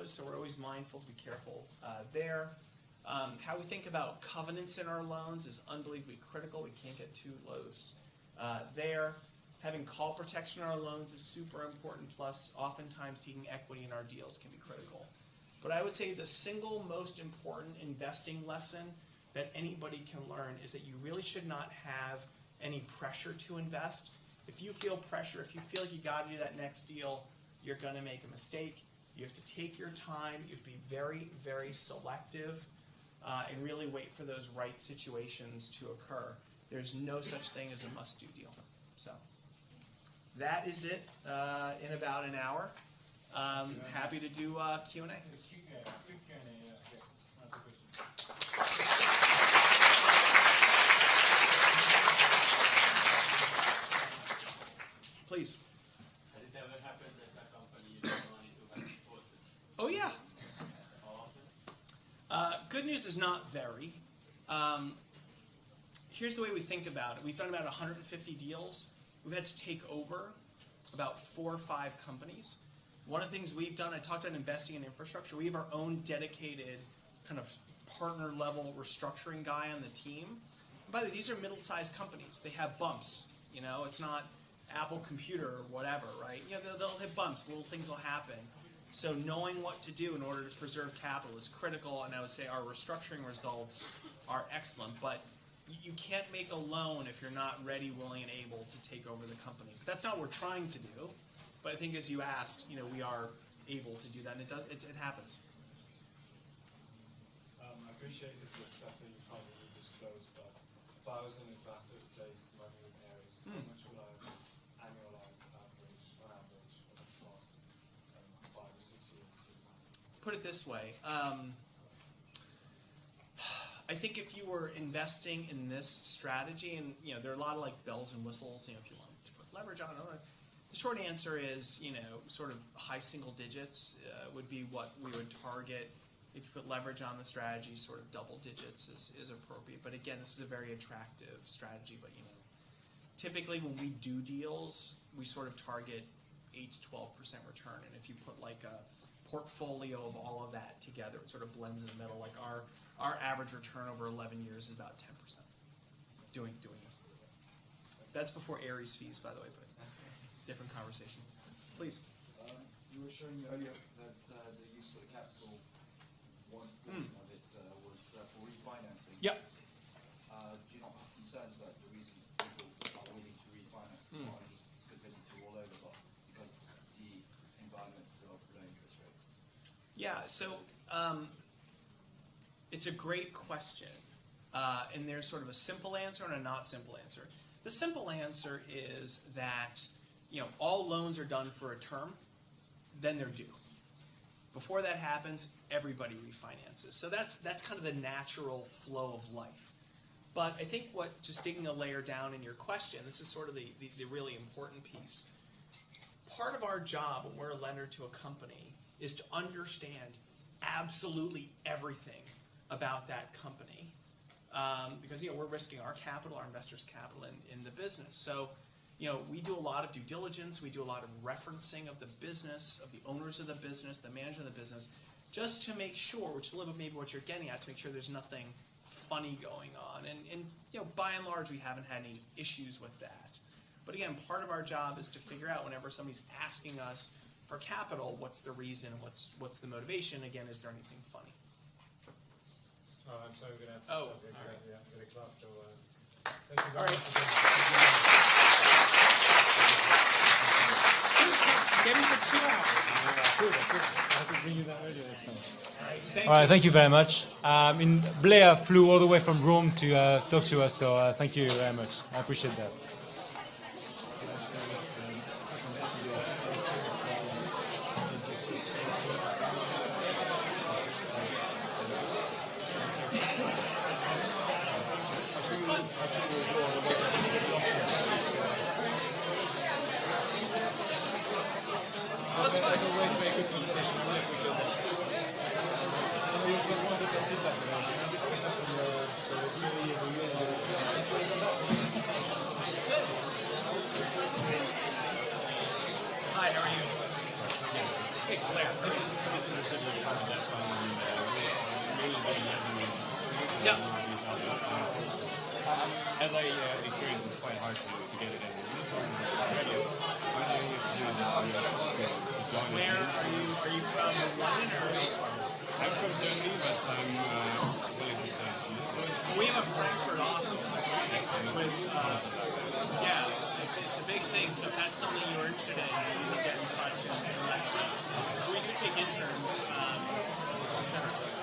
purpose, so we're always mindful to be careful there. How we think about covenants in our loans is unbelievably critical. We can't get too close there. Having call protection in our loans is super important, plus oftentimes taking equity in our deals can be critical. But I would say the single most important investing lesson that anybody can learn is that you really should not have any pressure to invest. If you feel pressure, if you feel like you got to do that next deal, you're going to make a mistake. You have to take your time. You have to be very, very selective and really wait for those right situations to occur. There's no such thing as a must-do deal. So that is it in about an hour. Happy to do Q&A. Please. Has it ever happened that a company you don't want it to have reported? Oh, yeah. How often? Good news is not very. Here's the way we think about it. We've done about 150 deals. We've had to take over about 4 or 5 companies. One of the things we've done, I talked about investing in infrastructure. We have our own dedicated kind of partner level restructuring guy on the team. And by the way, these are middle-sized companies. They have bumps. You know, it's not Apple Computer or whatever, right? You know, they'll hit bumps. Little things will happen. So knowing what to do in order to preserve capital is critical, and I would say our restructuring results are excellent. But you can't make a loan if you're not ready, willing, and able to take over the company. But that's not what we're trying to do. But I think as you asked, you know, we are able to do that, and it happens. I appreciate if there's something you can't really disclose, but if I was in a passive place money in areas, how much would I have annualized average, on average, over the past 5 or 6 years? Put it this way. I think if you were investing in this strategy, and you know, there are a lot of like bells and whistles, you know, if you want to put leverage on it. The short answer is, you know, sort of high single digits would be what we would target. If you put leverage on the strategy, sort of double digits is appropriate. But again, this is a very attractive strategy. But you know, typically when we do deals, we sort of target 8 to 12% return. And if you put like a portfolio of all of that together, it sort of blends in the middle. Like our average return over 11 years is about 10%. Doing this. That's before Ares fees, by the way, but different conversation. Please. You were showing earlier that the use of the capital, one portion of it was for refinancing. Yep. Do you not have concerns about the reasons people are willing to refinance the money because they need to roll over, but because the environment of low interest rates? Yeah, so it's a great question. And there's sort of a simple answer and a not simple answer. The simple answer is that, you know, all loans are done for a term, then they're due. Before that happens, everybody refinances. So that's kind of the natural flow of life. But I think what, just digging a layer down in your question, this is sort of the really important piece. Part of our job when we're a lender to a company is to understand absolutely everything about that company. Because, you know, we're risking our capital, our investors' capital in the business. So, you know, we do a lot of due diligence. We do a lot of referencing of the business, of the owners of the business, the management of the business, just to make sure, which is a little bit maybe what you're getting at, to make sure there's nothing funny going on. And you know, by and large, we haven't had any issues with that. But again, part of our job is to figure out whenever somebody's asking us for capital, what's the reason, what's the motivation? Again, is there anything funny? Oh, I'm sorry, we're going to have to Oh, stop all right. for the class. So, thank you All very right. much. Get me for 2 hours. I have to bring you that earlier next time. Thank All right, you. thank you very much. Blair flew all the way from Rome to talk to us, so thank you very much. I appreciate that. That's fine. Very good presentation. I appreciate that. Hi, how are you? Hey, Claire. Yeah. As I experience, it's quite hard to get it in radio. Where are you from? London or elsewhere? I'm from Germany, but I'm willing to stay. We have a Frankfurt office with, yeah, it's a big thing. So if that's something you're interested in, you can get in touch and let me know. We do take interns, etc.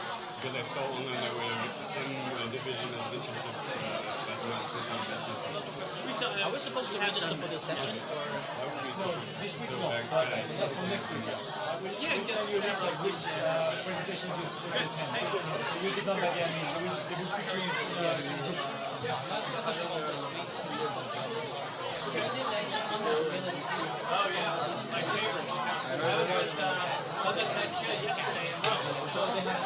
Because I saw online there were some division of businesses that's not Are we supposed to register for this session? This week not, but that's for next week. Yeah, We'll tell you a list of which presentations you will attend. So you'll be done by the end. They will pick you in groups. Oh yeah, my favorites. I was with that shit yesterday in Rome. So they have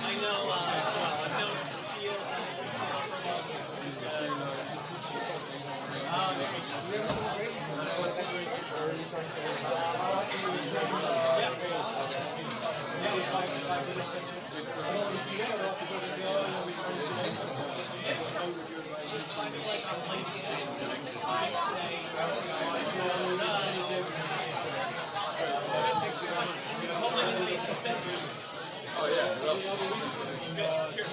I know, I've known Cecile. Oh, there you go. Just find it like on LinkedIn. Just say, hopefully this made some sense to you. Oh yeah, well, Good. Cheers.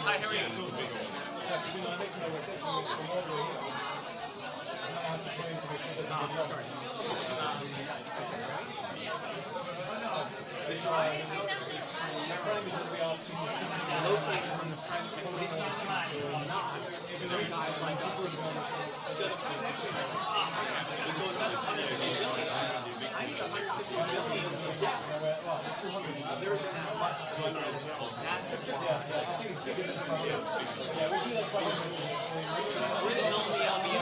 Hi, how are you? Locally on the front, this is mine or not. Even though guys like us set up the pictures. We go invest $150 billion. I need $150 billion in debt. There isn't that much going on. That's why. Where's it on the LBO?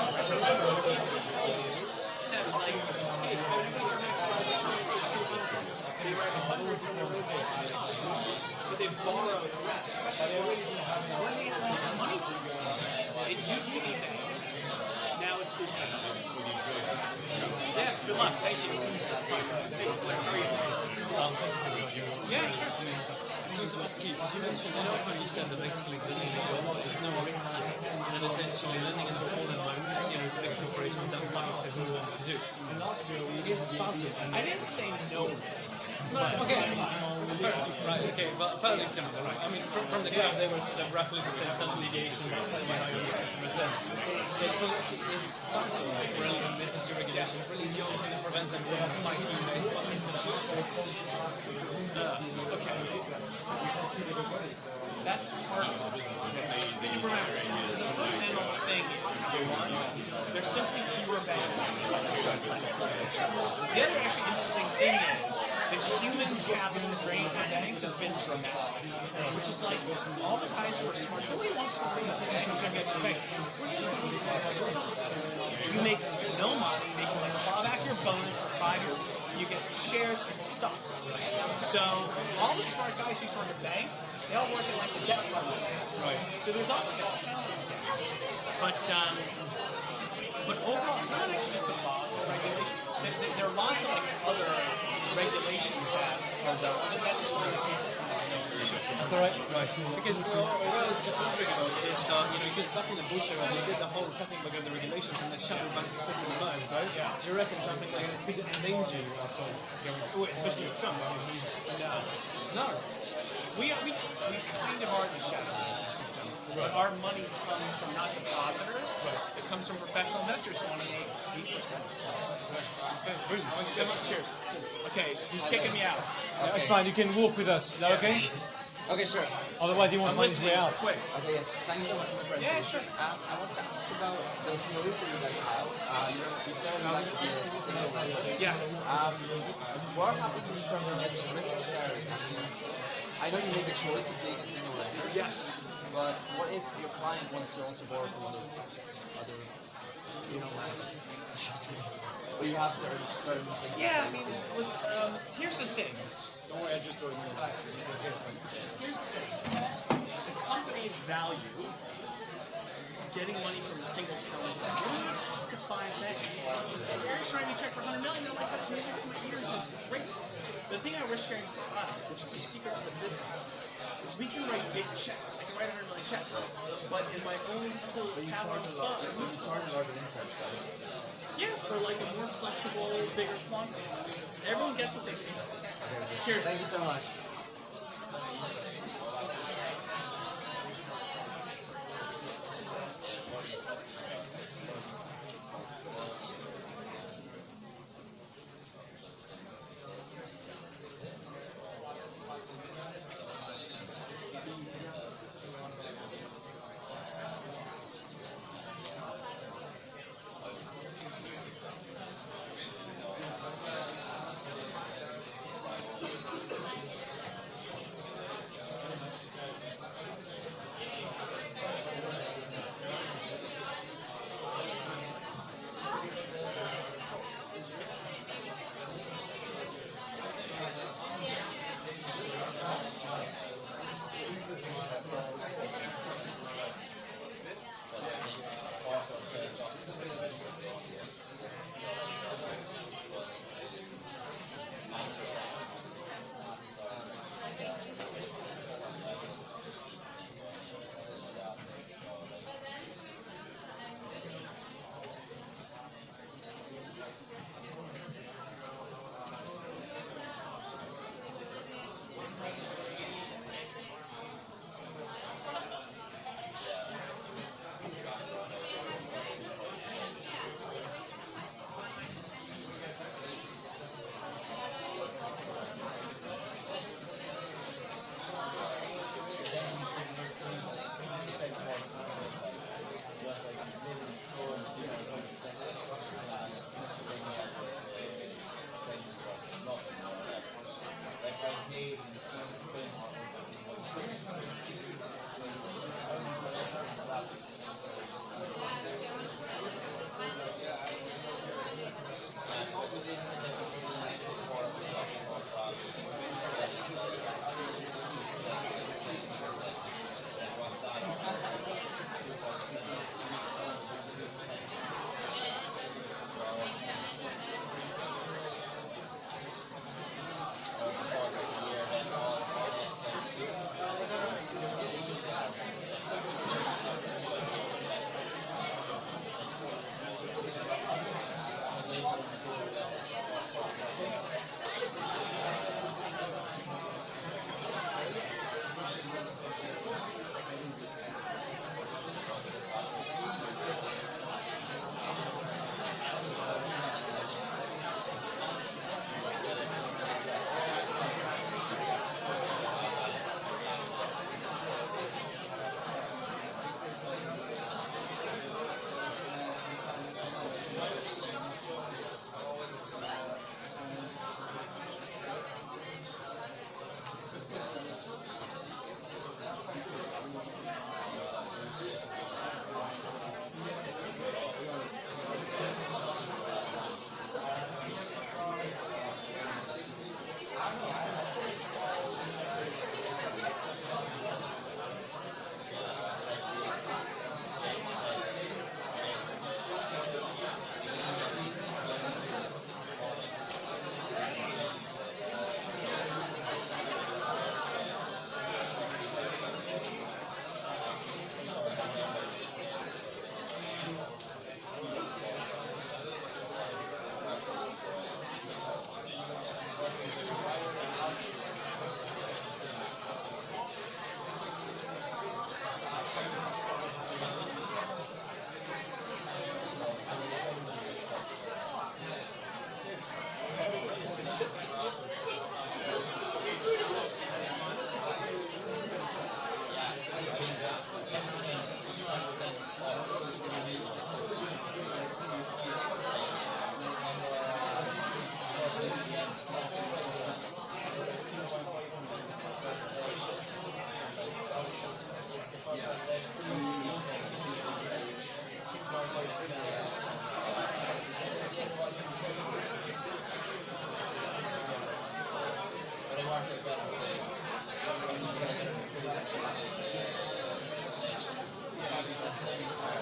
Sam is like, hey, they write $100, but they borrow the rest. Where do they invest that money from? It used to be banks. Now it's good times. Yeah, good luck. Thank you. Yeah, sure. So to ask you, because you mentioned, how you said that basically lending is no risk, and then essentially lending in small amounts, to big corporations that might say who want to do. Is Basel? I didn't say no risk. Okay. Right, okay, but fairly similar, right? I mean, from the graph, they were sort of roughly the same standard deviation based on how you expect to return. So is Basel, really, in business regulations, really the only thing that prevents them from fighting based on That's part of it. Remember, the fundamental thing is, number one, there's simply fewer banks. The other actually interesting thing is, the human capital drain from banks has been dramatic. Which is like, all the guys who are smart, nobody wants to bring up the bank, who's going to get the bank. Sucks. You make no money, they can like claw back your bonus for 5 years, you get shares, it sucks. So, all the smart guys who start at banks, they all work in like the debt fund. Right. So there's also a talent gap. But overall, it's not actually just the Basel regulation. There are lots of like other regulations that are relevant. That's just one example. That's all right. Right. Because what I was just wondering about is that, because back in the Bush era, they did the whole cutting back of the regulations and the shadow banking system alive, right? Yeah. Do you reckon something like that could endanger you at all? Especially with Trump. I mean, he's... No. We kind of are the shadow banking system. But our money comes from not depositors, it comes from professional investors who want to make 8%. Okay, brilliant. Thank you so much. Cheers. Okay, he's kicking me out. It's fine, you can walk with us. Is that okay? Okay, sure. Otherwise, he won't I'm find his way listening. out. Quick. Okay, yes. Thanks so much for the presentation. Yeah, sure. I want to ask about the solution you guys have. You said like the single lender. Yes. What happens in terms of risk sharing? I mean, I know you made the choice of being a single lender, Yes. but what if your client wants to also borrow from other or you have certain things? Yeah, I mean, here's the thing. Don't worry, I just told you. Here's the thing. The company's value getting money from a single counterparty. We're going to talk to 5 banks. Eric's writing me a check for $100 million. They're like, that's music to my ears. That's great. The thing I risk sharing for us, which is the secret to the business, is we can write big checks. I can write a $100 million check, but in my own pool of power funds, yeah, for like a more flexible, bigger quantity. Everyone gets what they pay for. Cheers. Thank you so much. Thank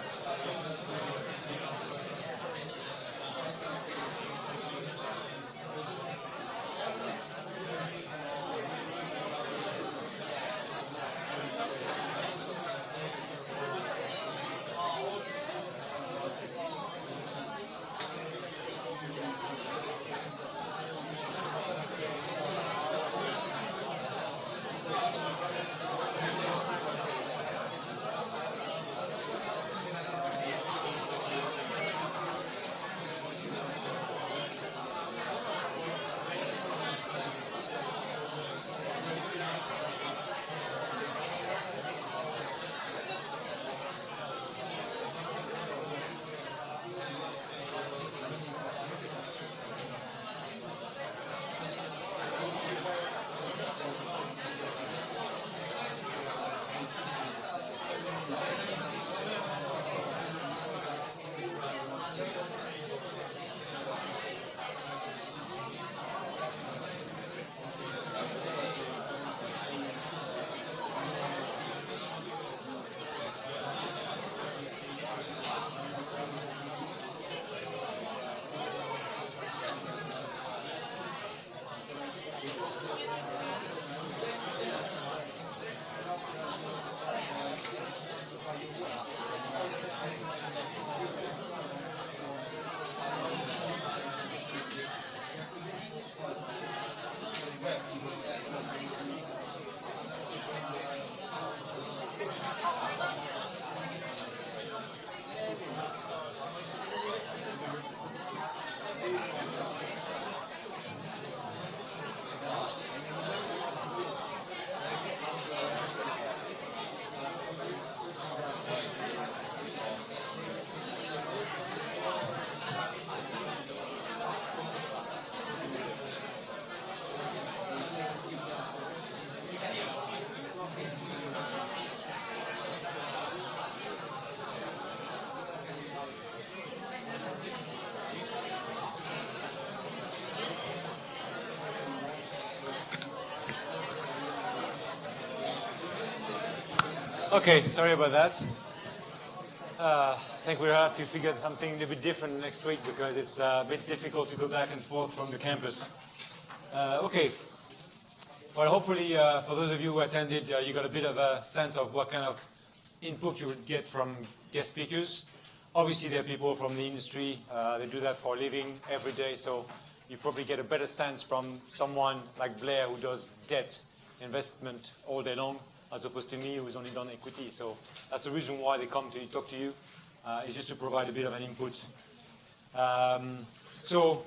you. Okay, sorry about that. I think we'll have to figure something a little bit different next week because it's a bit difficult to go back and forth from the campus. Okay. Well, hopefully for those of you who attended, you got a bit of a sense of what kind of input you would get from guest speakers. Obviously, there are people from the industry. They do that for a living every day, so you probably get a better sense from someone like Blair who does debt investment all day long, as opposed to me who's only done equity. So that's the reason why they come to talk to you, is just to provide a bit of an input. So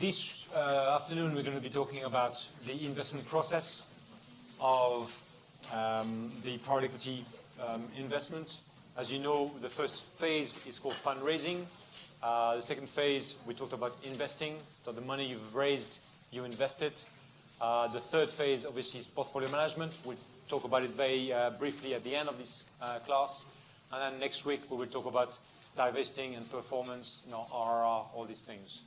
this afternoon we're going to be talking about the investment process of the private equity investment. As you know, the first phase is called fundraising. The second phase, we talked about investing. So the money you've raised, you invest it. The third phase, obviously, is portfolio management. We'll talk about it very briefly at the end of this class. And then next week, we will talk about divesting and performance, RRR, all these things.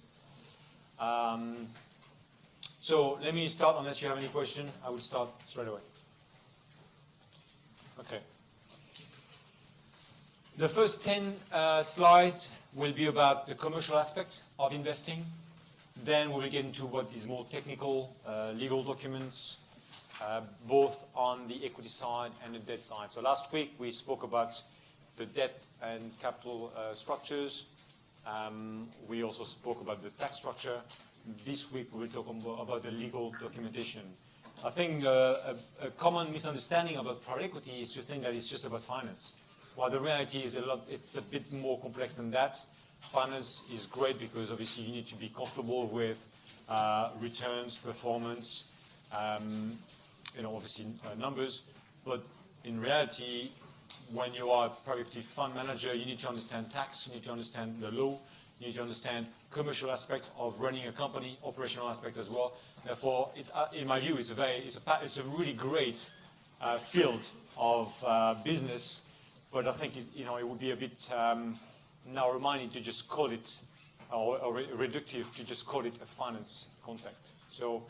So let me start, unless you have any question. I will start straight away. Okay. The first 10 slides will be about the commercial aspect of investing. Then we will get into what is more technical, legal documents, both on the equity side and the debt side. So last week we spoke about the debt and capital structures. We also spoke about the tax structure. This week we will talk about the legal documentation. I think a common misunderstanding about private equity is to think that it's just about finance. While the reality is it's a bit more complex than that. Finance is great because obviously you need to be comfortable with returns, performance, obviously numbers. But in reality, when you are a private equity fund manager, you need to understand tax, you need to understand the law, you need to understand commercial aspects of running a company, operational aspects as well. Therefore, in my view, it's a really great field of business. But I think it would be a bit narrow-minded to just call it, or reductive to just call it a finance contact. So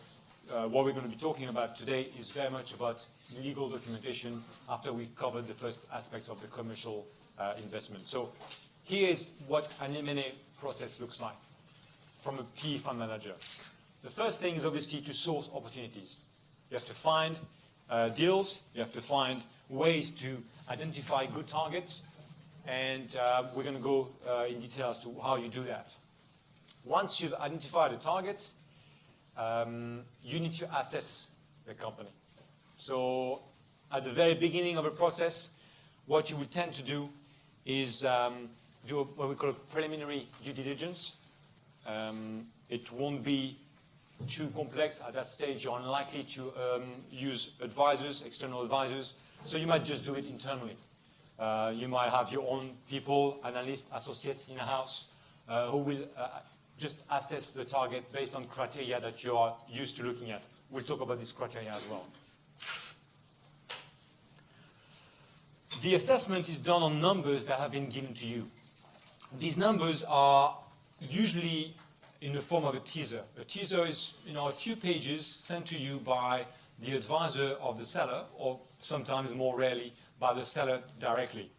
what we're going to be talking about today is very much about legal documentation after we've covered the first aspects of the commercial investment. So here is what an M&A process looks like from a PE fund manager. The first thing is obviously to source opportunities. You have to find deals, you have to find ways to identify good targets, and we're going to go in detail as to how you do that. Once you've identified a target, you need to assess the company. So at the very beginning of a process, what you would tend to do is do what we call a preliminary due diligence. It won't be too complex. At that stage, you're unlikely to use advisors, external advisors. So you might just do it internally. You might have your own people, analysts, associates in a house who will just assess the target based on criteria that you are used to looking at. We'll talk about this criteria as well. The assessment is done on numbers that have been given to you. These numbers are usually in the form of a teaser. A teaser is a few pages sent to you by the advisor of the seller, or sometimes more rarely by the seller directly.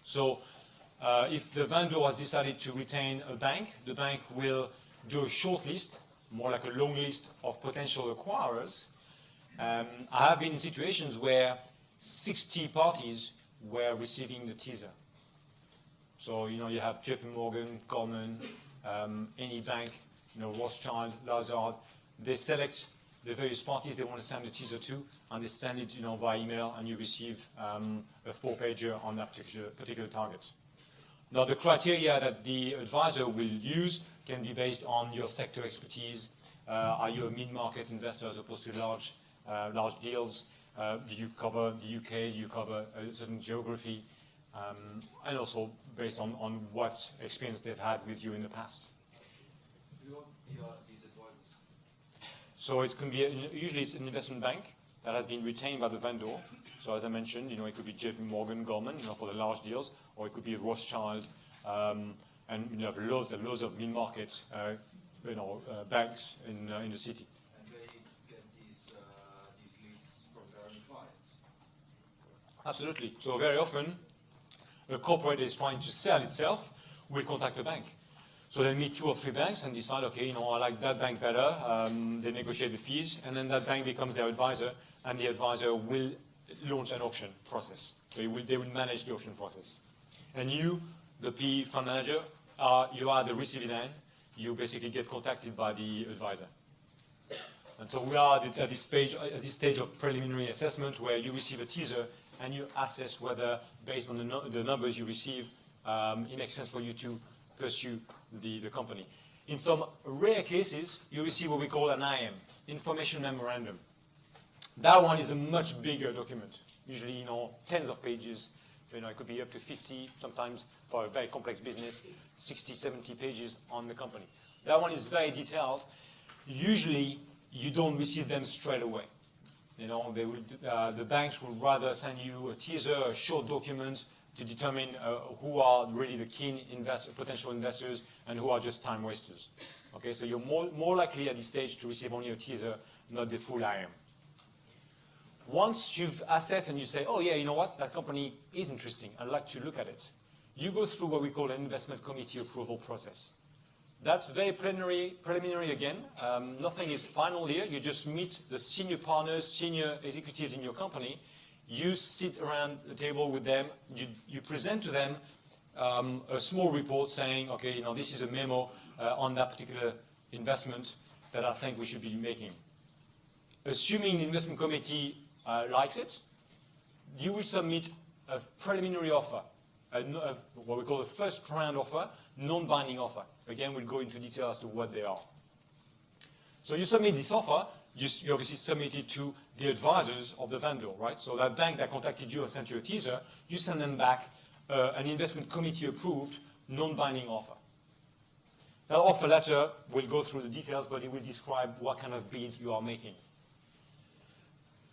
So if the vendor has decided to retain a bank, the bank will do a short list, more like a long list of potential acquirers. I have been in situations where 60 parties were receiving the teaser. So you have JP Morgan, Goldman, any bank, Rothschild, Lazard. They select the various parties they want to send the teaser to, and they send it by email, and you receive a 4-pager on that particular target. Now, the criteria that the advisor will use can be based on your sector expertise. Are you a mid-market investor as opposed to large deals? Do you cover the UK? Do you cover a certain geography? And also based on what experience they've had with you in the past. Who are these advisors? So it can be, usually it's an investment bank that has been retained by the vendor. So as I mentioned, it could be JP Morgan, Goldman, for the large deals, or it could be Rothschild, and you have loads and loads of mid-market, banks in the city. And they get these leads from their own clients? Absolutely. So very often, a corporate is trying to sell itself, will contact a bank. So they meet 2 or 3 banks and decide, okay, I like that bank better. They negotiate the fees, and then that bank becomes their advisor, and the advisor will launch an auction process. So they will manage the auction process. And you, the PE fund manager, you are the receiving end. You basically get contacted by the advisor. And so we are at this stage of preliminary assessment where you receive a teaser and you assess whether, based on the numbers you receive, it makes sense for you to pursue the company. In some rare cases, you receive what we call an IM, Information Memorandum. That one is a much bigger document, usually tens of pages. It could be up to 50, sometimes for a very complex business, 60, 70 pages on the company. That one is very detailed. Usually, you don't receive them straight away. The banks will rather send you a teaser, a short document to determine who are really the keen potential investors and who are just time wasters. Okay, so you're more likely at this stage to receive only a teaser, not the full IM. Once you've assessed and you say, oh yeah, you know what, that company is interesting, I'd like to look at it, you go through what we call an investment committee approval process. That's very preliminary again. Nothing is final here. You just meet the senior partners, senior executives in your company. You sit around the table with them. You present to them a small report saying, okay, this is a memo on that particular investment that I think we should be making. Assuming the investment committee likes it, you will submit a preliminary offer, what we call a first round offer, non-binding offer. Again, we'll go into detail as to what they are. So you submit this offer, you obviously submit it to the advisors of the vendor, right? So that bank that contacted you and sent you a teaser, you send them back an investment committee approved non-binding offer. That offer letter will go through the details, but it will describe what kind of bid you are making.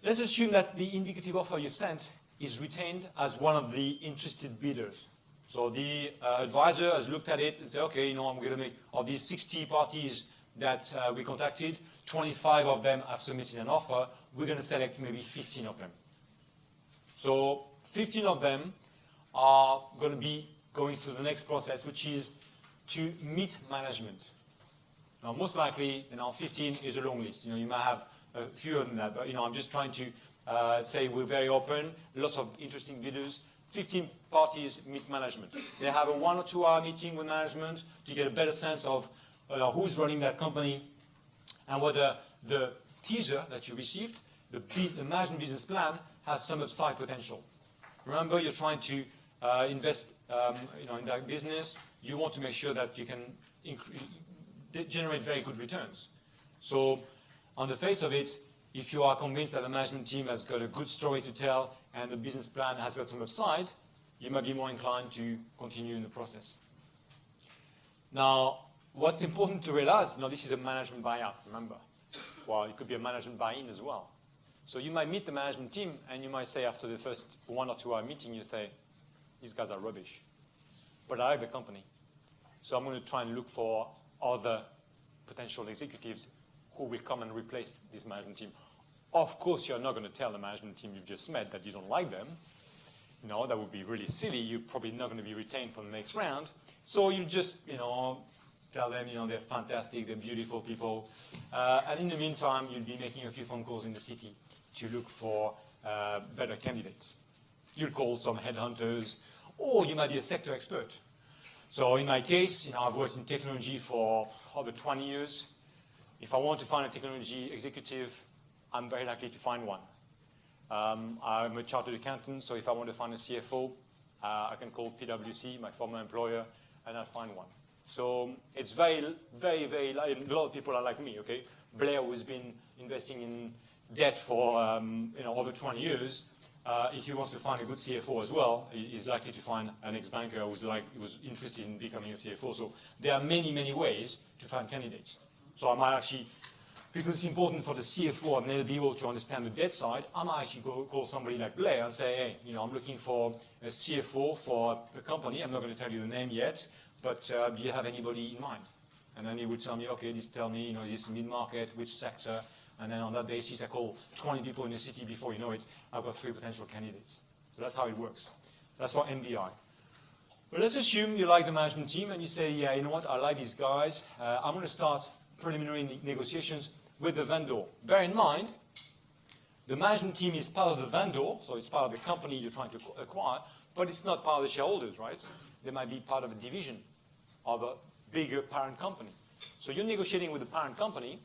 Let's assume that the indicative offer you've sent is retained as one of the interested bidders. So the advisor has looked at it and said, okay, I'm going to make, of these 60 parties that we contacted, 25 of them have submitted an offer. We're going to select maybe 15 of them. So 15 of them are going to be going through the next process, which is to meet management. Now, most likely, 15 is a long list. You might have a fewer than that, but I'm just trying to say we're very open, lots of interesting bidders. 15 parties meet management. They have a 1 or 2 hour meeting with management to get a better sense of who's running that company and whether the teaser that you received, the management business plan, has some upside potential. Remember, you're trying to invest in that business. You want to make sure that you can generate very good returns. So on the face of it, if you are convinced that the management team has got a good story to tell and the business plan has got some upside, you might be more inclined to continue in the process. Now, what's important to realize, this is a management buyout, remember. Well, it could be a management buy-in as well. So you might meet the management team and you might say after the first 1 or 2 hour meeting, you say, these guys are rubbish. But I like the company. So I'm going to try and look for other potential executives who will come and replace this management team. Of course, you're not going to tell the management team you've just met that you don't like them. That would be really silly. You're probably not going to be retained for the next round. So you just, tell them, they're fantastic, they're beautiful people. And in the meantime, you'll be making a few phone calls in the city to look for better candidates. You'll call some headhunters, or you might be a sector expert. So in my case, I've worked in technology for over 20 years. If I want to find a technology executive, I'm very likely to find one. I'm a chartered accountant, so if I want to find a CFO, I can call PwC, my former employer, and I'll find one. So it's very, very, very, a lot of people are like me, okay? Blair, who's been investing in debt for over 20 years, if he wants to find a good CFO as well, he's likely to find an ex-banker who's interested in becoming a CFO. So there are many, many ways to find candidates. So I might actually, because it's important for the CFO of an LBO to understand the debt side, I might actually go call somebody like Blair and say, hey, I'm looking for a CFO for a company. I'm not going to tell you the name yet, but do you have anybody in mind? And then he would tell me, okay, tell me, this mid-market, which sector, and then on that basis, I call 20 people in the city. Before you know it, I've got 3 potential candidates. So that's how it works. That's for MBI. But let's assume you like the management team and you say, yeah, you know what, I like these guys. I'm going to start preliminary negotiations with the vendor. Bear in mind, the management team is part of the vendor, so it's part of the company you're trying to acquire, but it's not part of the shareholders, right? They might be part of a division of a bigger parent company. So you're negotiating with the parent company,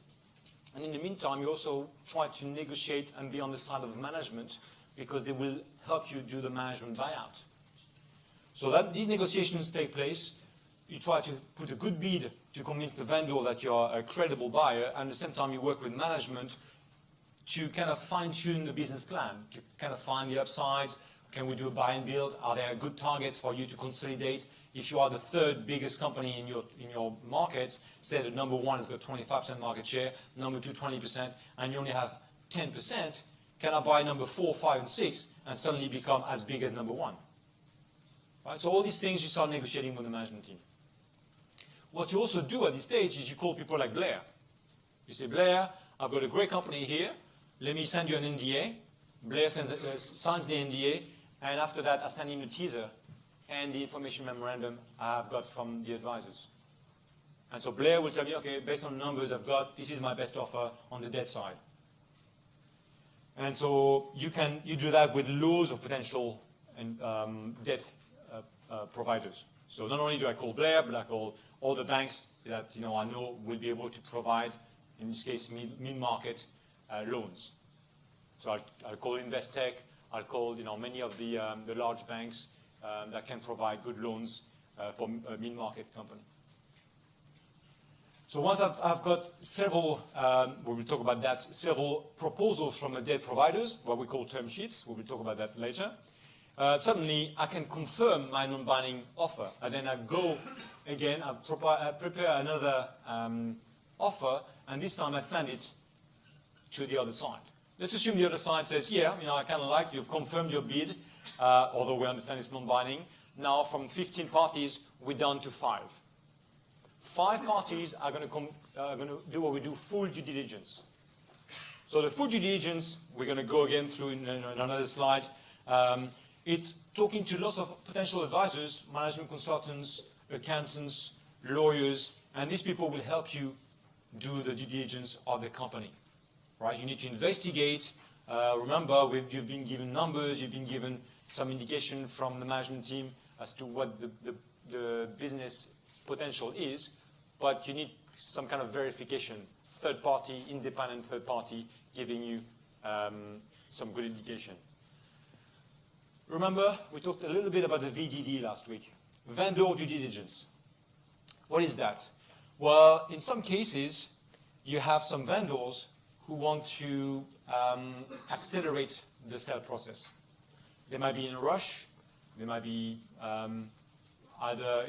and in the meantime, you also try to negotiate and be on the side of management because they will help you do the management buyout. So that these negotiations take place. You try to put a good bid to convince the vendor that you're a credible buyer, and at the same time you work with management to kind of fine-tune the business plan, to kind of find the upsides. Can we do a buy and build? Are there good targets for you to consolidate? If you are the third biggest company in your market, say that number one has got 25% market share, number two 20%, and you only have 10%, can I buy number 4, 5, and 6 and suddenly become as big as number one? Right? So all these things you start negotiating with the management team. What you also do at this stage is you call people like Blair. You say, Blair, I've got a great company here. Let me send you an NDA. Blair signs the NDA, and after that I send him the teaser and the information memorandum I've got from the advisors. And so Blair will tell me, okay, based on the numbers I've got, this is my best offer on the debt side. And so you do that with loads of potential debt providers. So not only do I call Blair, but I call all the banks that I know will be able to provide, in this case, mid-market loans. So I'll call Investec. I'll call many of the large banks that can provide good loans for a mid-market company. So once I've got several, we will talk about that, several proposals from the debt providers, what we call term sheets. We will talk about that later. Suddenly, I can confirm my non-binding offer, and then I go again. I prepare another offer, and this time I send it to the other side. Let's assume the other side says, yeah, I kind of like you've confirmed your bid, although we understand it's non-binding. Now, from 15 parties, we're down to 5. 5 parties are going to do what we do, full due diligence. So the full due diligence, we're going to go again through in another slide. It's talking to lots of potential advisors, management consultants, accountants, lawyers, and these people will help you do the due diligence of the company. Right? You need to investigate. Remember, you've been given numbers, you've been given some indication from the management team as to what the business potential is, but you need some kind of verification, third party, independent third party, giving you some good indication. Remember, we talked a little bit about the VDD last week. Vendor due diligence. What is that? Well, in some cases, you have some vendors who want to accelerate the sale process. They might be in a rush. They might be either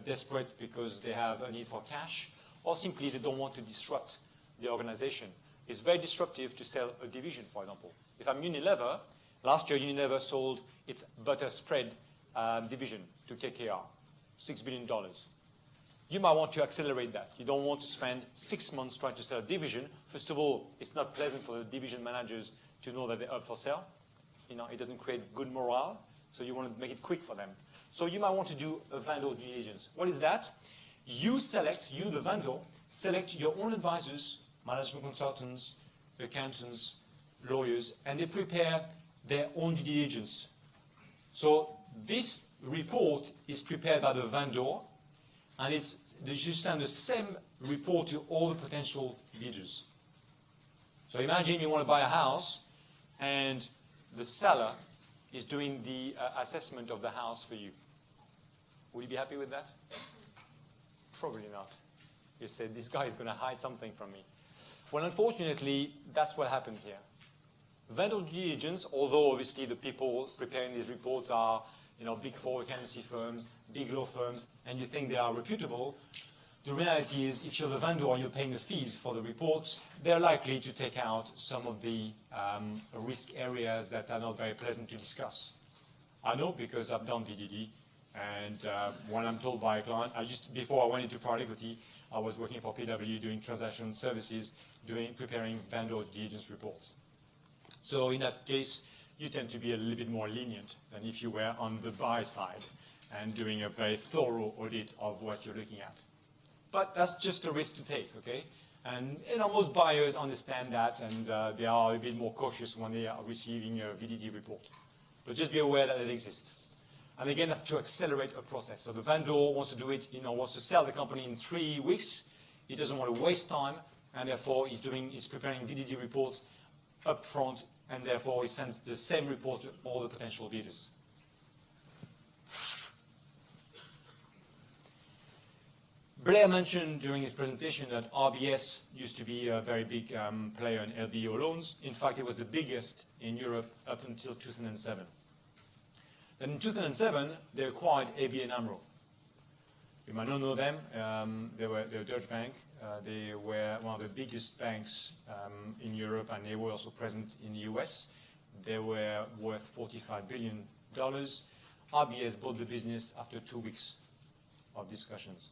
desperate because they have a need for cash, or simply they don't want to disrupt the organization. It's very disruptive to sell a division, for example. If I'm Unilever, last year Unilever sold its butter spread division to KKR, $6 billion. You might want to accelerate that. You don't want to spend 6 months trying to sell a division. First of all, it's not pleasant for the division managers to know that they're up for sale. It doesn't create good morale, so you want to make it quick for them. So you might want to do a vendor due diligence. What is that? You, the vendor, select your own advisors, management consultants, accountants, lawyers, and they prepare their own due diligence. So this report is prepared by the vendor, and they should send the same report to all the potential bidders. So imagine you want to buy a house, and the seller is doing the assessment of the house for you. Would you be happy with that? Probably not. You say, this guy is going to hide something from me. Well, unfortunately, that's what happens here. Vendor due diligence, although obviously the people preparing these reports are big 4 accountancy firms, big law firms, and you think they are reputable, the reality is if you're the vendor and you're paying the fees for the reports, they're likely to take out some of the risk areas that are not very pleasant to discuss. I know because I've done VDD, and when I'm told by a client, before I went into private equity, I was working for PW doing transaction services, preparing vendor due diligence reports. So in that case, you tend to be a little bit more lenient than if you were on the buy side and doing a very thorough audit of what you're looking at. But that's just a risk to take, okay? And most buyers understand that, and they are a bit more cautious when they are receiving a VDD report. But just be aware that it exists. And again, that's to accelerate a process. So the vendor wants to do it, wants to sell the company in 3 weeks. He doesn't want to waste time, and therefore he's preparing VDD reports up front, and therefore he sends the same report to all the potential bidders. Blair mentioned during his presentation that RBS used to be a very big player in LBO loans. In fact, it was the biggest in Europe up until 2007. Then in 2007, they acquired ABN AMRO. You might not know them. They're a Dutch bank. They were one of the biggest banks in Europe, and they were also present in the US. They were worth $45 billion. RBS bought the business after 2 weeks of discussions.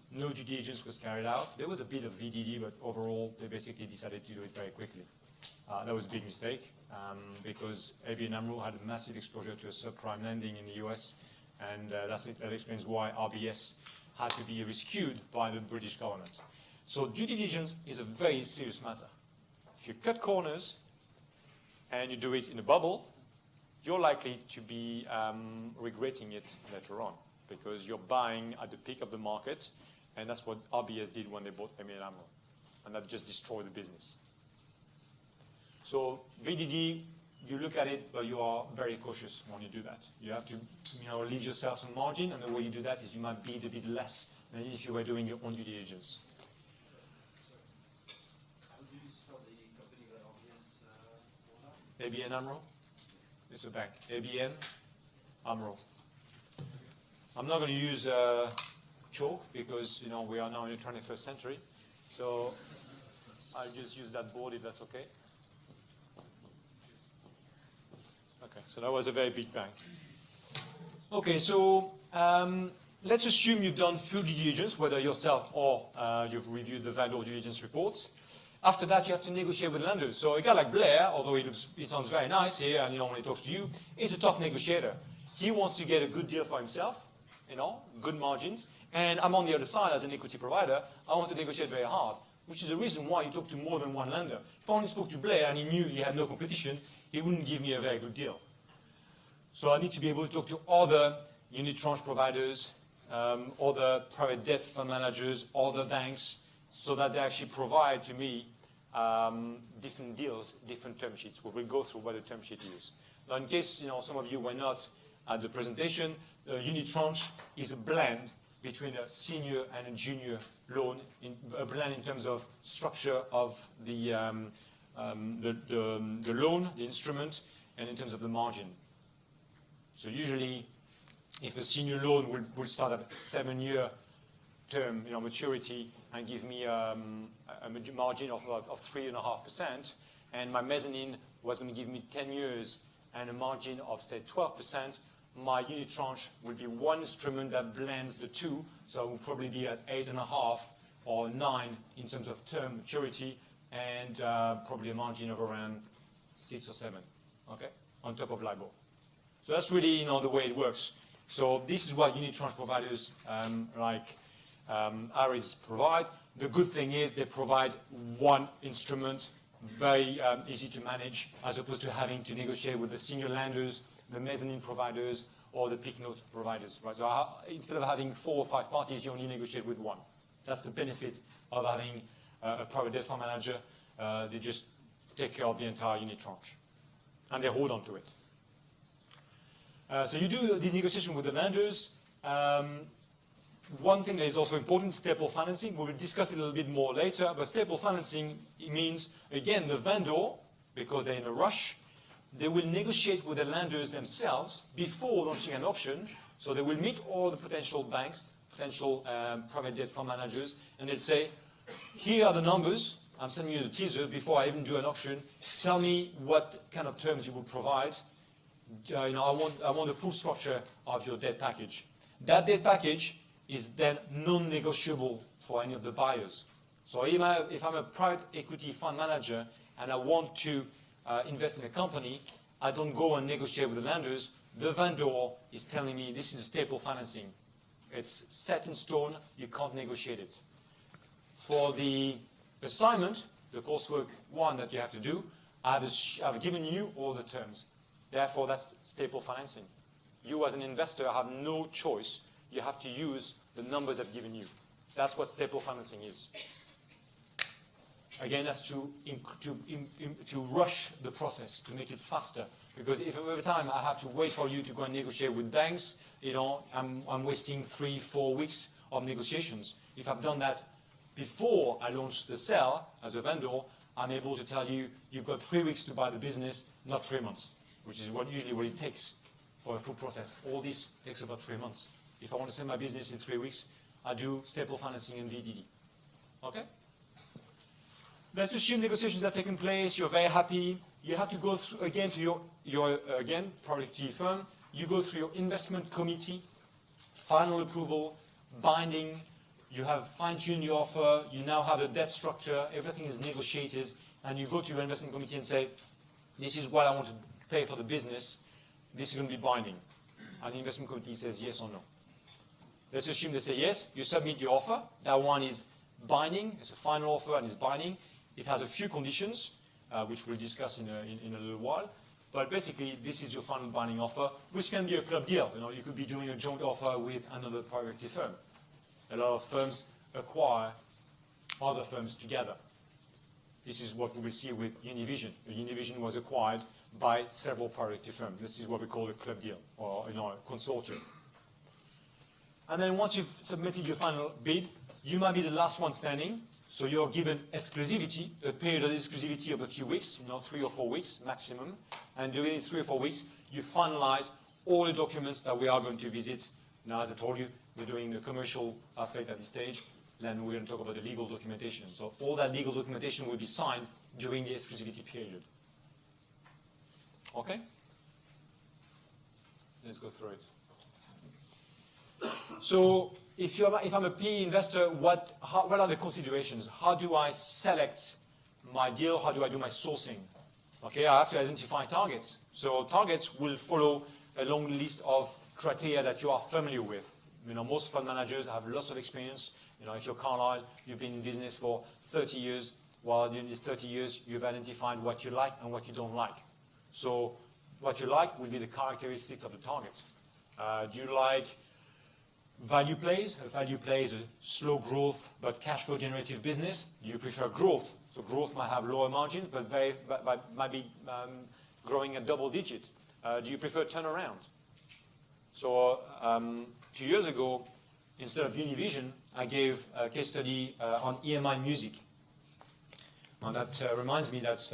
No due diligence was carried out. There was a bit of VDD, but overall, they basically decided to do it very quickly. That was a big mistake because ABN AMRO had a massive exposure to subprime lending in the US, and that explains why RBS had to be rescued by the British government. So due diligence is a very serious matter. If you cut corners and you do it in a bubble, you're likely to be regretting it later on because you're buying at the peak of the market, and that's what RBS did when they bought ABN AMRO, and that just destroyed the business. So VDD, you look at it, but you are very cautious when you do that. You have to leave yourself some margin, and the way you do that is you might bid a bit less than if you were doing your own due diligence. How do you spell the company that RBS bought out? ABN AMRO? It's a bank. ABN AMRO. I'm not going to use chalk because we are now in the 21st century. So I'll just use that board if that's okay. Okay, so that was a very big bank. Okay, so let's assume you've done full due diligence, whether yourself or you've reviewed the vendor due diligence reports. After that, you have to negotiate with lenders. So a guy like Blair, although he sounds very nice here, and when he talks to you, is a tough negotiator. He wants to get a good deal for himself, good margins. And I'm on the other side as an equity provider. I want to negotiate very hard, which is the reason why you talk to more than one lender. If I only spoke to Blair and he knew he had no competition, he wouldn't give me a very good deal. So I need to be able to talk to other unit tranche providers, other private debt fund managers, other banks, so that they actually provide to me different deals, different term sheets. We will go through what the term sheet is. Now, in case some of you were not at the presentation, the unit tranche is a blend between a senior and a junior loan, a blend in terms of structure of the loan, the instrument, and in terms of the margin. So usually, if a senior loan will start at 7-year term, maturity, and give me a margin of 3.5%, and my mezzanine was going to give me 10 years and a margin of, say, 12%, my unit tranche will be one instrument that blends the two, so it will probably be at 8.5 or 9 in terms of term maturity, and probably a margin of around 6 or 7, okay, on top of LIBOR. So that's really the way it works. So this is what unit tranche providers like Ares provide. The good thing is they provide one instrument, very easy to manage, as opposed to having to negotiate with the senior lenders, the mezzanine providers, or the PIK note providers. Right? So instead of having 4 or 5 parties, you only negotiate with one. That's the benefit of having a private debt fund manager. They just take care of the entire unit tranche, and they hold on to it. So you do this negotiation with the lenders. One thing that is also important, staple financing. We will discuss it a little bit more later, but staple financing, it means, again, the vendor, because they're in a rush, they will negotiate with the lenders themselves before launching an auction. So they will meet all the potential banks, potential private debt fund managers, and they'll say, here are the numbers. I'm sending you the teaser before I even do an auction. Tell me what kind of terms you will provide. I want the full structure of your debt package. That debt package is then non-negotiable for any of the buyers. So if I'm a private equity fund manager and I want to invest in a company, I don't go and negotiate with the lenders. The vendor is telling me this is a staple financing. It's set in stone, you can't negotiate it. For the assignment, the coursework one that you have to do, I've given you all the terms. Therefore, that's staple financing. You as an investor have no choice. You have to use the numbers I've given you. That's what staple financing is. Again, that's to rush the process, to make it faster. Because if every time I have to wait for you to go and negotiate with banks, I'm wasting 3-4 weeks of negotiations. If I've done that before I launch the sale as a vendor, I'm able to tell you, you've got 3 weeks to buy the business, not 3 months, which is usually what it takes for a full process. All this takes about 3 months. If I want to sell my business in 3 weeks, I do staple financing and VDD. Okay? Let's assume negotiations have taken place, you're very happy. You have to go through again to your private equity firm. You go through your investment committee, final approval, binding. You have fine-tuned your offer. You now have a debt structure. Everything is negotiated. And you go to your investment committee and say, this is what I want to pay for the business. This is going to be binding. And the investment committee says yes or no. Let's assume they say yes. You submit your offer. That one is binding. It's a final offer and it's binding. It has a few conditions, which we'll discuss in a little while. But basically, this is your final binding offer, which can be a club deal. You could be doing a joint offer with another private equity firm. A lot of firms acquire other firms together. This is what we will see with Univision. Univision was acquired by several private equity firms. This is what we call a club deal, or a consortium. And then once you've submitted your final bid, you might be the last one standing. So you're given exclusivity, a period of exclusivity of a few weeks, 3 or 4 weeks maximum. And during these 3 or 4 weeks, you finalize all the documents that we are going to visit. Now, as I told you, we're doing the commercial aspect at this stage. Then we're going to talk about the legal documentation. So all that legal documentation will be signed during the exclusivity period. Okay? Let's go through it. So if I'm a PE investor, what are the considerations? How do I select my deal? How do I do my sourcing? Okay, I have to identify targets. So targets will follow a long list of criteria that you are familiar with. Most fund managers have lots of experience. If you're Carlyle, you've been in business for 30 years. Well, during these 30 years, you've identified what you like and what you don't like. So what you like will be the characteristics of the target. Do you like value plays? A value play is a slow growth but cash flow generative business. Do you prefer growth? So growth might have lower margins but might be growing at double digit. Do you prefer turnaround? So 2 years ago, instead of Univision, I gave a case study on EMI music. And that reminds me that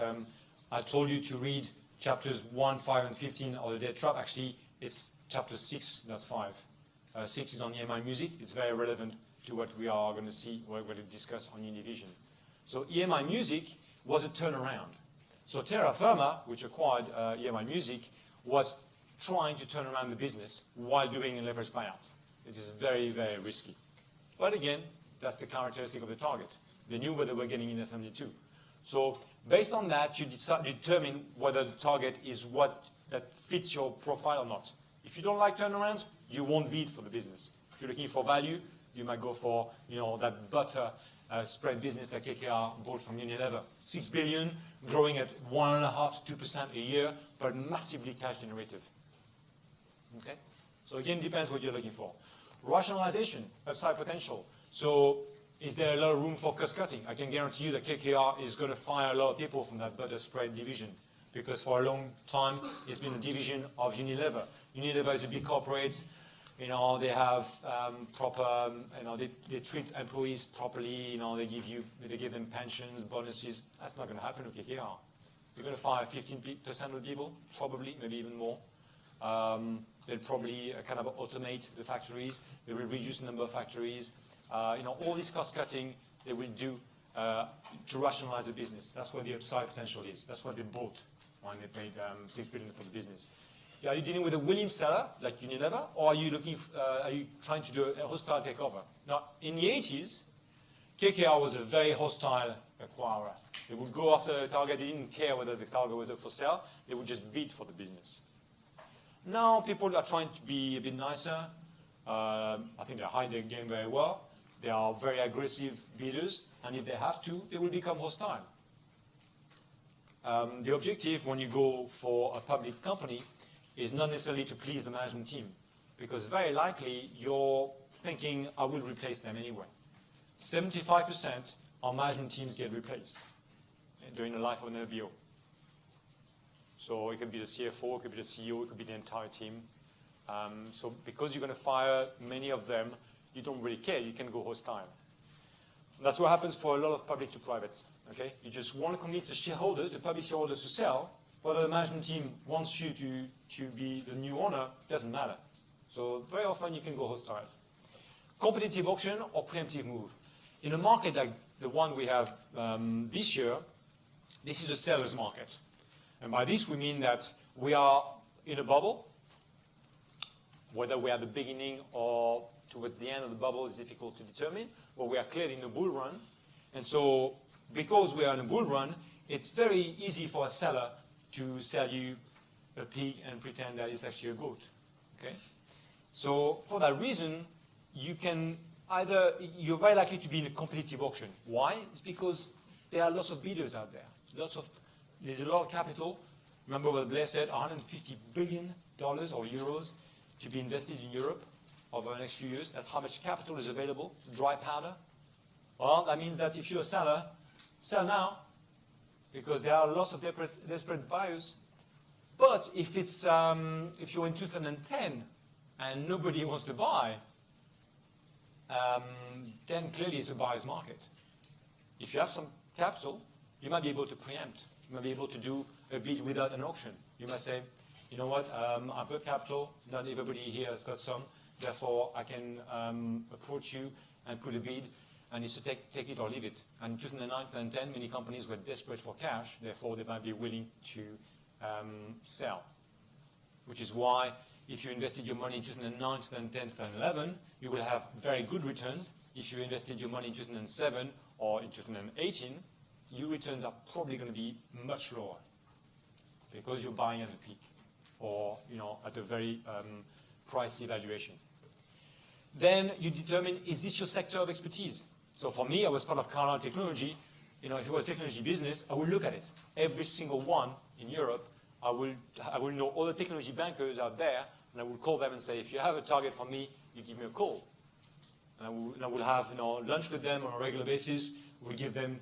I told you to read chapters 1, 5, and 15 of the Debt Trap. Actually, it's chapter 6, not 5. 6 is on EMI music. It's very relevant to what we are going to see, what we're going to discuss on Univision. So EMI music was a turnaround. So Terra Firma, which acquired EMI music, was trying to turn around the business while doing a leveraged buyout. This is very, very risky. But again, that's the characteristic of the target. They knew whether they were getting in at 72. So based on that, you determine whether the target is what that fits your profile or not. If you don't like turnarounds, you won't bid for the business. If you're looking for value, you might go for that butter spread business that KKR bought from Unilever. 6 billion, growing at 1.5% to 2% a year, but massively cash generative. Okay? So again, depends what you're looking for. Rationalization, upside potential. So is there a lot of room for cost cutting? I can guarantee you that KKR is going to fire a lot of people from that butter spread division, because for a long time it's been a division of Unilever. Unilever is a big corporate. They have proper. They treat employees properly. They give them pensions, bonuses. That's not going to happen with KKR. They're going to fire 15% of the people, probably, maybe even more. They'll probably kind of automate the factories. They will reduce the number of factories. All this cost cutting they will do to rationalize the business. That's what the upside potential is. That's what they bought when they paid $6 billion for the business. Are you dealing with a willing seller like Unilever, or are you are you trying to do a hostile takeover? Now, in the 80s, KKR was a very hostile acquirer. They would go after a target. They didn't care whether the target was up for sale. They would just bid for the business. Now people are trying to be a bit nicer. I think they hide their game very well. They are very aggressive bidders, and if they have to, they will become hostile. The objective when you go for a public company is not necessarily to please the management team, because very likely you're thinking, I will replace them anyway. 75% of management teams get replaced during the life of an LBO. So it could be the CFO, it could be the CEO, it could be the entire team. So because you're going to fire many of them, you don't really care, you can go hostile. That's what happens for a lot of public to privates. Okay? You just want to convince the shareholders, the public shareholders, to sell. Whether the management team wants you to be the new owner doesn't matter. So very often you can go hostile. Competitive auction or preemptive move. In a market like the one we have this year, this is a seller's market. And by this we mean that we are in a bubble. Whether we are at the beginning or towards the end of the bubble is difficult to determine, but we are clearly in a bull run. And so because we are in a bull run, it's very easy for a seller to sell you a pig and pretend that it's actually a goat. Okay? So for that reason, you're very likely to be in a competitive auction. Why? It's because there are lots of bidders out there. There's a lot of capital. Remember what Blair said, $150 billion or euros to be invested in Europe over the next few years. That's how much capital is available, dry powder. Well, that means that if you're a seller, sell now, because there are lots of desperate buyers. But if you're in 2010 and nobody wants to buy, then clearly it's a buyer's market. If you have some capital, you might be able to preempt. You might be able to do a bid without an auction. You might say, you know what, I've got capital, not everybody here has got some, therefore I can approach you and put a bid, and it's to take it or leave it. And in 2009, 2010, many companies were desperate for cash, therefore they might be willing to sell. Which is why if you invested your money in 2009, 2010, 2011, you will have very good returns. If you invested your money in 2007 or in 2018, your returns are probably going to be much lower because you're buying at a peak or at a very pricey valuation. Then you determine, is this your sector of expertise? So for me, I was part of Carlyle Technology. If it was technology business, I would look at it. Every single one in Europe, I will know all the technology bankers out there, and I will call them and say, if you have a target for me, you give me a call. And I will have lunch with them on a regular basis. We'll give them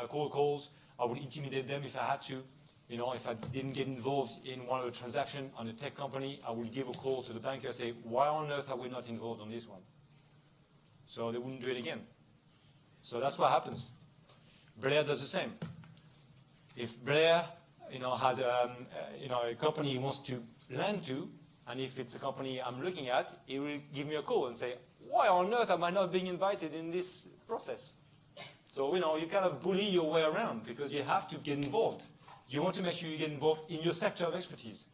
cold calls. I would intimidate them if I had to. If I didn't get involved in one of the transactions on a tech company, I would give a call to the banker and say, why on earth are we not involved on this one? So they wouldn't do it again. So that's what happens. Blair does the same. If Blair has a company he wants to lend to, and if it's a company I'm looking at, he will give me a call and say, why on earth am I not being invited in this process? So, you kind of bully your way around because you have to get involved. You want to make sure you get involved in your sector of expertise.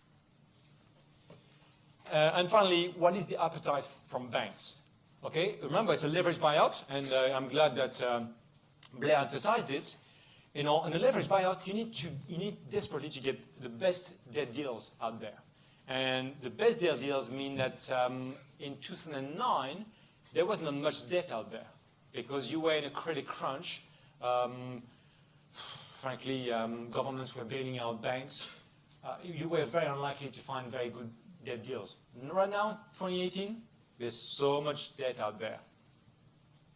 And finally, what is the appetite from banks? Okay, remember it's a leveraged buyout, and I'm glad that Blair emphasized it. In a leveraged buyout, you need desperately to get the best debt deals out there. And the best debt deals mean that in 2009, there wasn't much debt out there because you were in a credit crunch. Frankly, governments were bailing out banks. You were very unlikely to find very good debt deals. Right now, 2018, there's so much debt out there.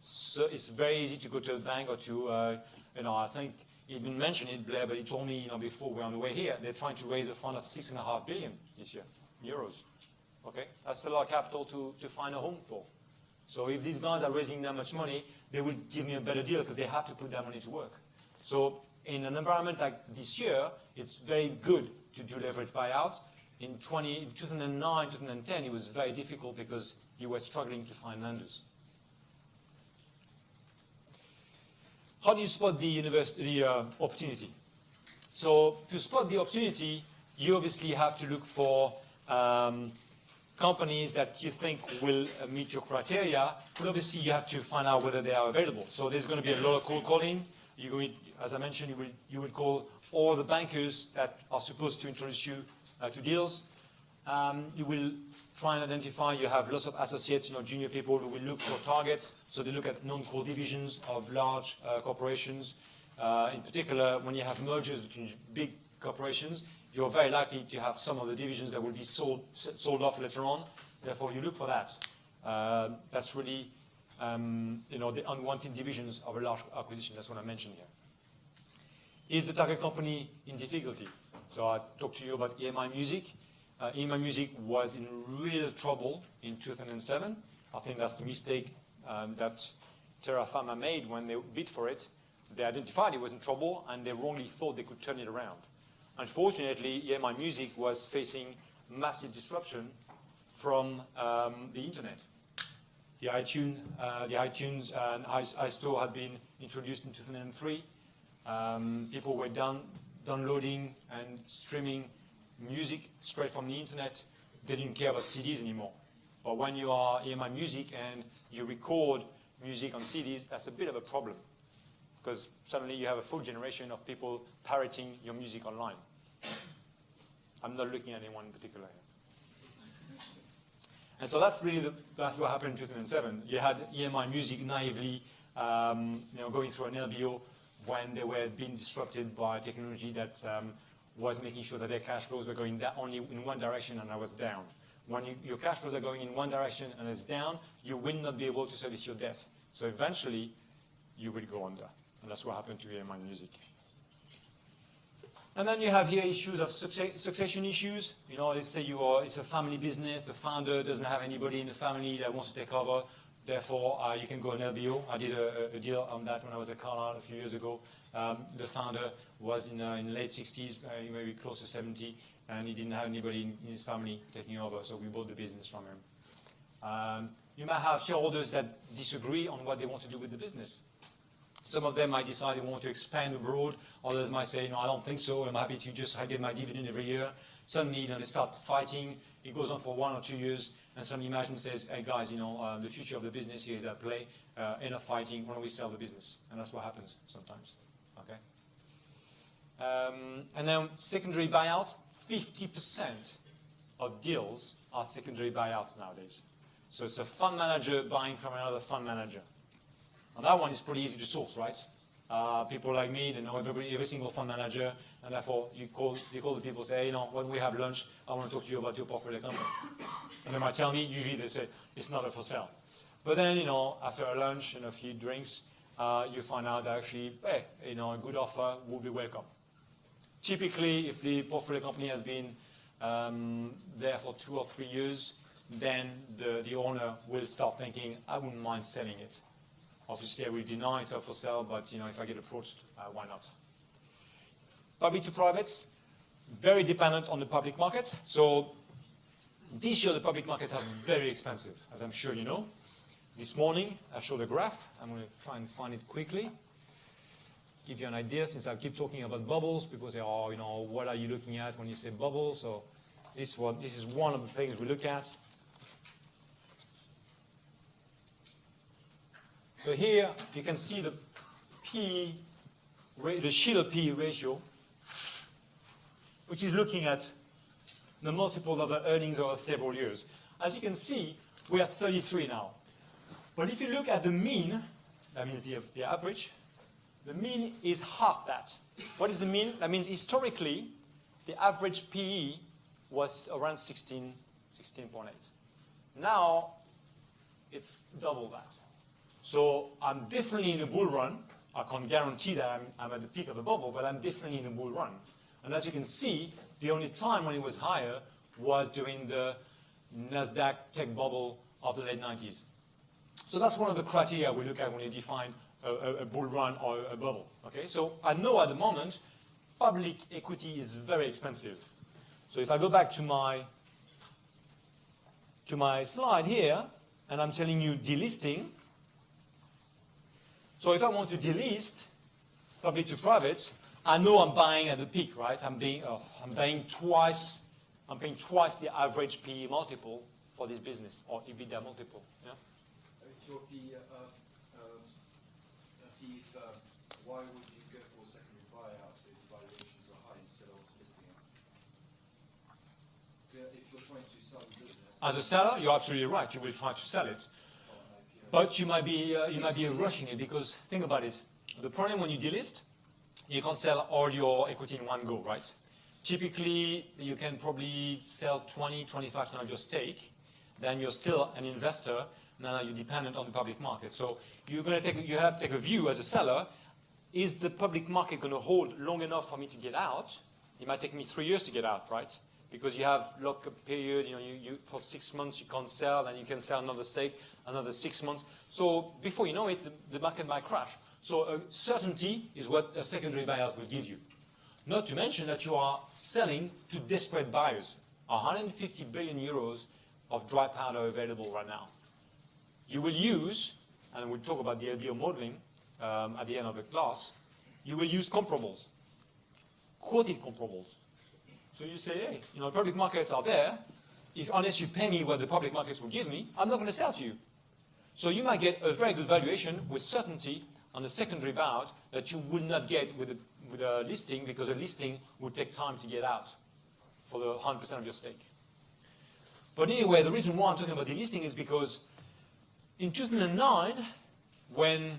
So it's very easy to go to a bank or to, I think he didn't mention it, Blair, but he told me, before we're on the way here, they're trying to raise a fund of 6.5 billion this year, euros. Okay, that's a lot of capital to find a home for. So if these guys are raising that much money, they will give me a better deal because they have to put that money to work. So in an environment like this year, it's very good to do leverage buyouts. In 2009, 2010, it was very difficult because you were struggling to find lenders. How do you spot the opportunity? So to spot the opportunity, you obviously have to look for companies that you think will meet your criteria, but obviously you have to find out whether they are available. So there's going to be a lot of cold calling. as I mentioned, you will call all the bankers that are supposed to introduce you to deals. You will try and identify, you have lots of associates, junior people who will look for targets. So they look at non-core divisions of large corporations. In particular, when you have mergers between big corporations, you're very likely to have some of the divisions that will be sold off later on. Therefore, you look for that. That's really the unwanted divisions of a large acquisition. That's what I mentioned here. Is the target company in difficulty? So I talked to you about EMI Music. EMI Music was in real trouble in 2007. I think that's the mistake that Terra Pharma made when they bid for it. They identified it was in trouble, and they wrongly thought they could turn it around. Unfortunately, EMI Music was facing massive disruption from the internet. The iTunes and iStore had been introduced in 2003. People were downloading and streaming music straight from the internet. They didn't care about CDs anymore. But when you are EMI Music and you record music on CDs, that's a bit of a problem, because suddenly you have a full generation of people pirating your music online. I'm not looking at anyone in particular here. And so that's what happened in 2007. You had EMI Music naively going through an LBO when they were being disrupted by technology that was making sure that their cash flows were going only in one direction, and that was down. When your cash flows are going in one direction and it's down, you will not be able to service your debt. So eventually, you will go under. And that's what happened to EMI Music. And then you have here issues of succession issues. Let's say it's a family business. The founder doesn't have anybody in the family that wants to take over. Therefore, you can go an LBO. I did a deal on that when I was at Carlyle a few years ago. The founder was in late 60s, maybe close to 70, and he didn't have anybody in his family taking over, so we bought the business from him. You might have shareholders that disagree on what they want to do with the business. Some of them might decide they want to expand abroad. Others might say, no, I don't think so. I'm happy to just get my dividend every year. Suddenly, they start fighting. It goes on for 1 or 2 years. And suddenly management says, hey, guys, the future of the business here is at play. Enough fighting. Why don't we sell the business? And that's what happens sometimes. Okay. And then secondary buyout. 50% of deals are secondary buyouts nowadays. So it's a fund manager buying from another fund manager. And that one is pretty easy to source, right? People like me, they know every single fund manager, and therefore you call the people, say, hey, when we have lunch, I want to talk to you about your portfolio company. And they might tell me, usually they say, it's not for sale. But then, after a lunch and a few drinks, you find out that actually, hey, a good offer will be welcome. Typically, if the portfolio company has been there for 2 or 3 years, then the owner will start thinking, I wouldn't mind selling it. Obviously, I will deny it's up for sale, but if I get approached, why not? Public to privates, very dependent on the public markets. So this year, the public markets are very expensive, as I'm sure you know. This morning, I showed a graph. I'm going to try and find it quickly. Give you an idea, since I keep talking about bubbles. People say, oh, what are you looking at when you say bubbles? So this is one of the things we look at. So here you can see the Schiller P ratio, which is looking at the multiple of the earnings over several years. As you can see, we are 33 now. But if you look at the mean, that means the average, the mean is half that. What is the mean? That means historically, the average PE was around 16.8. Now, it's double that. So I'm definitely in a bull run. I can't guarantee that I'm at the peak of the bubble, but I'm definitely in a bull run. And as you can see, the only time when it was higher was during the NASDAQ tech bubble of the late 90s. So that's one of the criteria we look at when you define a bull run or a bubble. Okay, so I know at the moment, public equity is very expensive. So if I go back to my slide here, and I'm telling you delisting. So if I want to delist public to private, I know I'm buying at the peak, right? I'm paying twice the average PE multiple for this business, or EBITDA multiple. Yeah. If your PE, why would you go for a secondary buyout if the valuations are high instead of listing it? If you're trying to sell the business, As a seller, you're absolutely right. You will try to sell it, but you might be rushing it because think about it. The problem when you delist, you can't sell all your equity in one go, right? Typically, you can probably sell 20-25% of your stake. Then you're still an investor. Now you're dependent on the public market. So you have to take a view as a seller. Is the public market going to hold long enough for me to get out? It might take me 3 years to get out, right? Because you have lock-up period. You for 6 months you can't sell, and you can sell another stake another 6 months. So before you know it, the market might crash. So certainty is what a secondary buyout will give you. Not to mention that you are selling to desperate buyers. 150 billion euros of dry powder available right now. You will use, and we'll talk about the LBO modeling at the end of the class, you will use comparables, quoted comparables. So you say, hey, public markets are there. Unless you pay me what the public markets will give me, I'm not going to sell to you. So you might get a very good valuation with certainty on a secondary buyout that you would not get with a listing, because a listing would take time to get out for the 100% of your stake. But anyway, the reason why I'm talking about delisting is because in 2009, when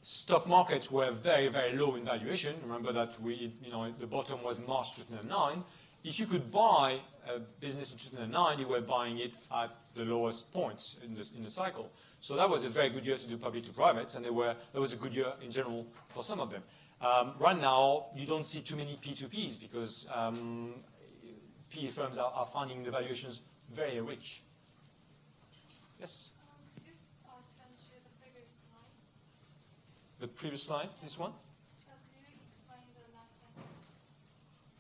stock markets were very, very low in valuation, remember that the bottom was March 2009, if you could buy a business in 2009, you were buying it at the lowest points in the cycle. So that was a very good year to do public to privates, and that was a good year in general for some of them. Right now, you don't see too many P2Ps because PE firms are finding the valuations very rich. Yes? Could you turn to the previous slide? The previous slide, this one? Could you explain the last sentence?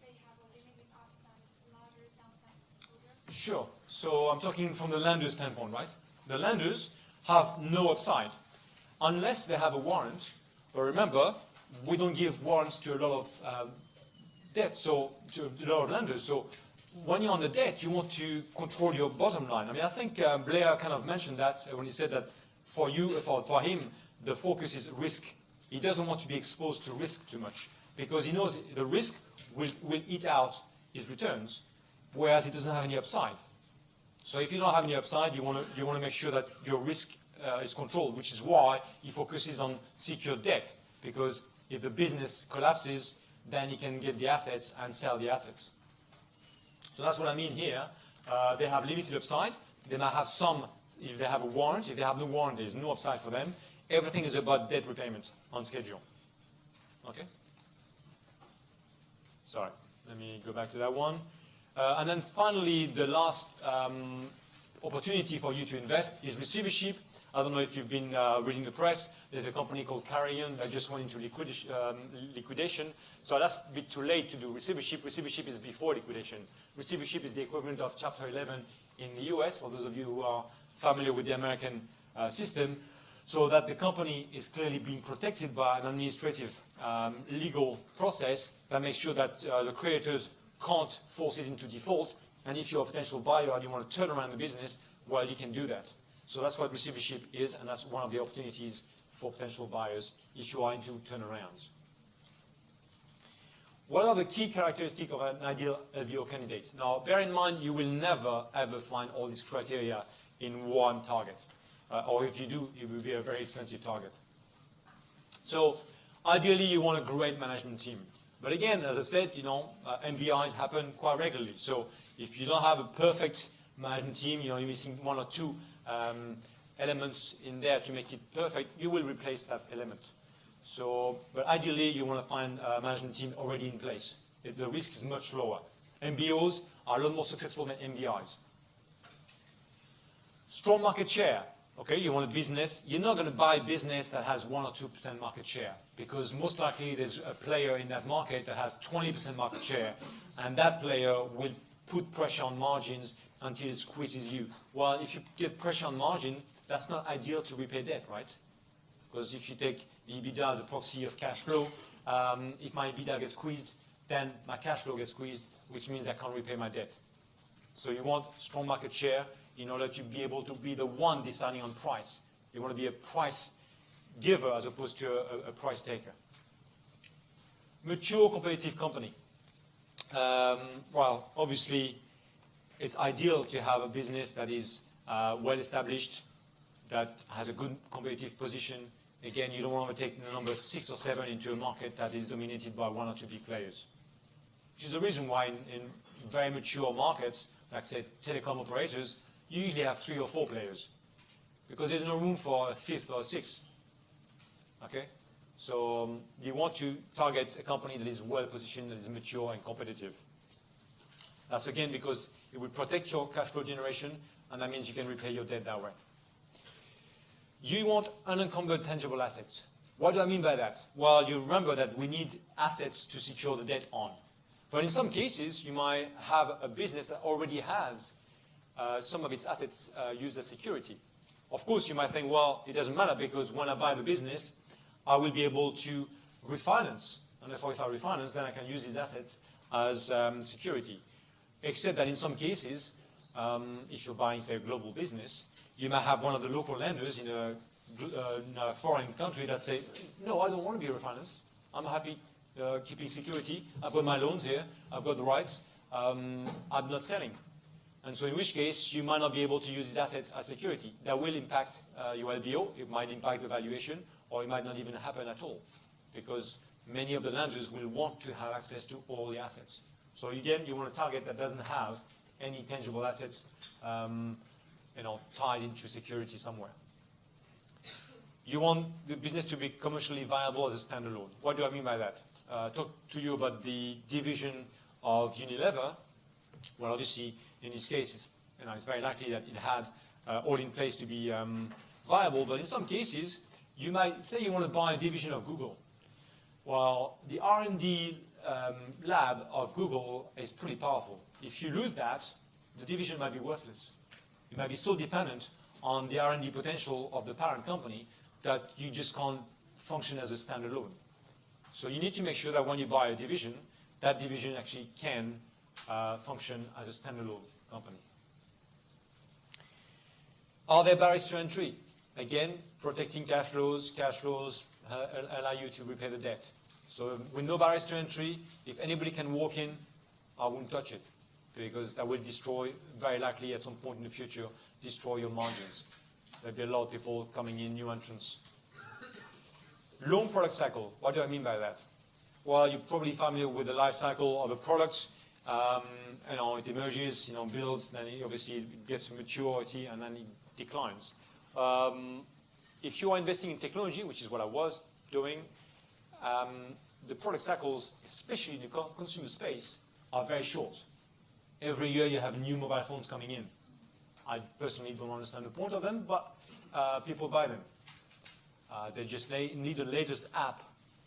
They have a limited upside, larger downside exposure. Sure. So I'm talking from the lender's standpoint, right? The lenders have no upside unless they have a warrant. But remember, we don't give warrants to a lot of debt, so to a lot of lenders. So when you're on the debt, you want to control your bottom line. I mean, I think Blair kind of mentioned that when he said that for him, the focus is risk. He doesn't want to be exposed to risk too much because he knows the risk will eat out his returns, whereas he doesn't have any upside. So if you don't have any upside, you want to make sure that your risk is controlled, which is why he focuses on secured debt, because if the business collapses, then he can get the assets and sell the assets. So that's what I mean here. They have limited upside. They might have some if they have a warrant. If they have no warrant, there's no upside for them. Everything is about debt repayment on schedule. Okay? Sorry, let me go back to that one. And then finally, the last opportunity for you to invest is receivership. I don't know if you've been reading the press. There's a company called Carrion that just went into liquidation. So that's a bit too late to do receivership. Receivership is before liquidation. Receivership is the equivalent of Chapter 11 in the US, for those of you who are familiar with the American system, so that the company is clearly being protected by an administrative legal process that makes sure that the creditors can't force it into default. And if you're a potential buyer and you want to turn around the business, well, you can do that. So that's what receivership is, and that's one of the opportunities for potential buyers if you are into turnarounds. What are the key characteristics of an ideal LBO candidate? Now, bear in mind, you will never, ever find all these criteria in one target. Or if you do, it will be a very expensive target. So, ideally, you want a great management team. But again, as I said, MBIs happen quite regularly. So, if you don't have a perfect management team, you're missing one or two elements in there to make it perfect, you will replace that element. So, but ideally, you want to find a management team already in place. The risk is much lower. MBOs are a lot more successful than MBIs. Strong market share. Okay, you want a business. You're not going to buy a business that has 1 or 2% market share, because most likely there's a player in that market that has 20% market share, and that player will put pressure on margins until it squeezes you. Well, if you get pressure on margin, that's not ideal to repay debt, right? Because if you take the EBITDA as a proxy of cash flow, if my EBITDA gets squeezed, then my cash flow gets squeezed, which means I can't repay my debt. So you want strong market share in order to be able to be the one deciding on price. You want to be a price giver as opposed to a price taker. Mature competitive company. Well, obviously, it's ideal to have a business that is well established, that has a good competitive position. Again, you don't want to take the number 6 or 7 into a market that is dominated by 1 or 2 big players. Which is the reason why in very mature markets, like say telecom operators, you usually have 3 or 4 players. Because there's no room for a 5th or a 6th. Okay? So you want to target a company that is well positioned, that is mature and competitive. That's again because it will protect your cash flow generation, and that means you can repay your debt that way. You want unencumbered tangible assets. What do I mean by that? Well, you remember that we need assets to secure the debt on. But in some cases, you might have a business that already has some of its assets used as security. Of course, you might think, well, it doesn't matter because when I buy the business, I will be able to refinance. And therefore, if I refinance, then I can use these assets as security. Except that in some cases, if you're buying, say, a global business, you might have one of the local lenders in a foreign country that say, no, I don't want to be refinanced. I'm happy keeping security. I've got my loans here. I've got the rights. I'm not selling. And so in which case, you might not be able to use these assets as security. That will impact your LBO. It might impact the valuation, or it might not even happen at all, because many of the lenders will want to have access to all the assets. So again, you want a target that doesn't have any tangible assets tied into security somewhere. You want the business to be commercially viable as a standalone. What do I mean by that? Talk to you about the division of Unilever. Well, obviously, in this case, it's very likely that it had all in place to be viable. But in some cases, you might say you want to buy a division of Google. Well, the R&D lab of Google is pretty powerful. If you lose that, the division might be worthless. You might be so dependent on the R&D potential of the parent company that you just can't function as a standalone. So you need to make sure that when you buy a division, that division actually can function as a standalone company. Are there barriers to entry? Again, protecting cash flows allow you to repay the debt. So with no barriers to entry, if anybody can walk in, I wouldn't touch it, because that will destroy, very likely at some point in the future, destroy your margins. There'll be a lot of people coming in, new entrants. Long product cycle. What do I mean by that? Well, you're probably familiar with the life cycle of a product. It emerges, builds, then obviously it gets to maturity, and then it declines. If you are investing in technology, which is what I was doing, the product cycles, especially in the consumer space, are very short. Every year you have new mobile phones coming in. I personally don't understand the point of them, but people buy them. They just need the latest app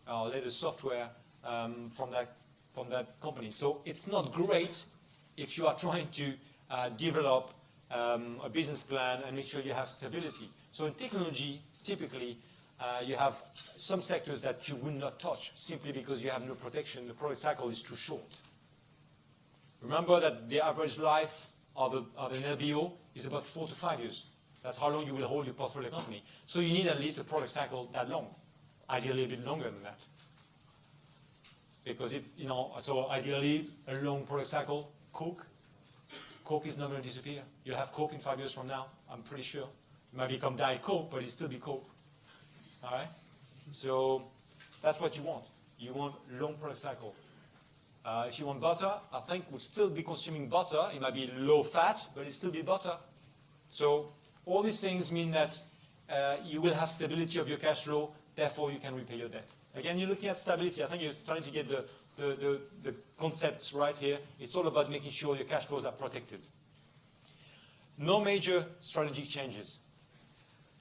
or latest software from that company. So it's not great if you are trying to develop a business plan and make sure you have stability. So in technology, typically, you have some sectors that you will not touch simply because you have no protection. The product cycle is too short. Remember that the average life of an LBO is about 4 to 5 years. That's how long you will hold your portfolio company. So you need at least a product cycle that long, ideally a bit longer than that. Because so ideally a long product cycle, Coke is not going to disappear. You'll have Coke in 5 years from now, I'm pretty sure. It might become Diet Coke, but it'll still be Coke. All right? So that's what you want. You want long product cycle. If you want butter, I think we'll still be consuming butter. It might be low fat, but it'll still be butter. So all these things mean that you will have stability of your cash flow, therefore you can repay your debt. Again, you're looking at stability. I think you're trying to get the concepts right here. It's all about making sure your cash flows are protected. No major strategic changes.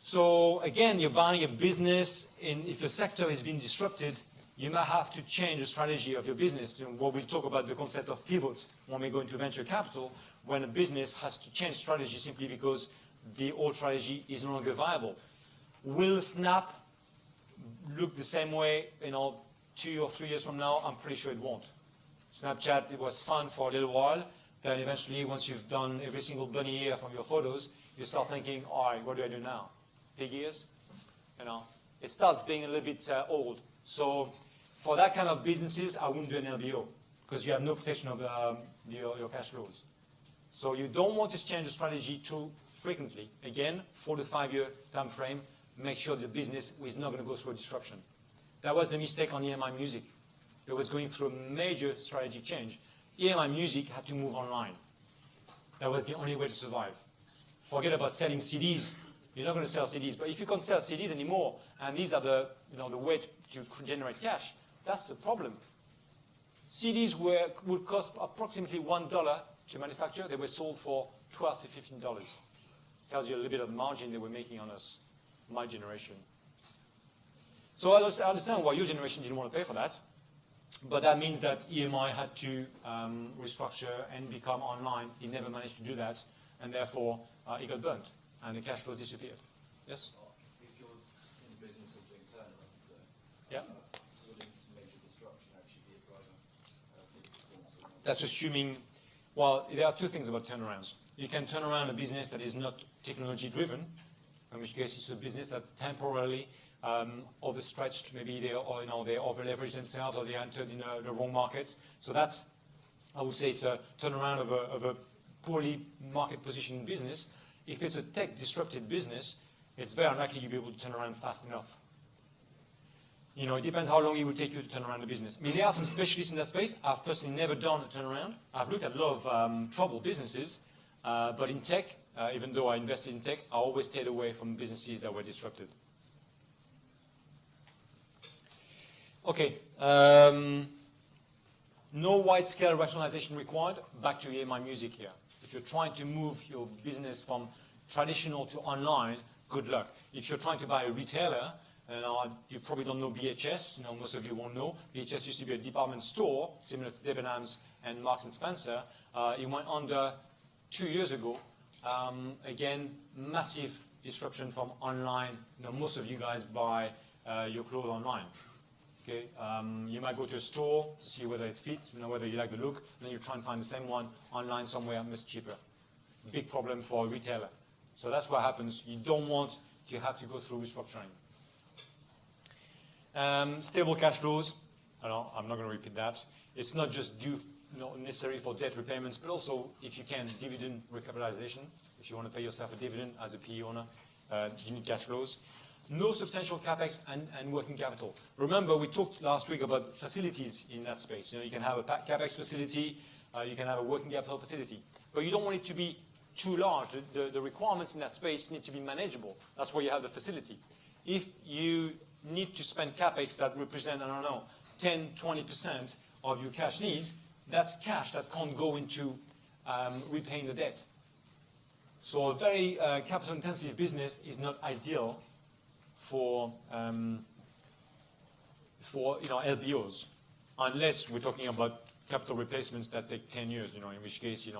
So again, you're buying a business, and if the sector is being disrupted, you might have to change the strategy of your business. What we'll talk about the concept of pivot when we go into venture capital, when a business has to change strategy simply because the old strategy is no longer viable. Will Snap look the same way, 2 or 3 years from now? I'm pretty sure it won't. Snapchat, it was fun for a little while. Then eventually, once you've done every single bunny ear from your photos, you start thinking, all right, what do I do now? Pig ears? It starts being a little bit old. So For that kind of businesses, I wouldn't do an LBO because you have no protection of your cash flows. So you don't want to change the strategy too frequently. Again, 4 to 5 year time frame, make sure the business is not going to go through a disruption. That was the mistake on EMI Music. It was going through a major strategy change. EMI Music had to move online. That was the only way to survive. Forget about selling CDs. You're not going to sell CDs. But if you can't sell CDs anymore, and these are the way to generate cash, that's the problem. CDs would cost approximately $1 to manufacture. They were sold for $12 to $15. Tells you a little bit of margin they were making on us, my generation. So I understand why your generation didn't want to pay for that. But that means that EMI had to restructure and become online. It never managed to do that. And therefore, it got burnt. And the cash flows disappeared. Yes? If you're in the business of doing turnarounds, Yeah. wouldn't major disruption actually be a driver for the performance of the That's assuming, well, there are two things about turnarounds. You can turn around a business that is not technology driven, in which case it's a business that temporarily overstretched, maybe they over leveraged themselves or they entered in the wrong market. So that's, I would say, it's a turnaround of a poorly market positioned business. If it's a tech disrupted business, it's very unlikely you'll be able to turn around fast enough. It depends how long it will take you to turn around the business. I mean, there are some specialists in that space. I've personally never done a turnaround. I've looked at a lot of troubled businesses, but in tech, even though I invested in tech, I always stayed away from businesses that were disrupted. Okay. No wide-scale rationalization required. Back to EMI Music here. If you're trying to move your business from traditional to online, good luck. If you're trying to buy a retailer, you probably don't know BHS. Most of you won't know. BHS used to be a department store, similar to Debenhams and Marks and Spencer. It went under 2 years ago. Again, massive disruption from online. Most of you guys buy your clothes online. Okay, you might go to a store to see whether it fits, whether you like the look, and then you try and find the same one online somewhere much cheaper. Big problem for a retailer. So that's what happens. You don't want to have to go through restructuring. Stable cash flows. I'm not going to repeat that. It's not just due necessary for debt repayments, but also, if you can, dividend recapitalization. If you want to pay yourself a dividend as a PE owner, you need cash flows. No substantial capex and working capital. Remember, we talked last week about facilities in that space. You can have a capex facility, you can have a working capital facility, but you don't want it to be too large. The requirements in that space need to be manageable. That's why you have the facility. If you need to spend capex that represent, 10, 20% of your cash needs, that's cash that can't go into repaying the debt. So a very capital-intensive business is not ideal for LBOs, unless we're talking about capital replacements that take 10 years. In which case, if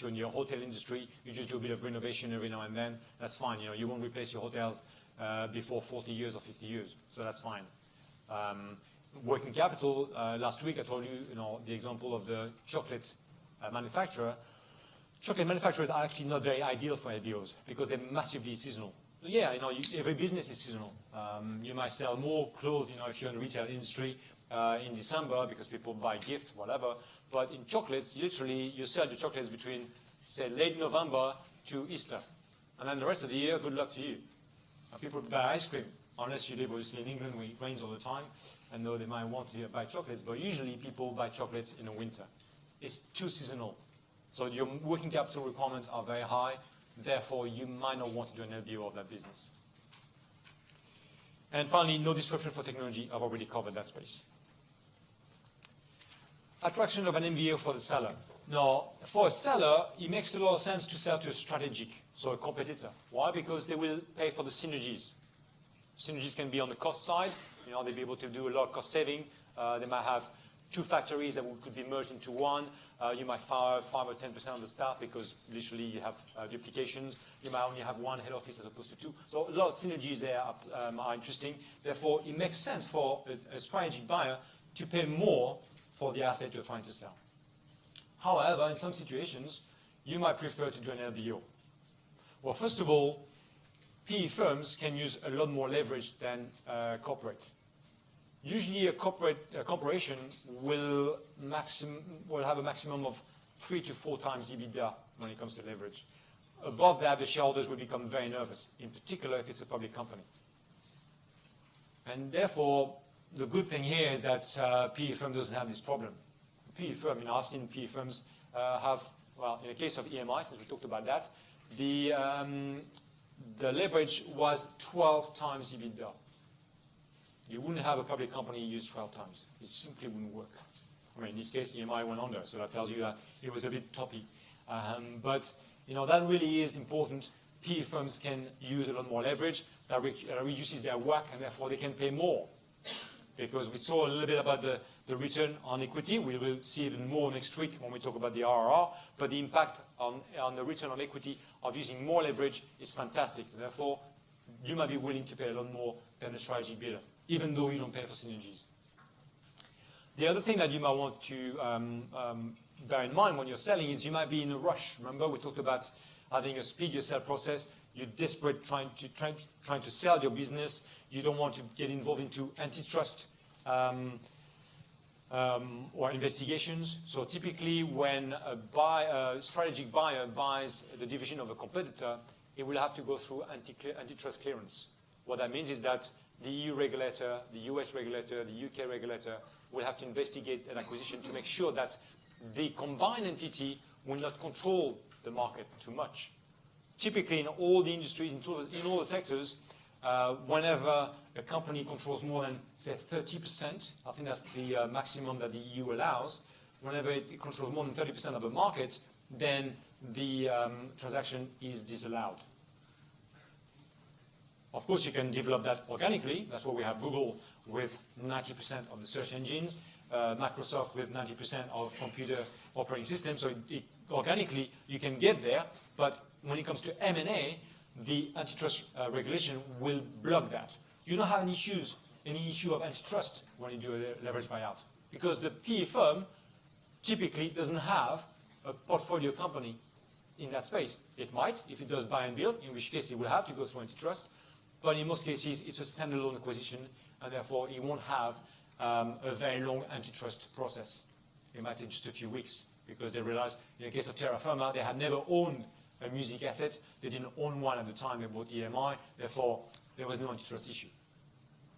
you're in your hotel industry, you just do a bit of renovation every now and then. That's fine. You won't replace your hotels before 40 years or 50 years, so that's fine. Working capital. Last week, I told you, the example of the chocolate manufacturer. Chocolate manufacturers are actually not very ideal for LBOs because they're massively seasonal. Yeah, every business is seasonal. You might sell more clothes, if you're in the retail industry in December because people buy gifts, whatever. But in chocolates, literally, you sell your chocolates between, say, late November to Easter. And then the rest of the year, good luck to you. People buy ice cream, unless you live, obviously, in England where it rains all the time. And though they might want to buy chocolates, but usually people buy chocolates in the winter. It's too seasonal. So your working capital requirements are very high. Therefore, you might not want to do an LBO of that business. And finally, no disruption for technology. I've already covered that space. Attraction of an MBO for the seller. Now, for a seller, it makes a lot of sense to sell to a strategic, so a competitor. Why? Because they will pay for the synergies. Synergies can be on the cost side. They'll be able to do a lot of cost saving. They might have 2 factories that could be merged into one. You might fire 5 or 10% of the staff because literally you have duplications. You might only have 1 head office as opposed to 2. So a lot of synergies there are interesting. Therefore, it makes sense for a strategic buyer to pay more for the asset you're trying to sell. However, in some situations, you might prefer to do an LBO. Well, first of all, PE firms can use a lot more leverage than corporate. Usually a corporation will have a maximum of 3 to 4 times EBITDA when it comes to leverage. Above that, the shareholders will become very nervous, in particular if it's a public company. And therefore, the good thing here is that PE firm doesn't have this problem. PE firm, I've seen PE firms have, well, in the case of EMI, since we talked about that, the leverage was 12 times EBITDA. You wouldn't have a public company use 12 times. It simply wouldn't work. I mean, in this case, EMI went under, so that tells you that it was a bit toppy. But that really is important. PE firms can use a lot more leverage. That reduces their WACC, and therefore they can pay more. Because we saw a little bit about the return on equity. We will see even more next week when we talk about the RRR. But the impact on the return on equity of using more leverage is fantastic. Therefore, you might be willing to pay a lot more than the strategic bidder, even though you don't pay for synergies. The other thing that you might want to bear in mind when you're selling is you might be in a rush. Remember, we talked about having a speedier sale process. You're desperate trying to sell your business. You don't want to get involved into antitrust or investigations. So typically when a strategic buyer buys the division of a competitor, it will have to go through antitrust clearance. What that means is that the EU regulator, the US regulator, the UK regulator will have to investigate an acquisition to make sure that the combined entity will not control the market too much. Typically in all the industries, in all the sectors, whenever a company controls more than, say, 30%, I think that's the maximum that the EU allows, whenever it controls more than 30% of the market, then the transaction is disallowed. Of course, you can develop that organically. That's why we have Google with 90% of the search engines, Microsoft with 90% of computer operating systems. So organically, you can get there. But when it comes to M&A, the antitrust regulation will block that. You don't have any issue of antitrust when you do a leverage buyout, because the PE firm typically doesn't have a portfolio company in that space. It might, if it does buy and build, in which case it will have to go through antitrust. But in most cases, it's a standalone acquisition, and therefore it won't have a very long antitrust process. It might take just a few weeks, because they realize, in the case of Terra Firma, they had never owned a music asset. They didn't own one at the time they bought EMI. Therefore, there was no antitrust issue.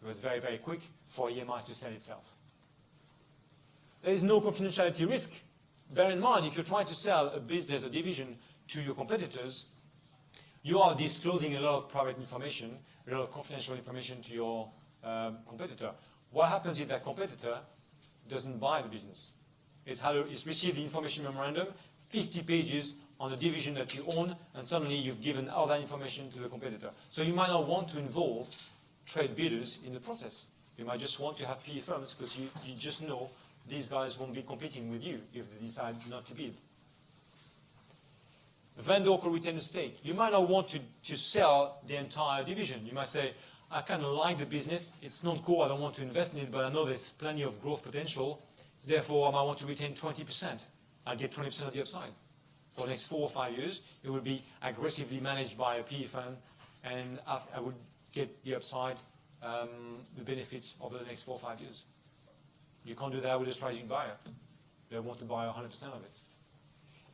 It was very, very quick for EMI to sell itself. There is no confidentiality risk. Bear in mind, if you're trying to sell a business, a division, to your competitors, you are disclosing a lot of private information, a lot of confidential information to your competitor. What happens if that competitor doesn't buy the business? It's received the information memorandum, 50 pages on the division that you own, and suddenly you've given all that information to the competitor. So you might not want to involve trade bidders in the process. You might just want to have PE firms because you just know these guys won't be competing with you if they decide not to bid. The vendor could retain a stake. You might not want to sell the entire division. You might say, I kind of like the business. It's non-core. I don't want to invest in it, but I know there's plenty of growth potential. Therefore, I might want to retain 20%. I'll get 20% of the upside. For the next 4 or 5 years, it will be aggressively managed by a PE firm, and I would get the upside, the benefits over the next 4 or 5 years. You can't do that with a strategic buyer. They want to buy 100% of it.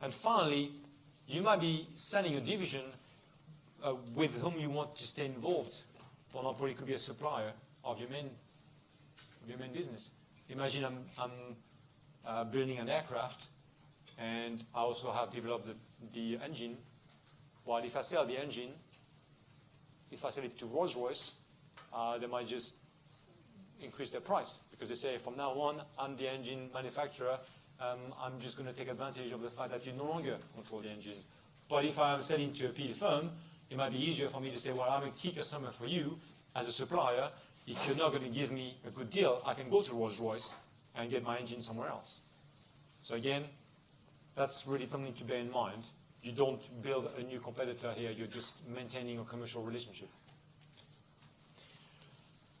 And finally, you might be selling a division with whom you want to stay involved. For example, it could be a supplier of your main business. Imagine I'm building an aircraft, and I also have developed the engine. Well, if I sell the engine, if I sell it to Rolls-Royce, they might just increase their price, because they say, from now on, I'm the engine manufacturer. I'm just going to take advantage of the fact that you no longer control the engine. But if I'm selling to a PE firm, it might be easier for me to say, well, I'm a key customer for you as a supplier. If you're not going to give me a good deal, I can go to Rolls-Royce and get my engine somewhere else. So again, that's really something to bear in mind. You don't build a new competitor here. You're just maintaining a commercial relationship.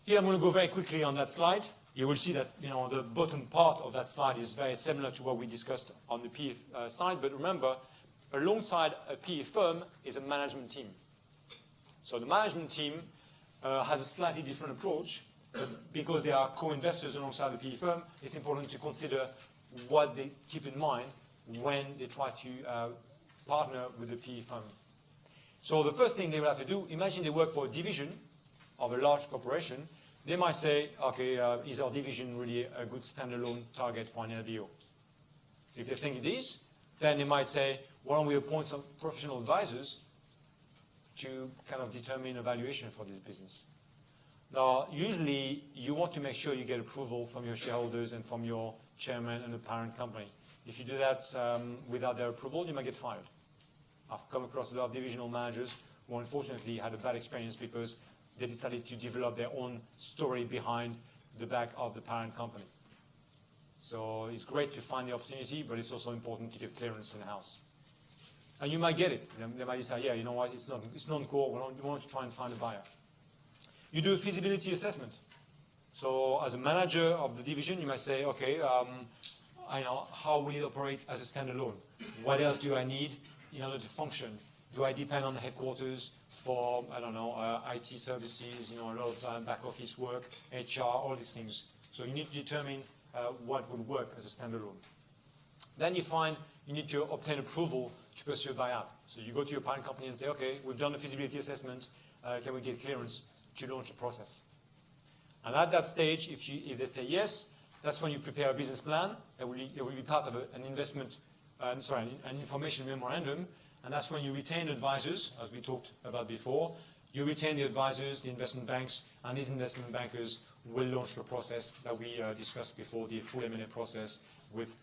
Here I'm going to go very quickly on that slide. You will see that the bottom part of that slide is very similar to what we discussed on the PE side. But remember, alongside a PE firm is a management team. So the management team has a slightly different approach. But because they are co-investors alongside the PE firm, it's important to consider what they keep in mind when they try to partner with the PE firm. So the first thing they will have to do, imagine they work for a division of a large corporation. They might say, okay, is our division really a good standalone target for an LBO? If they think it is, then they might say, why don't we appoint some professional advisors to kind of determine a valuation for this business? Now, usually you want to make sure you get approval from your shareholders and from your chairman and the parent company. If you do that without their approval, you might get fired. I've come across a lot of divisional managers who unfortunately had a bad experience because they decided to develop their own story behind the back of the parent company. So it's great to find the opportunity, but it's also important to get clearance in-house. And you might get it. They might decide, yeah, you know what, it's non-core, we want to try and find a buyer. You do a feasibility assessment. So as a manager of the division, you might say, okay, I know how will it operate as a standalone? What else do I need in order to function? Do I depend on the headquarters for, I don't know, IT services, a lot of back office work, HR, all these things. So you need to determine what would work as a standalone. Then you find you need to obtain approval to pursue a buyout. So you go to your parent company and say, okay, we've done the feasibility assessment, can we get clearance to launch a process? And at that stage, if they say yes, that's when you prepare a business plan. It will be part of an information memorandum, and that's when you retain advisors, as we talked about before. You retain the advisors, the investment banks, and these investment bankers will launch the process that we discussed before, the full M&A process with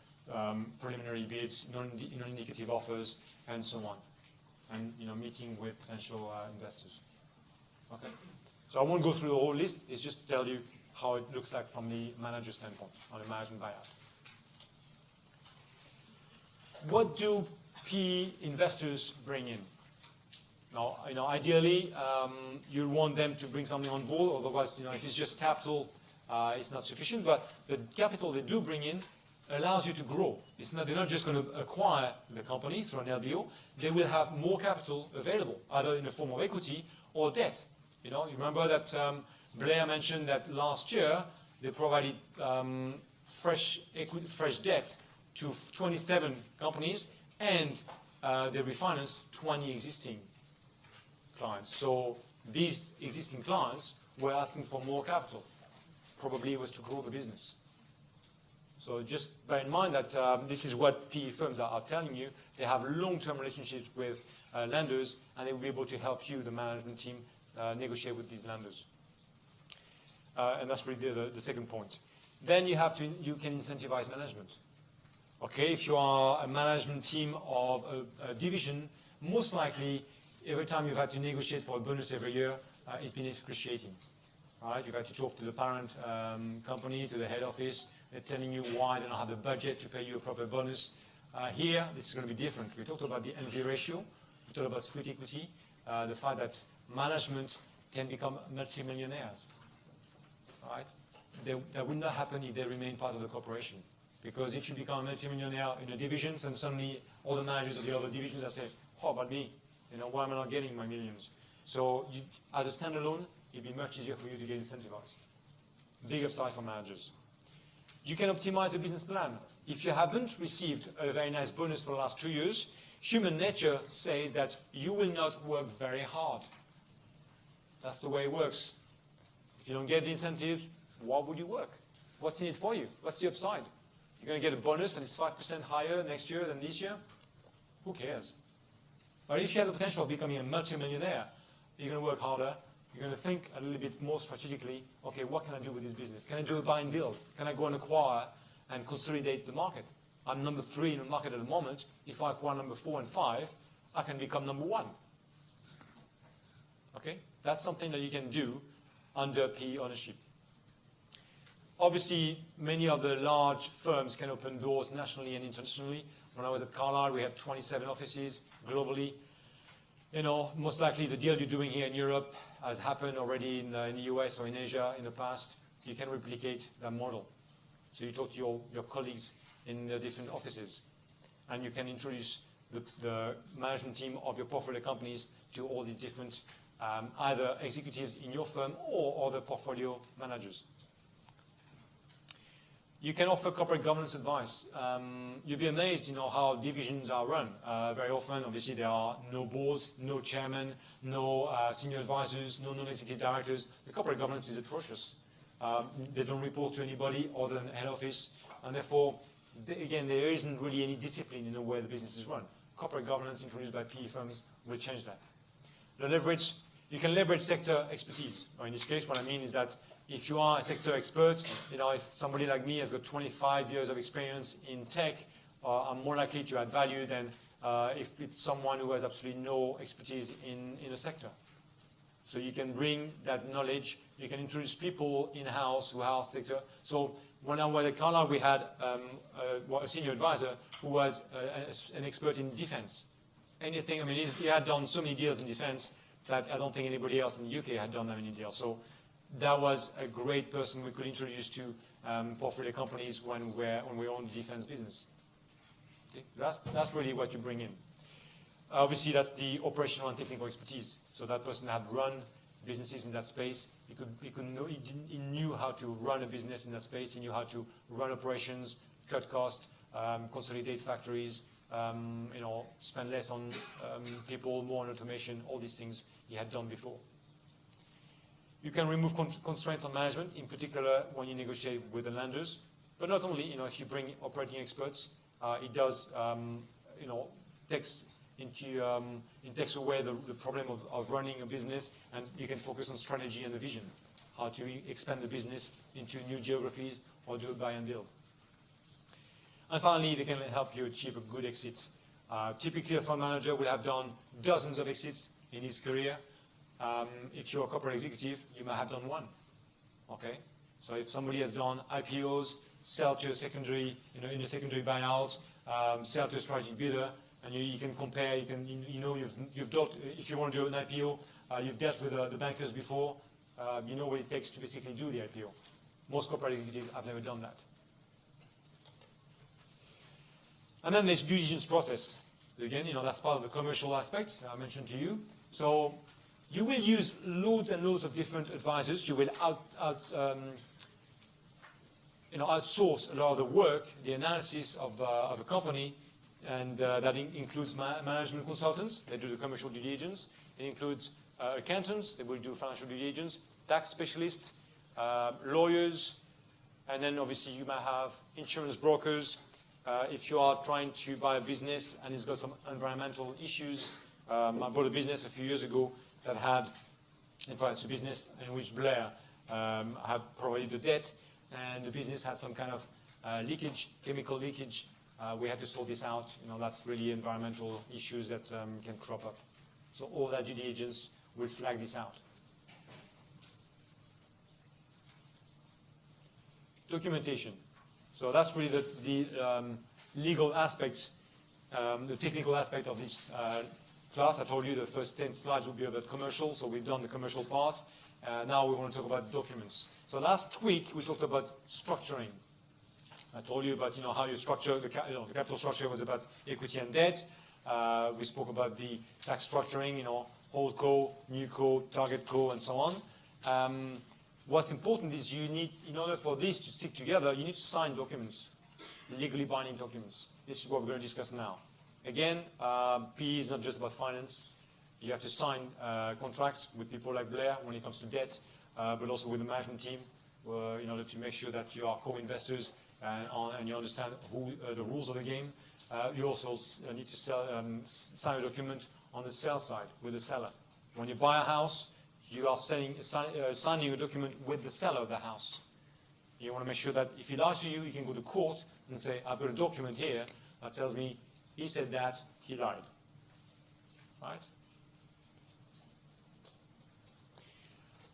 preliminary bids, non-indicative offers, and so on, and meeting with potential investors. Okay. So I won't go through the whole list. It's just to tell you how it looks like from the manager standpoint on a management buyout. What do PE investors bring in? Now, ideally, you want them to bring something on board. Otherwise, if it's just capital, it's not sufficient. But the capital they do bring in allows you to grow. They're not just going to acquire the company through an LBO. They will have more capital available, either in the form of equity or debt. You remember that Blair mentioned that last year they provided fresh debt to 27 companies, and they refinanced 20 existing clients. So these existing clients were asking for more capital. Probably it was to grow the business. So just bear in mind that this is what PE firms are telling you. They have long-term relationships with lenders, and they will be able to help you, the management team, negotiate with these lenders. And that's really the second point. Then you can incentivize management. Okay, if you are a management team of a division, most likely every time you've had to negotiate for a bonus every year, it's been excruciating. Right? You've had to talk to the parent company, to the head office. They're telling you why they don't have the budget to pay you a proper bonus. Here, this is going to be different. We talked about the NV ratio. We talked about split equity. The fact that management can become multimillionaires. Right? That would not happen if they remain part of the corporation. Because if you become a multimillionaire in the divisions, and suddenly all the managers of the other divisions are saying, "Oh, but me, why am I not getting my millions?" So, as a standalone, it'd be much easier for you to get incentivized. Big upside for managers. You can optimize the business plan. If you haven't received a very nice bonus for the last 2 years, human nature says that you will not work very hard. That's the way it works. If you don't get the incentives, why would you work? What's in it for you? What's the upside? You're going to get a bonus and it's 5% higher next year than this year? Who cares? But if you have the potential of becoming a multimillionaire, you're going to work harder. You're going to think a little bit more strategically, okay, what can I do with this business? Can I do a buy and build? Can I go and acquire and consolidate the market? I'm number 3 in the market at the moment. If I acquire number 4 and 5, I can become number 1. Okay? That's something that you can do under PE ownership. Obviously, many of the large firms can open doors nationally and internationally. When I was at Carlyle, we had 27 offices globally. Most likely the deal you're doing here in Europe has happened already in the US or in Asia in the past. You can replicate that model. So you talk to your colleagues in the different offices, and you can introduce the management team of your portfolio companies to all these different either executives in your firm or other portfolio managers. You can offer corporate governance advice. You'll be amazed, how divisions are run. Very often, obviously, there are no boards, no chairman, no senior advisors, no non-executive directors. The corporate governance is atrocious. They don't report to anybody other than head office, and therefore, again, there isn't really any discipline in the way the business is run. Corporate governance introduced by PE firms will change that. The leverage, you can leverage sector expertise. Or in this case, what I mean is that if you are a sector expert, if somebody like me has got 25 years of experience in tech, I'm more likely to add value than if it's someone who has absolutely no expertise in a sector. So you can bring that knowledge. You can introduce people in-house who are sector. So when I was at Carlyle, we had a senior advisor who was an expert in defense. Anything, he had done so many deals in defense that I don't think anybody else in the UK had done that many deals. So that was a great person we could introduce to portfolio companies when we own the defense business. Okay? That's really what you bring in. Obviously, that's the operational and technical expertise. So that person had run businesses in that space. He knew how to run a business in that space. He knew how to run operations, cut costs, consolidate factories, spend less on people, more on automation, all these things he had done before. You can remove constraints on management, in particular when you negotiate with the lenders. But not only, if you bring operating experts, it does, takes away the problem of running a business, and you can focus on strategy and the vision, how to expand the business into new geographies or do a buy and build. And finally, they can help you achieve a good exit. Typically, a fund manager will have done dozens of exits in his career. If you're a corporate executive, you might have done one. Okay? So if somebody has done IPOs, sell to a secondary, in a secondary buyout, sell to a strategic bidder, and you can compare. You've dealt. If you want to do an IPO, you've dealt with the bankers before. You know what it takes to basically do the IPO. Most corporate executives have never done that. And then there's due diligence process. Again, that's part of the commercial aspect I mentioned to you. So you will use loads and loads of different advisors. You will outsource a lot of the work, the analysis of a company, and that includes management consultants. They do the commercial due diligence. It includes accountants. They will do financial due diligence, tax specialists, lawyers, and then obviously you might have insurance brokers. If you are trying to buy a business and it's got some environmental issues, I bought a business a few years ago that had, in fact, it's a business in which Blair had provided the debt, and the business had some kind of leakage, chemical leakage. We had to sort this out. That's really environmental issues that can crop up. So all that due diligence will flag this out. Documentation. So that's really the legal aspect, the technical aspect of this class. I told you the first 10 slides will be about commercial, so we've done the commercial part. Now we want to talk about documents. So last week we talked about structuring. I told you about how you structure the capital structure was about equity and debt. We spoke about the tax structuring, hold co, new co, target co, and so on. What's important is you need, in order for this to stick together, you need to sign documents, legally binding documents. This is what we're going to discuss now. Again, PE is not just about finance. You have to sign contracts with people like Blair when it comes to debt, but also with the management team in order to make sure that you are co-investors and you understand the rules of the game. You also need to sign a document on the sell side with the seller. When you buy a house, you are signing a document with the seller of the house. You want to make sure that if he lies to you, you can go to court and say, I've got a document here that tells me he said that, he lied. Right?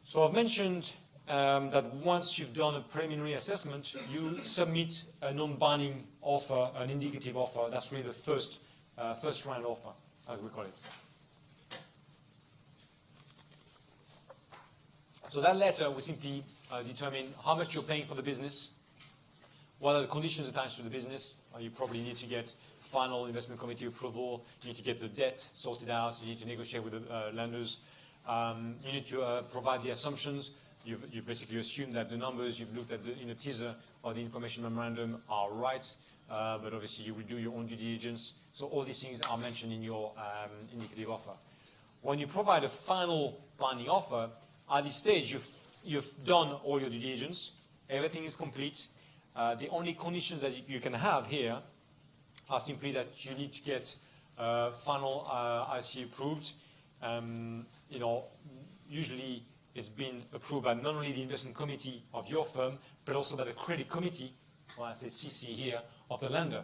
So I've mentioned that once you've done a preliminary assessment, you submit a non-binding offer, an indicative offer. That's really the first round offer, as we call it. So that letter will simply determine how much you're paying for the business, what are the conditions attached to the business. You probably need to get final investment committee approval, you need to get the debt sorted out, you need to negotiate with the lenders. You need to provide the assumptions. You basically assume that the numbers you've looked at in the teaser or the information memorandum are right, but obviously you will do your own due diligence. So all these things are mentioned in your indicative offer. When you provide a final binding offer, at this stage you've done all your due diligence. Everything is complete. The only conditions that you can have here are simply that you need to get final IC approved. Usually it's been approved by not only the investment committee of your firm, but also by the credit committee, or I say CC here, of the lender.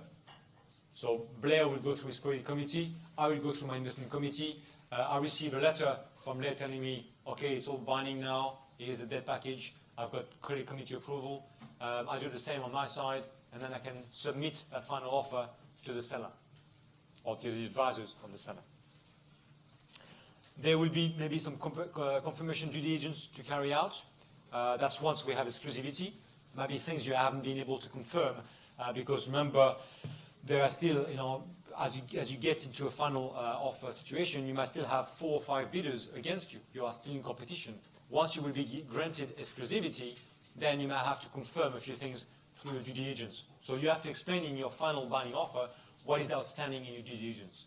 So Blair will go through his credit committee. I will go through my investment committee. I receive a letter from Blair telling me, okay, it's all binding now. Here's a debt package. I've got credit committee approval. I do the same on my side, and then I can submit a final offer to the seller or to the advisors of the seller. There will be maybe some confirmation due diligence to carry out. That's once we have exclusivity. Maybe things you haven't been able to confirm, because remember, there are still, as you get into a final offer situation, you might still have 4 or 5 bidders against you. You are still in competition. Once you will be granted exclusivity, then you might have to confirm a few things through the due diligence. So you have to explain in your final binding offer what is outstanding in your due diligence.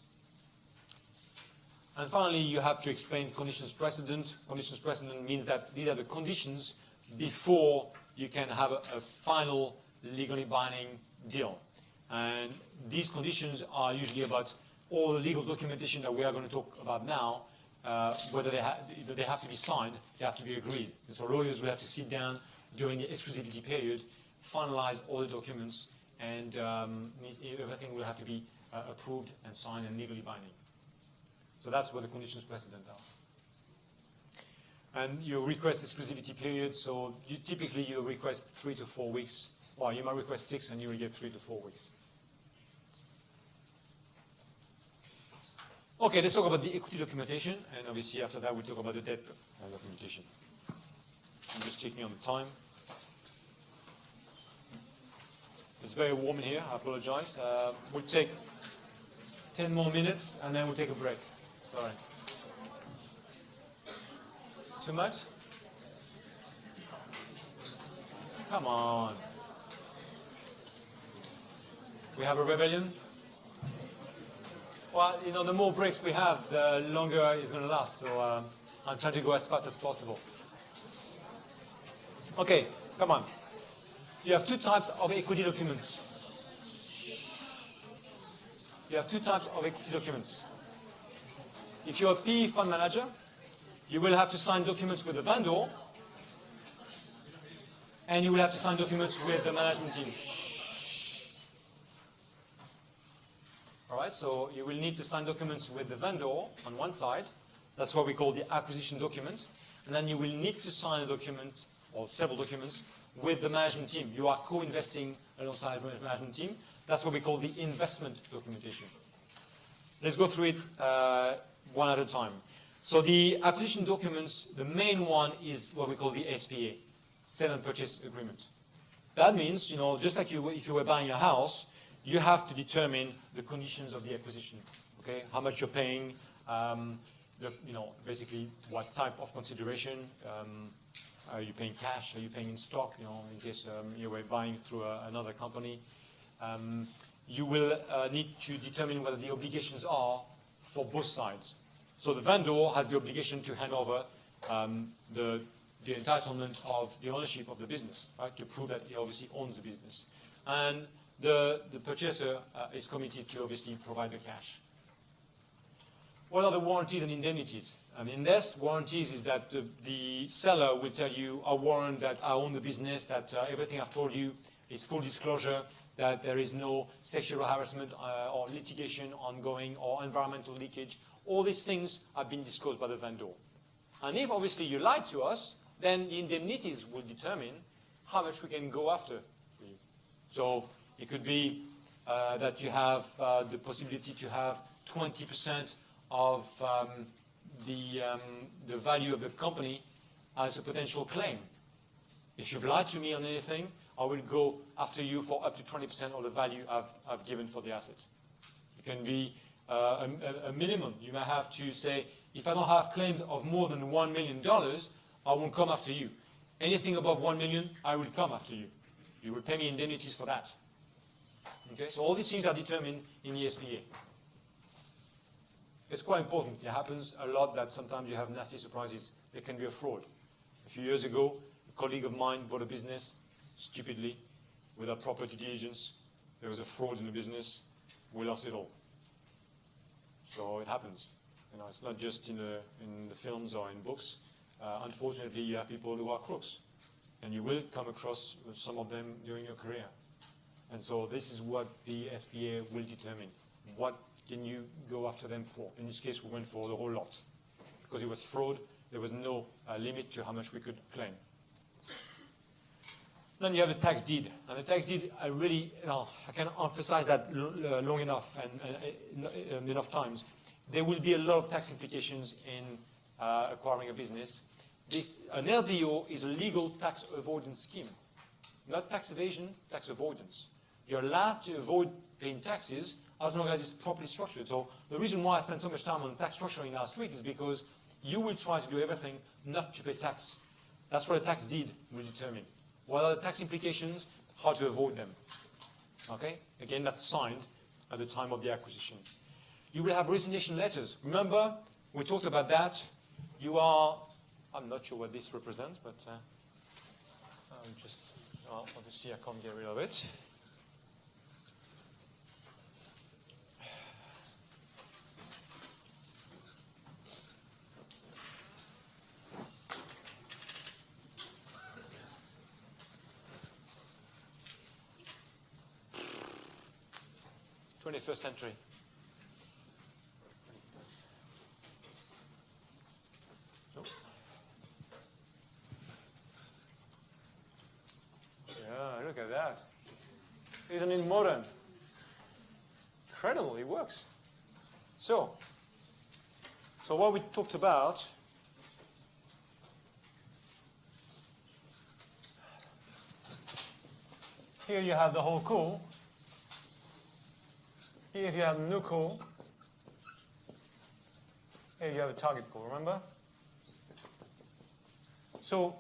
And finally, you have to explain conditions precedent. Conditions precedent means that these are the conditions before you can have a final legally binding deal. And these conditions are usually about all the legal documentation that we are going to talk about now, whether they have to be signed, they have to be agreed. And so lawyers will have to sit down during the exclusivity period, finalize all the documents, and everything will have to be approved and signed and legally binding. So that's what the conditions precedent are. And you request exclusivity period, so typically you request 3 to 4 weeks. Well, you might request 6 and you will get 3 to 4 weeks. Okay, let's talk about the equity documentation, and obviously after that we'll talk about the debt documentation. I'm just checking on the time. It's very warm in here, I apologize. We'll take 10 more minutes and then we'll take a break. Sorry. Too much? Come on. We have a rebellion? Well, the more breaks we have, the longer it's going to last. So I'm trying to go as fast as possible. Okay, come on. You have 2 types of equity documents. You have 2 types of equity documents. If you're a PE fund manager, you will have to sign documents with the vendor, and you will have to sign documents with the management team. All right, so you will need to sign documents with the vendor on one side. That's what we call the acquisition document. And then you will need to sign a document, or several documents, with the management team. You are co-investing alongside the management team. That's what we call the investment documentation. Let's go through it one at a time. So the acquisition documents, the main one is what we call the SPA, sale and purchase agreement. That means, just like if you were buying a house, you have to determine the conditions of the acquisition. Okay, how much you're paying, basically what type of consideration. Are you paying cash? Are you paying in stock? In case you were buying through another company. You will need to determine whether the obligations are for both sides. So the vendor has the obligation to hand over the entitlement of the ownership of the business, right, to prove that he obviously owns the business. And the purchaser is committed to obviously provide the cash. What are the warranties and indemnities? In this, warranties is that the seller will tell you, I warrant that I own the business, that everything I've told you is full disclosure, that there is no sexual harassment or litigation ongoing or environmental leakage. All these things have been disclosed by the vendor. And if obviously you lied to us, then the indemnities will determine how much we can go after for you. So it could be that you have the possibility to have 20% of the value of the company as a potential claim. If you've lied to me on anything, I will go after you for up to 20% of the value I've given for the asset. It can be a minimum. You may have to say, If I don't have claims of more than $1 million, I won't come after you. Anything above 1 million, I will come after you. You will pay me indemnities for that. Okay, so all these things are determined in the SPA. It's quite important. It happens a lot that sometimes you have nasty surprises. There can be a fraud. A few years ago, a colleague of mine bought a business stupidly without proper due diligence. There was a fraud in the business. We lost it all. So it happens. You know, it's not just in the films or in books. Unfortunately, you have people who are crooks, and you will come across some of them during your career. And so this is what the SPA will determine. What can you go after them for? In this case, we went for the whole lot. Because it was fraud, there was no limit to how much we could claim. Then you have the tax deed. And the tax deed, I can emphasize that long enough and enough times. There will be a lot of tax implications in acquiring a business. An LBO is a legal tax avoidance scheme. Not tax evasion, tax avoidance. You're allowed to avoid paying taxes as long as it's properly structured. So the reason why I spent so much time on tax structuring last week is because you will try to do everything not to pay tax. That's what a tax deed will determine. What are the tax implications? How to avoid them. Okay? Again, that's signed at the time of the acquisition. You will have resignation letters. Remember, we talked about that. I'm not sure what this represents, but obviously I can't get rid of it. '21st century. Nope. Yeah, look at that. Isn't it modern? Incredible, it works. So what we talked about, here you have the whole co. Here you have no co. Here you have a target co, remember? So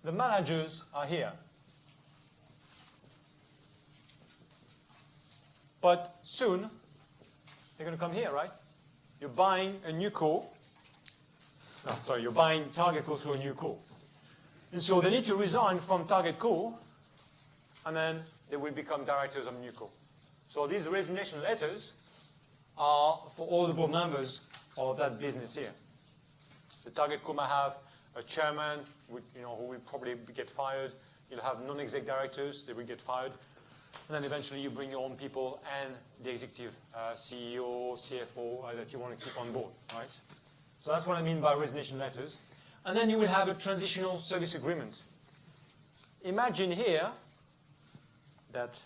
the managers are here. But soon, they're going to come here, right? You're buying a new co. No, sorry, you're buying target co through a new co. And so they need to resign from target co, and then they will become directors of new co. So these resignation letters are for all the board members of that business here. The target co might have a chairman, who will probably get fired. You'll have non-exec directors, they will get fired. And then eventually you bring your own people and the executive CEO, CFO that you want to keep on board, right? So that's what I mean by resignation letters. And then you will have a transitional service agreement. Imagine here that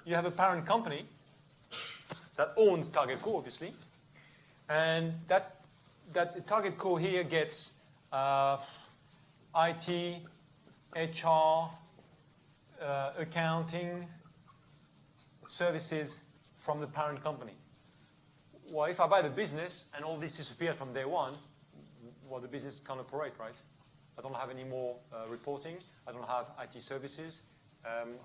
you have a parent company that owns Target Co, obviously, and that Target Co here gets IT, HR, accounting services from the parent company. Well, if I buy the business and all this disappeared from day one, well, the business can't operate, right? I don't have any more reporting. I don't have IT services.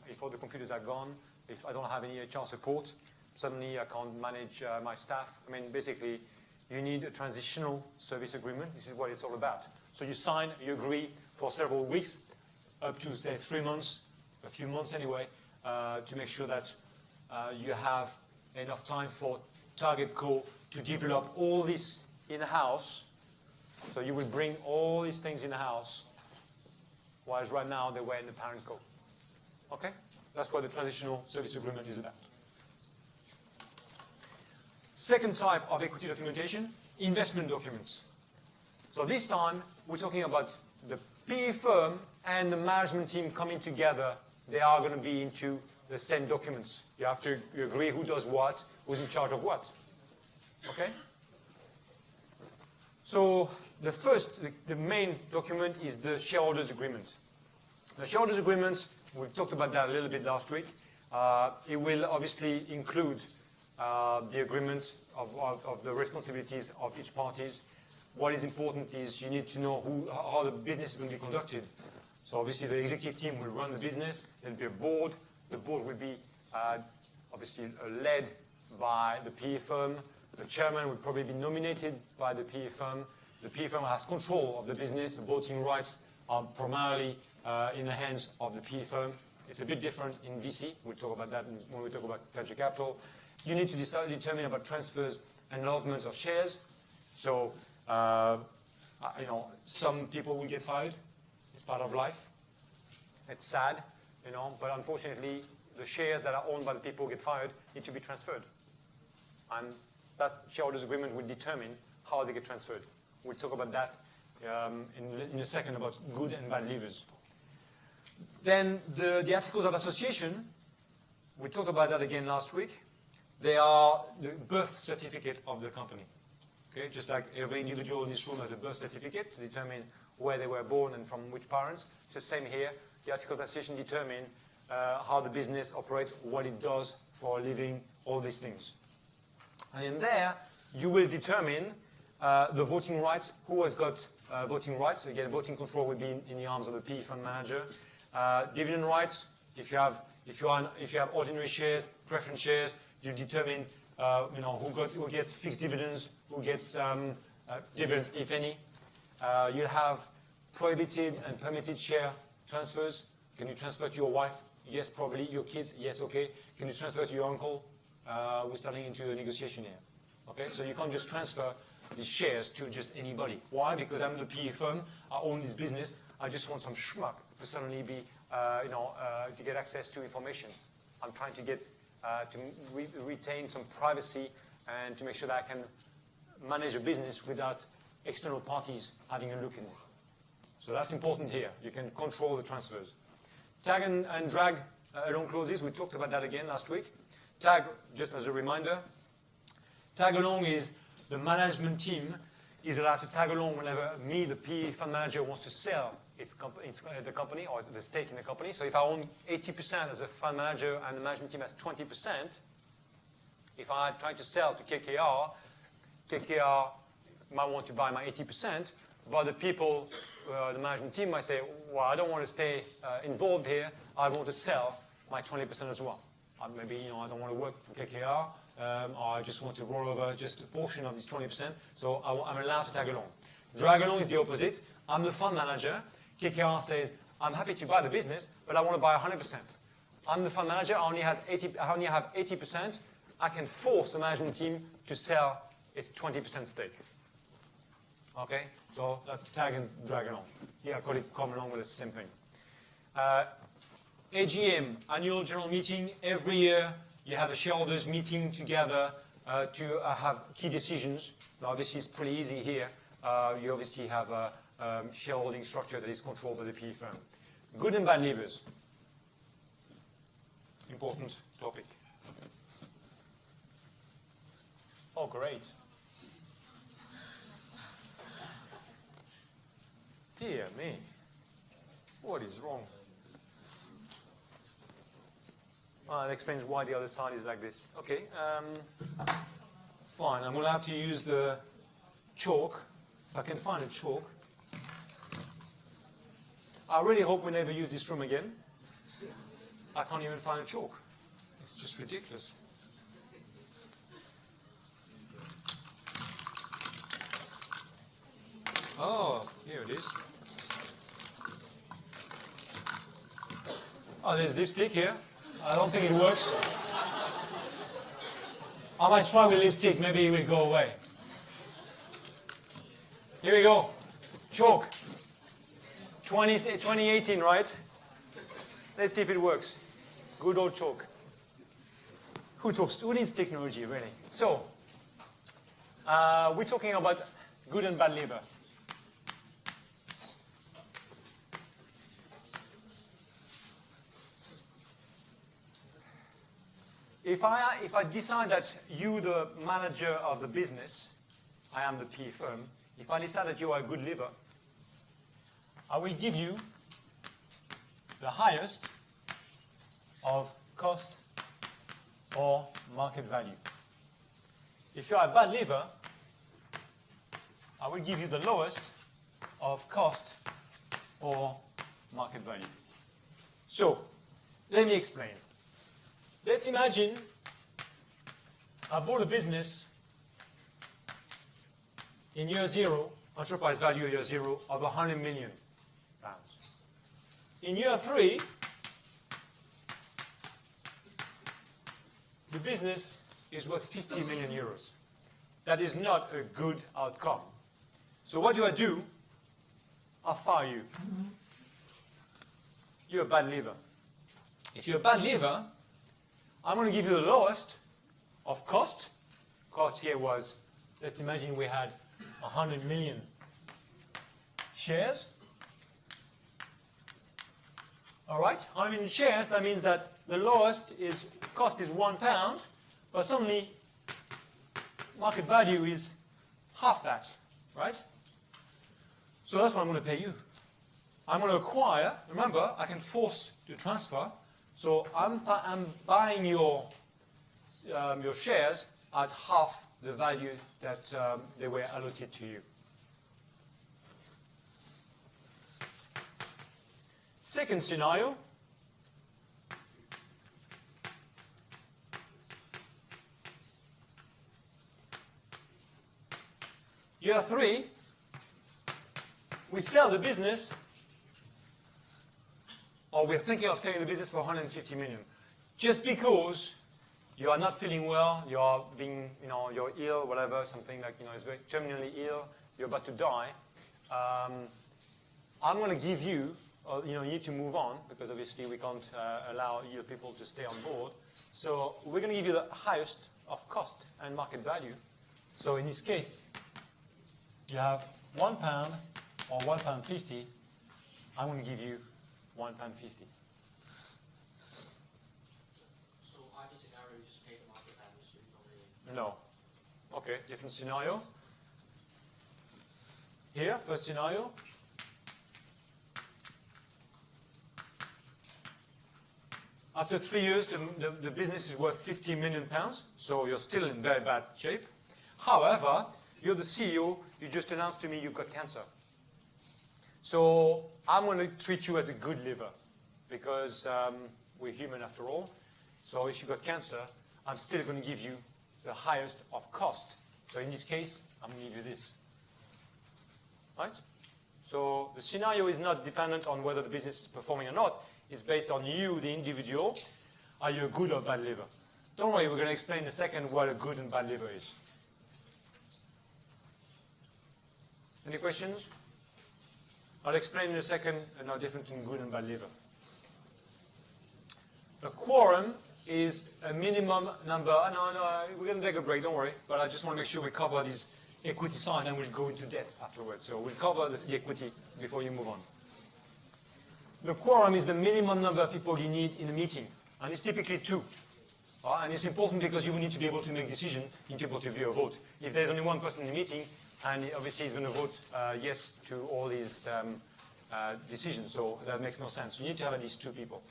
If all the computers are gone, if I don't have any HR support, suddenly I can't manage my staff. I mean, basically, you need a transitional service agreement. This is what it's all about. So you sign, you agree for several weeks, up to, say, 3 months, a few months anyway, to make sure that you have enough time for Target Co to develop all this in-house. So you will bring all these things in-house, whereas right now they were in the parent co. Okay? That's what the transitional service agreement is about. Second type of equity documentation, investment documents. So this time, we're talking about the PE firm and the management team coming together. They are going to be into the same documents. You have to agree who does what, who's in charge of what. Okay? So the main document is the shareholders agreement. The shareholders agreement, we talked about that a little bit last week. It will obviously include the agreement of the responsibilities of each parties. What is important is you need to know how the business is going to be conducted. So obviously the executive team will run the business. There'll be a board. The board will be obviously led by the PE firm. The chairman will probably be nominated by the PE firm. The PE firm has control of the business. The voting rights are primarily in the hands of the PE firm. It's a bit different in VC. We'll talk about that when we talk about venture capital. You need to determine about transfers and allotments of shares. So, some people will get fired. It's part of life. It's sad, but unfortunately, the shares that are owned by the people who get fired need to be transferred. And that shareholders' agreement will determine how they get transferred. We'll talk about that in a second about good and bad levers. Then the articles of association, we talked about that again last week. They are the birth certificate of the company. Okay, just like every individual in this room has a birth certificate to determine where they were born and from which parents. It's the same here. The articles of association determine how the business operates, what it does for a living, all these things. And in there, you will determine the voting rights, who has got voting rights. Again, voting control will be in the arms of the PE fund manager. Dividend rights, if you have ordinary shares, preference shares, you determine who gets fixed dividends, who gets dividends, if any. You'll have prohibited and permitted share transfers. Can you transfer to your wife? Yes, probably. Your kids? Yes, okay. Can you transfer to your uncle? We're starting into a negotiation here. Okay, so you can't just transfer these shares to just anybody. Why? Because I'm the PE firm. I own this business. I just want some schmuck to suddenly be, to get access to information. I'm trying to get to retain some privacy and to make sure that I can manage a business without external parties having a look in it. So that's important here. You can control the transfers. Tag and drag along clauses. We talked about that again last week. Tag, just as a reminder, tag along is the management team is allowed to tag along whenever me, the PE fund manager, wants to sell the company or the stake in the company. So if I own 80% as a fund manager and the management team has 20%, if I try to sell to KKR might want to buy my 80%, but the people, the management team might say, well, I don't want to stay involved here. I want to sell my 20% as well. Maybe, I don't want to work for KKR. Or I just want to roll over just a portion of this 20%. So I'm allowed to tag along. Drag along is the opposite. I'm the fund manager. KKR says, I'm happy to buy the business, but I want to buy 100%. I'm the fund manager. I only have 80%. I can force the management team to sell its 20% stake. Okay? So that's tag and drag along. Here I call it come along with the same thing. AGM, annual general meeting. Every year you have the shareholders meeting together to have key decisions. Now this is pretty easy here. You obviously have a shareholding structure that is controlled by the PE firm. Good and bad levers. Important topic. Oh, great. Dear me. What is wrong? Well, that explains why the other side is like this. Okay. Fine. I'm going to have to use the chalk. If I can find a chalk. I really hope we never use this room again. I can't even find a chalk. It's just ridiculous. Oh, here it is. Oh, there's lipstick here. I don't think it works. I might try with lipstick. Maybe it will go away. Here we go. Chalk. 2018, right? Let's see if it works. Good old chalk. Who needs technology, really? So, we're talking about good and bad lever. If I decide that you, the manager of the business, I am the PE firm, if I decide that you are a good lever, I will give you the highest of cost or market value. If you're a bad liver, I will give you the lowest of cost or market value. So, let me explain. Let's imagine I bought a business in year zero, enterprise value year zero of 100 million pounds. In year three, the business is worth 50 million euros. That is not a good outcome. So what do? I fire you. You're a bad liver. If you're a bad liver, I'm going to give you the lowest of cost. Cost here was, let's imagine we had 100 million shares. All right, 100 million shares, that means that the lowest cost is £1, but suddenly market value is half that, right? So that's what I'm going to pay you. I'm going to acquire, remember, I can force the transfer, so I'm buying your shares at half the value that they were allocated to you. Second scenario, year three, we sell the business, or we're thinking of selling the business for 150 million. Just because you are not feeling well, you are being, you're ill, whatever, something like, it's very terminally ill, you're about to die. I'm going to give you, you need to move on, because obviously we can't allow ill people to stay on board. So we're going to give you the highest of cost and market value. So in this case, you have £1 or £1.50. I'm going to give you £1.50. So either scenario, you just pay the market value, so you don't really... No. Okay, different scenario. Here, first scenario. After 3 years, the business is worth 50 million pounds, so you're still in very bad shape. However, you're the CEO, you just announced to me you've got cancer. So I'm going to treat you as a good liver, because we're human after all. So if you've got cancer, I'm still going to give you the highest of cost. So in this case, I'm going to give you this. Right? So the scenario is not dependent on whether the business is performing or not. It's based on you, the individual. Are you a good or bad liver? Don't worry, we're going to explain in a second what a good and bad liver is. Any questions? I'll explain in a second how different between good and bad liver. A quorum is a minimum number. No, we're going to take a break, don't worry. But I just want to make sure we cover this equity side, and we'll go into debt afterwards. So we'll cover the equity before you move on. The quorum is the minimum number of people you need in a meeting, and it's typically 2. And it's important because you will need to be able to make a decision, you need to be able to view a vote. If there's only one person in the meeting, and obviously he's going to vote yes to all these decisions, so that makes no sense. You need to have at least 2 people.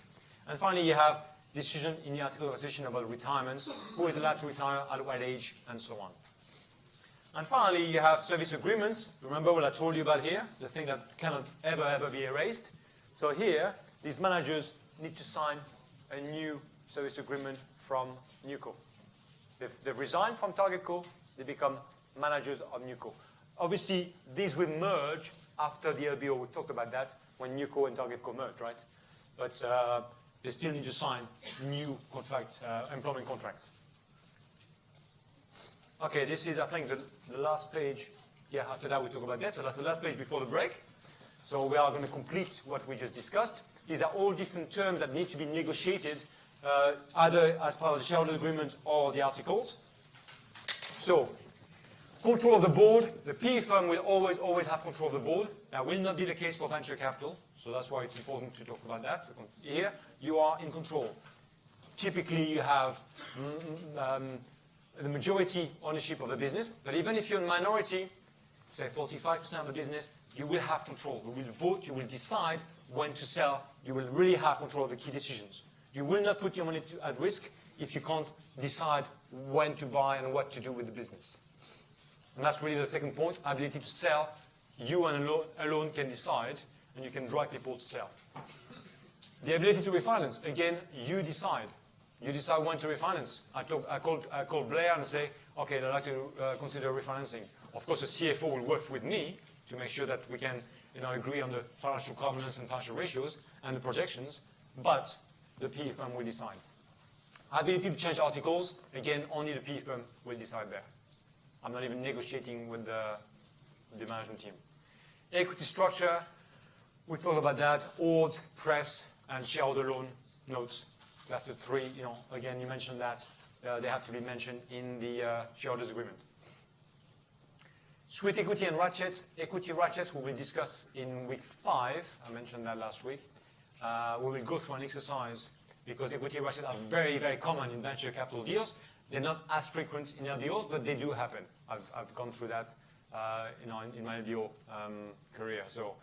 And finally, you have decision in the article of association about retirements, who is allowed to retire, at what age, and so on. And finally, you have service agreements. Remember what I told you about here, the thing that cannot ever be erased. So here, these managers need to sign a new service agreement from NewCo. They've resigned from TargetCo, they become managers of NewCo. Obviously, these will merge after the LBO. We talked about that when NewCo and TargetCo merged, right? But they still need to sign new contract, employment contracts. Okay, this is, I think, the last page. Yeah, after that we talk about that. So that's the last page before the break. So we are going to complete what we just discussed. These are all different terms that need to be negotiated, either as part of the shareholder agreement or the articles. So, control of the board. The PE firm will always have control of the board. That will not be the case for venture capital. So that's why it's important to talk about that. Here, you are in control. Typically, you have the majority ownership of the business. But even if you're a minority, say 45% of the business, you will have control. You will vote, you will decide when to sell. You will really have control of the key decisions. You will not put your money at risk if you can't decide when to buy and what to do with the business. And that's really the second point, ability to sell. You and alone can decide, and you can drive people to sell. The ability to refinance, again, you decide. You decide when to refinance. I call Blair and say, okay, I'd like to consider refinancing. Of course, the CFO will work with me to make sure that we can agree on the financial covenants and financial ratios and the projections, but the PE firm will decide. Ability to change articles, again, only the PE firm will decide there. I'm not even negotiating with the management team. Equity structure, we talked about that, ORD, prefs, and shareholder loan notes. That's the three, again, you mentioned that. They have to be mentioned in the shareholders agreement. Sweet equity and ratchets. Equity ratchets we will discuss in week 5. I mentioned that last week. We will go through an exercise because equity ratchets are very, very common in venture capital deals. They're not as frequent in LBOs, but they do happen. I've gone through that in my LBO career. So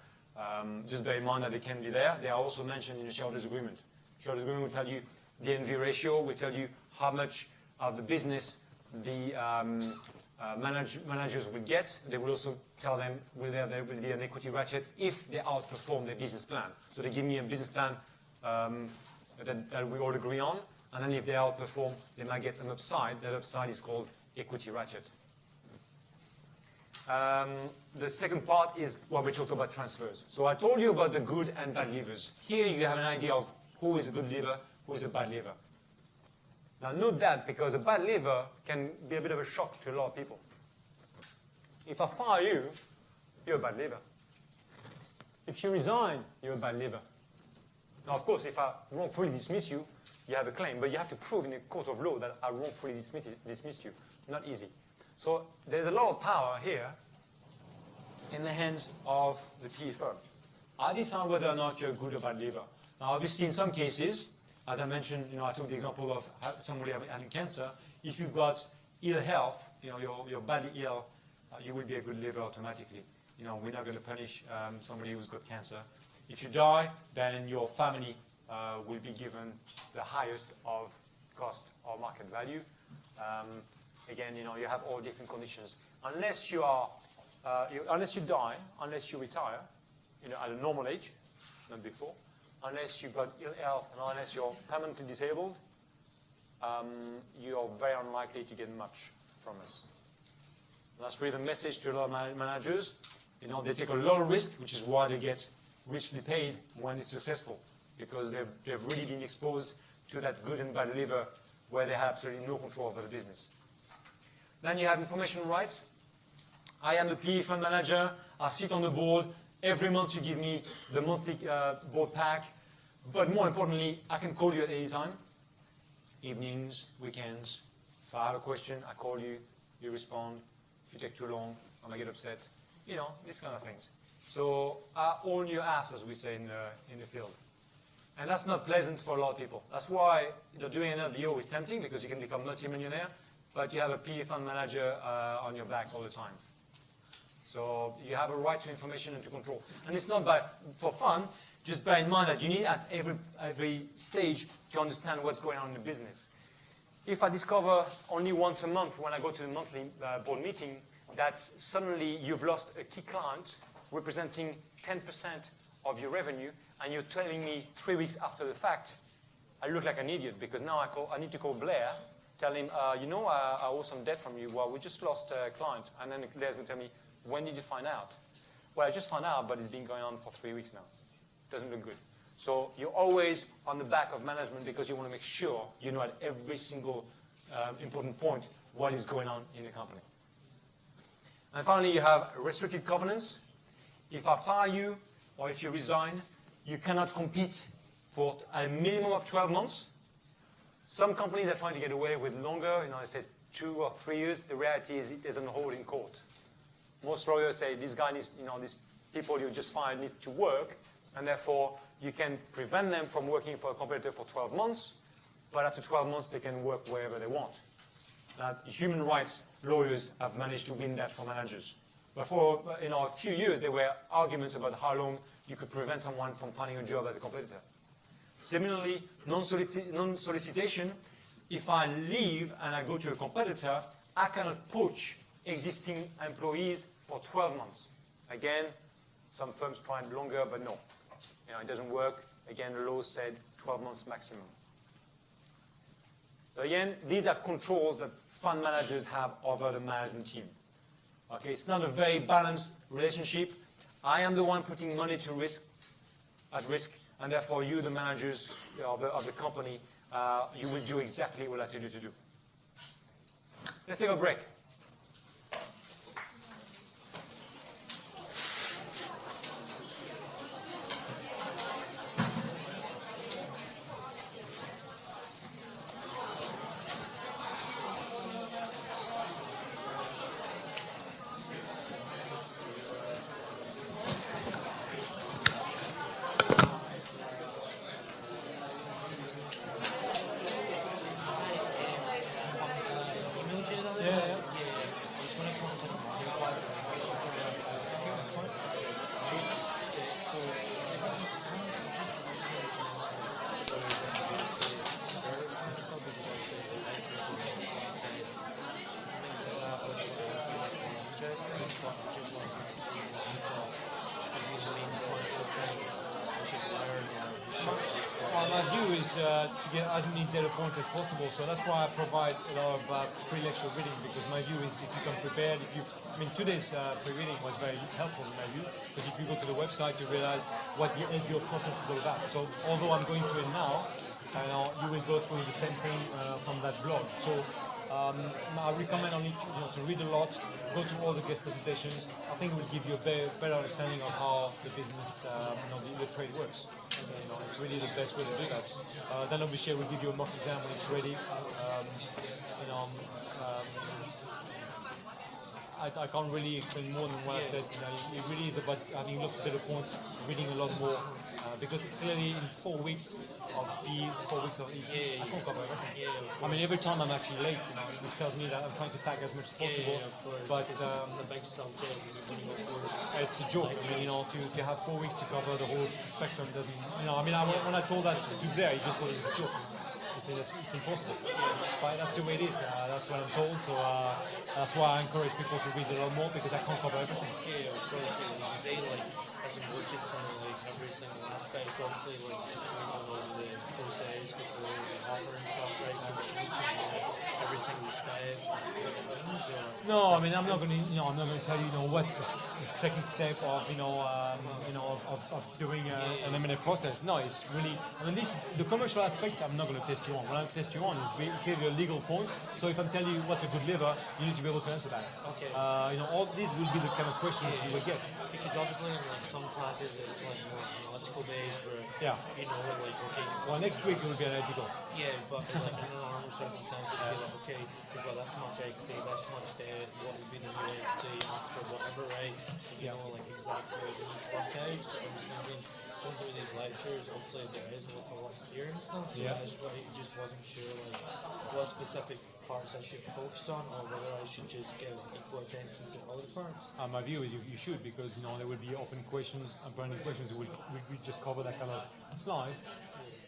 just bear in mind that they can be there. They are also mentioned in the shareholders agreement. Shareholders agreement will tell you the NV ratio, will tell you how much of the business the managers will get. They will also tell them whether there will be an equity ratchet if they outperform their business plan. So they give me a business plan that we all agree on, and then if they outperform, they might get some upside. That upside is called equity ratchet. The second part is what we talked about, transfers. So I told you about the good and bad levers. Here you have an idea of who is a good lever, who is a bad lever. Now note that, because a bad lever can be a bit of a shock to a lot of people. If I fire you, you're a bad lever. If you resign, you're a bad lever. Now, of course, if I wrongfully dismiss you, you have a claim, but you have to prove in a court of law that I wrongfully dismissed you. Not easy. So there's a lot of power here in the hands of the PE firm. I decide whether or not you're a good or bad lever. Now, obviously, in some cases, as I mentioned, I took the example of somebody having cancer. If you've got ill health, you're badly ill, you will be a good lever automatically. We're not going to punish somebody who's got cancer. If you die, then your family will be given the highest of cost or market value. Again, you have all different conditions. Unless you die, unless you retire, at a normal age, not before, unless you've got ill health and unless you're permanently disabled, you're very unlikely to get much from us. And that's really the message to a lot of managers. They take a lot of risk, which is why they get richly paid when it's successful, because they've really been exposed to that good and bad lever where they have absolutely no control over the business. Then you have information rights. I am the PE fund manager. I sit on the board. Every month you give me the monthly board pack. But more importantly, I can call you at any time. Evenings, weekends. If I have a question, I call you. You respond. If you take too long, I might get upset. These kind of things. So I own your ass, as we say in the field. And that's not pleasant for a lot of people. That's why doing an LBO is tempting, because you can become multi-millionaire, but you have a PE fund manager on your back all the time. So you have a right to information and to control. And it's not for fun. Just bear in mind that you need at every stage to understand what's going on in the business. If I discover only once a month when I go to the monthly board meeting that suddenly you've lost a key client representing 10% of your revenue, and you're telling me 3 weeks after the fact, I look like an idiot, because now I need to call Blair, tell him, I owe some debt from you. Well, we just lost a client. And then Blair's going to tell me, when did you find out? Well, I just found out, but it's been going on for 3 weeks now. Doesn't look good. So you're always on the back of management, because you want to make sure you know at every single important point what is going on in the company. And finally, you have restricted covenants. If I fire you or if you resign, you cannot compete for a minimum of 12 months. Some companies are trying to get away with longer. I said 2 or 3 years. The reality is it doesn't hold in court. Most lawyers say this guy needs, these people you just fired need to work, and therefore you can prevent them from working for a competitor for 12 months, but after 12 months they can work wherever they want. Human rights lawyers have managed to win that for managers. But for a few years there were arguments about how long you could prevent someone from finding a job at a competitor. Similarly, non-solicitation, if I leave and I go to a competitor, I cannot poach existing employees for 12 months. Again, some firms try longer, but no. It doesn't work. Again, the law said 12 months maximum. So again, these are controls that fund managers have over the management team. Okay, it's not a very balanced relationship. I am the one putting money at risk, and therefore you, the managers of the company, you will do exactly what I tell you to do. Let's take a break. Well, my view is to get as many data points as possible, so that's why I provide a lot of pre-lecture reading, because my view is if you come prepared, today's pre-reading was very helpful in my view, because if you go to the website, you realize what the LBO process is all about. So although I'm going through it now, you will go through the same thing from that blog. So I recommend only to read a lot, go to all the guest presentations. I think it will give you a better understanding of how the business, the trade works. It's really the best way to do that. Then obviously I will give you a mock exam when it's ready. I can't really explain more than what I said. It really is about having lots of data points, reading a lot more, because clearly in 4 weeks of B, 4 weeks of EC, I can't cover everything. Every time I'm actually late, which tells me that I'm trying to tag as much as possible. But it's a big it's a joke. To have 4 weeks to cover the whole spectrum doesn't. When I told that to Blair, he just thought it was a joke. It's impossible. But that's the way it is. That's what I'm told. So that's why I encourage people to read a lot more, because I can't cover everything. Yeah, of course. As you say, as a budget and every single aspect, so obviously the process before the offer and stuff, right? So every single step. No, I'm not going to tell you, what's the second step of of doing an M&A process. No, it's really. The commercial aspect. I'm not going to test you on. What I test you on is give you a legal point. So if I'm telling you what's a good lever, you need to be able to answer that. Okay. All these will be the kind of questions you will get. Because obviously in some classes it's more analytical based, where okay. Well, next week it will be analytical. Yeah, but in normal circumstances, you'd be okay, we've got this much equity, this much debt, what would be the new equity after whatever, right? So exactly what it needs to work out. So I was thinking, going through these lectures, obviously there is a lot here and stuff, so that's why I just wasn't sure what specific parts I should focus on, or whether I should just give equal attention to other parts. My view is you should, because there will be open questions and burning questions. We just cover that kind of slide,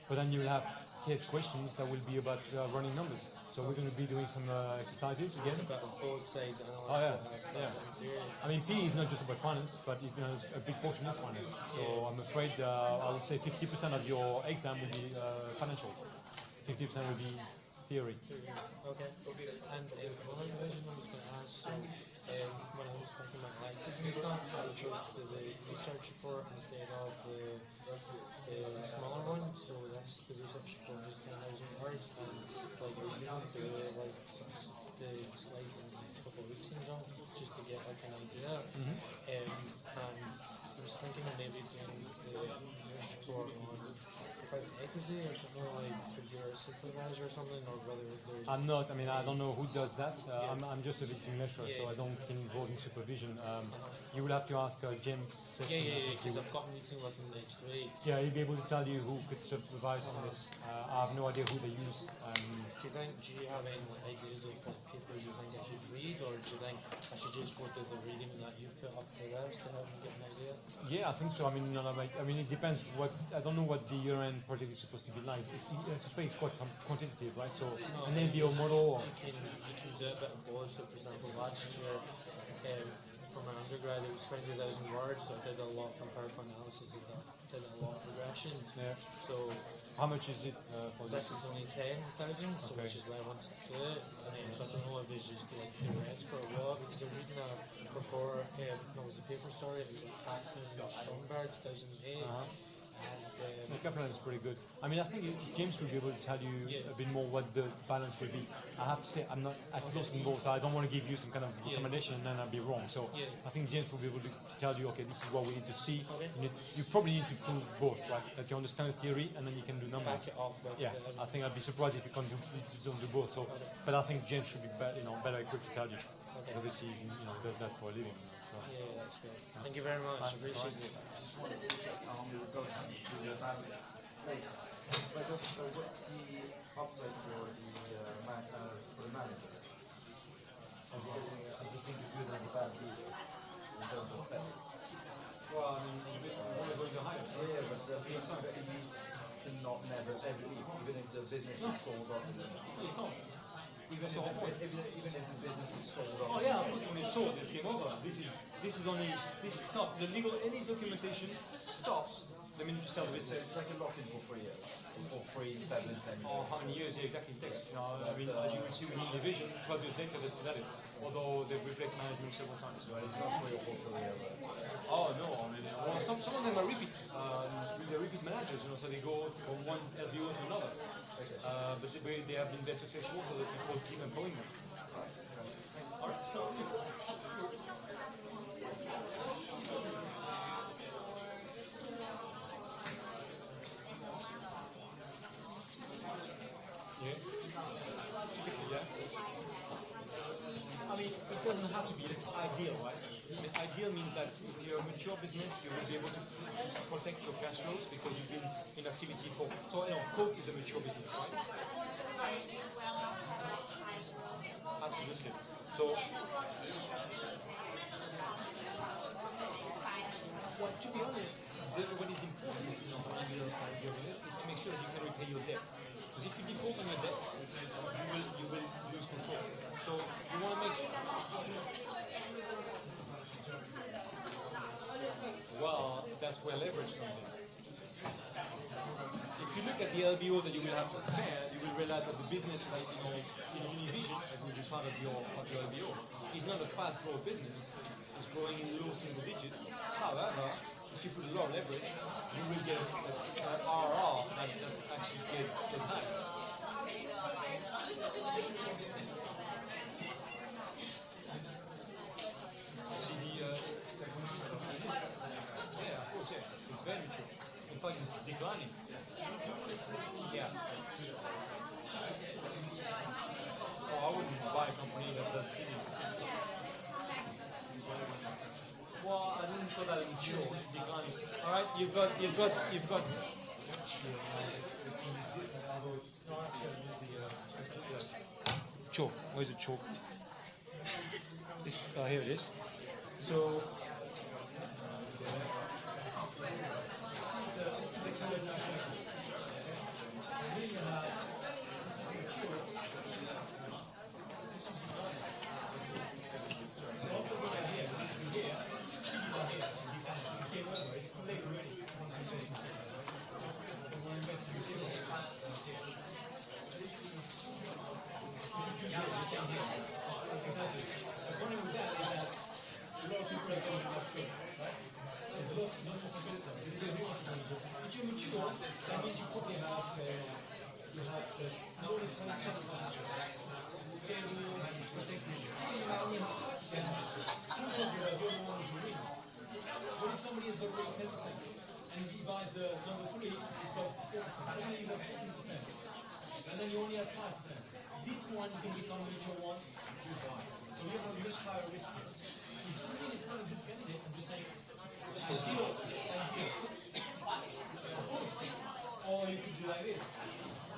but then you will have case questions that will be about running numbers. So we're going to be doing some exercises again. It's about both sides. PE is not just about finance, but a big portion is finance. So I'm afraid I would say 50% of your exam will be financial. 50% will be theory. Okay. And one question I was going to ask, so when I was making my electives and stuff, I chose the research report instead of the smaller one. So that's the research report, just 10,000 words, and we're usually do the slides in the next couple of weeks and stuff, just to get an idea. And I was thinking of maybe doing the research report on private equity, or if you're a supervisor or something, or whether there's... I'm not. I don't know who does that. I'm just a victim lecturer, so I don't get involved in supervision. You will have to ask James. Because I've got a meeting with him next week. Yeah, he'll be able to tell you who could supervise on this. I have no idea who they use. Do you have any ideas of papers you think I should read, or do you think I should just go to the reading that you put up for this to help me get an idea? Yeah, I think so. I mean, it depends. I don't know what the year-end project is supposed to be like. I suspect it's quite quantitative, right? So an LBO model. You can do a bit of both. So, for example, last year for my undergrad, it was 20,000 words. So I did a lot of empirical analysis of that. Did a lot of regression. Yeah. So how much is it for this? Is only 10,000, so okay. which is why I wanted to do it. And then, so I don't know if it's just like theoretical or what, because I was reading a report. It was a paper story. It was like Kaplan Stromberg 2008. The Kaplan is pretty good. I mean, I think James will be able to tell you a bit more what the balance will be. I have to say, I'm not at close involved, so I don't want to give you some kind of recommendation and then I'll be wrong. So I think James will be able to tell you, okay, this is what we need to see. Okay. You probably need to prove both, right? That you understand the theory and then you can do numbers. Back it up with I think I'd be surprised if you don't do both. So, but I think James should be better equipped to tell you. Obviously, he does that for a living. So. Yeah, that's great. Thank you very much. Appreciate it. Just wanted to check with regards to the evaluation. What's the upside for the manager? And I just think the good and the bad league in terms of pay. Well, I mean, we're going to hire. Yeah, but the thing is not never ever leave, even if the business is sold off. Even if the business is sold off. Oh yeah, when it's sold, it's game over. This is stopped. The legal any documentation stops the minute you sell the business. It's like a lock-in for 3 years, for 3, 7, 10 years. Or how many years exactly it takes. I mean, as you will see within division, 12 years later they're still at it. Although they've replaced management several times. But it's not 3 or 4 career. Oh no, I mean, well, some of them are they're repeat managers, so they go from one LBO to another. But they have been very successful, so that people keep employing them. I mean, it doesn't have to be ideal, right? I mean, ideal means that if you're a mature business, you will be able to protect your cash flows because you've been in activity for. So, Coke is a mature business, right? Absolutely. So, well, to be honest, what is important is to make sure that you can repay your debt. Because if you default on your debt, you will lose control. So you want to make. Well, that's where leverage comes in. If you look at the LBO that you will have to prepare, you will realize that the business, like in Univision, that will be part of your LBO, is not a fast growth business. It's growing in low single digits. However, if you put a lot of leverage, you will get an RR that actually gets high. Yeah, of course, yeah. It's very mature. In fact, it's declining. Yeah. Oh, I wouldn't buy a company that does series. Well, I didn't call that mature. It's declining. All right, you've got. Chalk. Where's the chalk? This. Here it is. So. If you're mature, that means you probably have more than 27 schedule, protected. You have only half percent. What if somebody has already 10% and he buys the number 3, he's got 4%. Suddenly you have 14%. And then you only have 5%. This one is going to become a mature one, you buy. So you have a much higher risk here. It doesn't mean it's not a good candidate, I'm just saying ideal. Of course. Or you could do like this.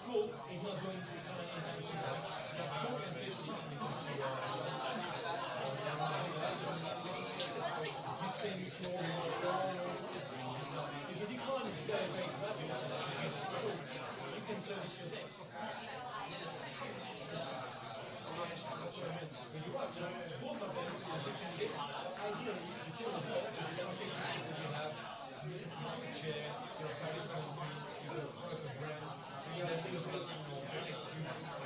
Coke is not going to kind of enhance yourself. But Coke and Pepsi, you can see you stay mature, ideally, the children have you have your chair, your private country, your private brand, so you have things that protect you against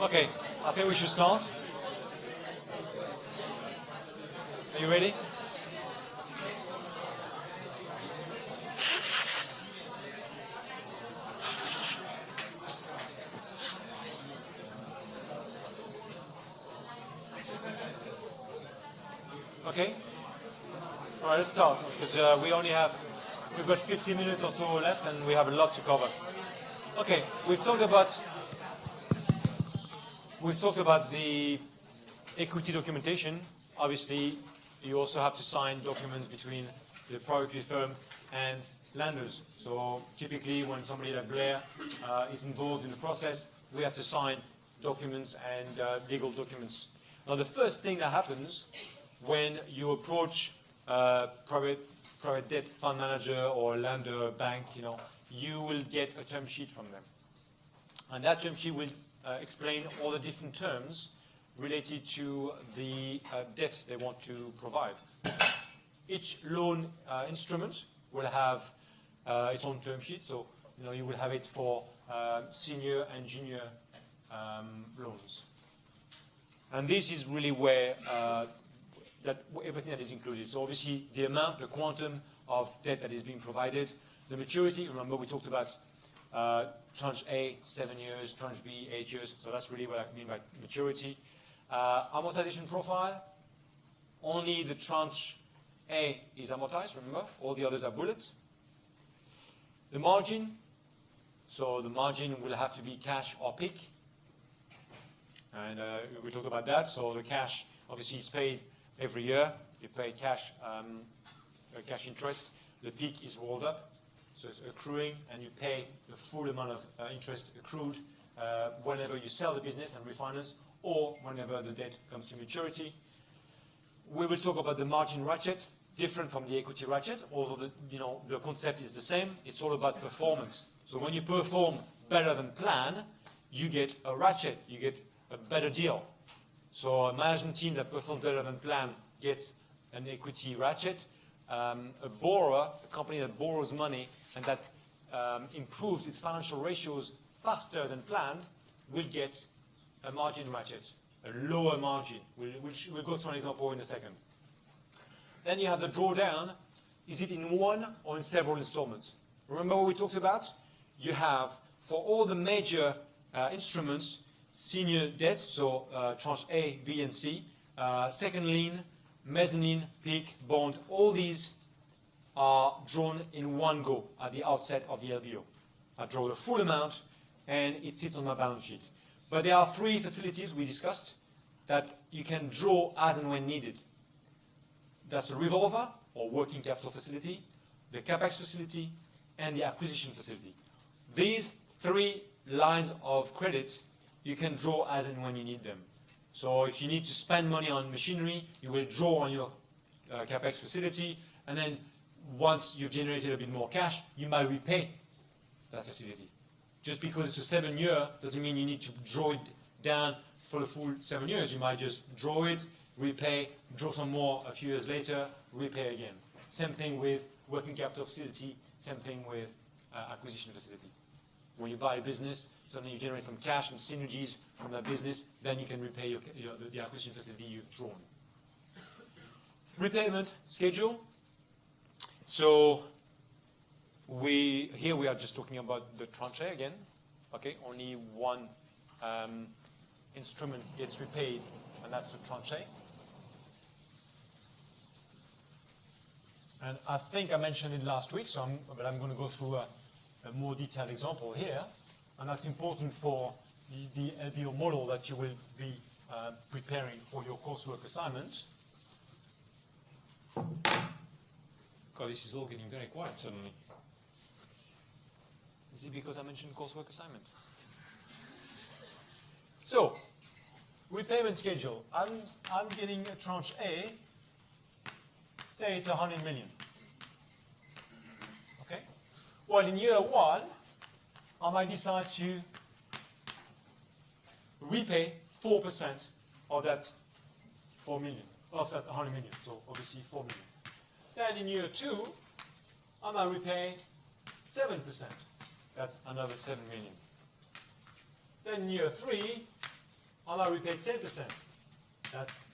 Okay, I think we should start. Are you ready? Okay. All right, let's start because we've got 15 minutes or so left and we have a lot to cover. Okay, we've talked about the equity documentation. Obviously, you also have to sign documents between the private equity firm and lenders. So typically, when somebody like Blair is involved in the process, we have to sign documents and legal documents. Now, the first thing that happens when you approach private debt fund manager or lender bank, you will get a term sheet from them, and that term sheet will explain all the different terms related to the debt they want to provide. Each loan instrument will have its own term sheet, so you will have it for senior and junior loans. And this is really where everything that is included. So obviously the amount, the quantum of debt that is being provided, the maturity. Remember we talked about tranche A, 7 years, tranche B, 8 years. So that's really what I mean by maturity. Amortization profile. Only the tranche A is amortized, remember. All the others are bullets. The margin. So the margin will have to be cash or PIK. And we talked about that. So the cash obviously is paid every year. You pay cash interest. The PIK is rolled up, so it's accruing, and you pay the full amount of interest accrued whenever you sell the business and refinance, or whenever the debt comes to maturity. We will talk about the margin ratchet, different from the equity ratchet, although the concept is the same. It's all about performance. So when you perform better than planned, you get a ratchet, you get a better deal. So a management team that performs better than planned gets an equity ratchet. A borrower, a company that borrows money and that improves its financial ratios faster than planned, will get a margin ratchet, a lower margin. We'll go through an example in a second. Then you have the drawdown. Is it in one or in several installments? Remember what we talked about? You have, for all the major instruments, senior debt, so tranche A, B, and C, second lien, mezzanine, PIK, bond, all these are drawn in one go at the outset of the LBO. I draw the full amount and it sits on my balance sheet. But there are three facilities we discussed that you can draw as and when needed. That's the revolver or working capital facility, the capex facility, and the acquisition facility. These three lines of credit you can draw as and when you need them. So if you need to spend money on machinery, you will draw on your capex facility, and then once you've generated a bit more cash, you might repay that facility. Just because it's a 7-year doesn't mean you need to draw it down for the full 7 years. You might just draw it, repay, draw some more a few years later, repay again. Same thing with working capital facility, same thing with acquisition facility. When you buy a business, suddenly you generate some cash and synergies from that business, then you can repay the acquisition facility you've drawn. Repayment schedule. So here we are just talking about the tranche again. Okay, only one instrument gets repaid, and that's the tranche. And I think I mentioned it last week, but I'm going to go through a more detailed example here. And that's important for the LBO model that you will be preparing for your coursework assignment. God, this is all getting very quiet suddenly. Is it because I mentioned coursework assignment? So, repayment schedule. I'm getting a tranche A. Say it's 100 million. Okay? Well, in year one, I might decide to repay 4% of that 4 million, of that 100 million, so obviously 4 million. Then in year two, I might repay 7%. That's another 7 million. Then in year three, I might repay 10%. That's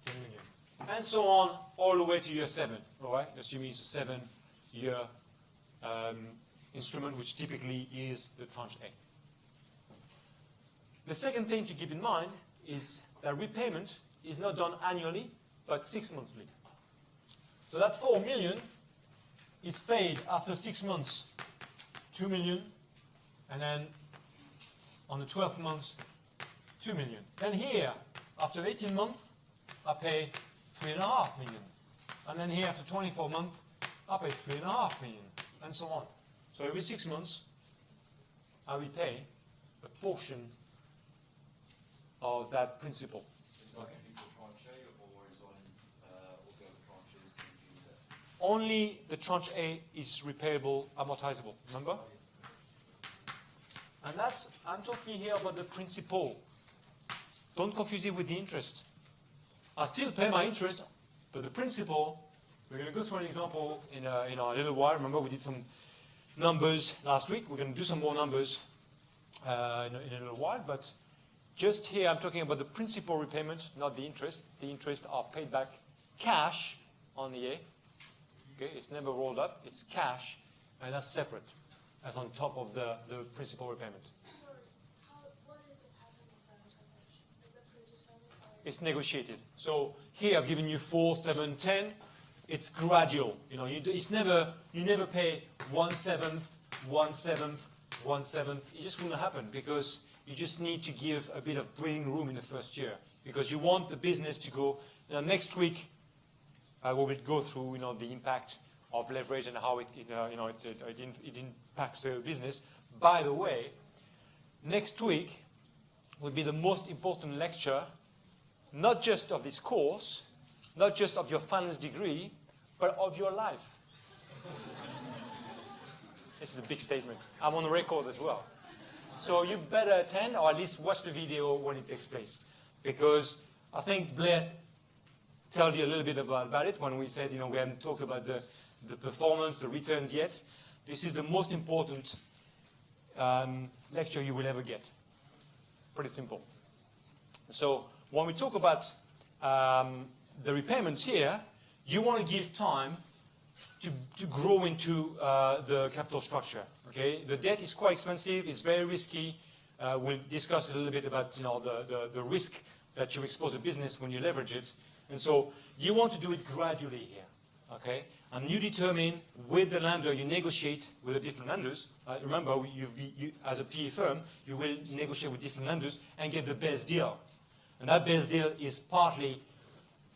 10 million. And so on all the way to year 7, all right? Assuming it's a 7-year instrument, which typically is the tranche A. The second thing to keep in mind is that repayment is not done annually, but 6 monthly. So that 4 million is paid after 6 months, 2 million, and then on the 12th month, 2 million. Then here, after 18 months, I pay 3.5 million. And then here, after 24 months, I pay 3.5 million, and so on. So every 6 months, I repay a portion of that principal. Is that only for tranche A, or is on all the other tranches due there? Only the tranche A is repayable, amortizable, remember? And I'm talking here about the principal. Don't confuse it with the interest. I still pay my interest, but the principal, we're going to go through an example in a little while. Remember, we did some numbers last week. We're going to do some more numbers in a little while, but just here I'm talking about the principal repayment, not the interest. The interest are paid back cash on the A. Okay, it's never rolled up, it's cash, and that's separate, as on top of the principal repayment. Sorry, what is the pattern of amortization? Is it predetermined or? It's negotiated. So here I've given you 4, 7, 10. It's gradual. You never pay 1/7, 1/7, 1/7, it just wouldn't happen because you just need to give a bit of breathing room in the first year because you want the business to go. Next week, we will go through the impact of leverage and how it impacts the business. By the way, next week will be the most important lecture, not just of this course, not just of your finance degree, but of your life. This is a big statement. I'm on the record as well. So you better attend or at least watch the video when it takes place. Because I think Blair told you a little bit about it when we said, we haven't talked about the performance, the returns yet. This is the most important lecture you will ever get. Pretty simple. So when we talk about the repayments here, you want to give time to grow into the capital structure. Okay, the debt is quite expensive. It's very risky. We'll discuss a little bit about the risk that you expose the business when you leverage it. And so you want to do it gradually here. Okay, and you determine with the lender. You negotiate with the different lenders. Remember, as a PE firm, you will negotiate with different lenders and get the best deal. And that best deal is partly,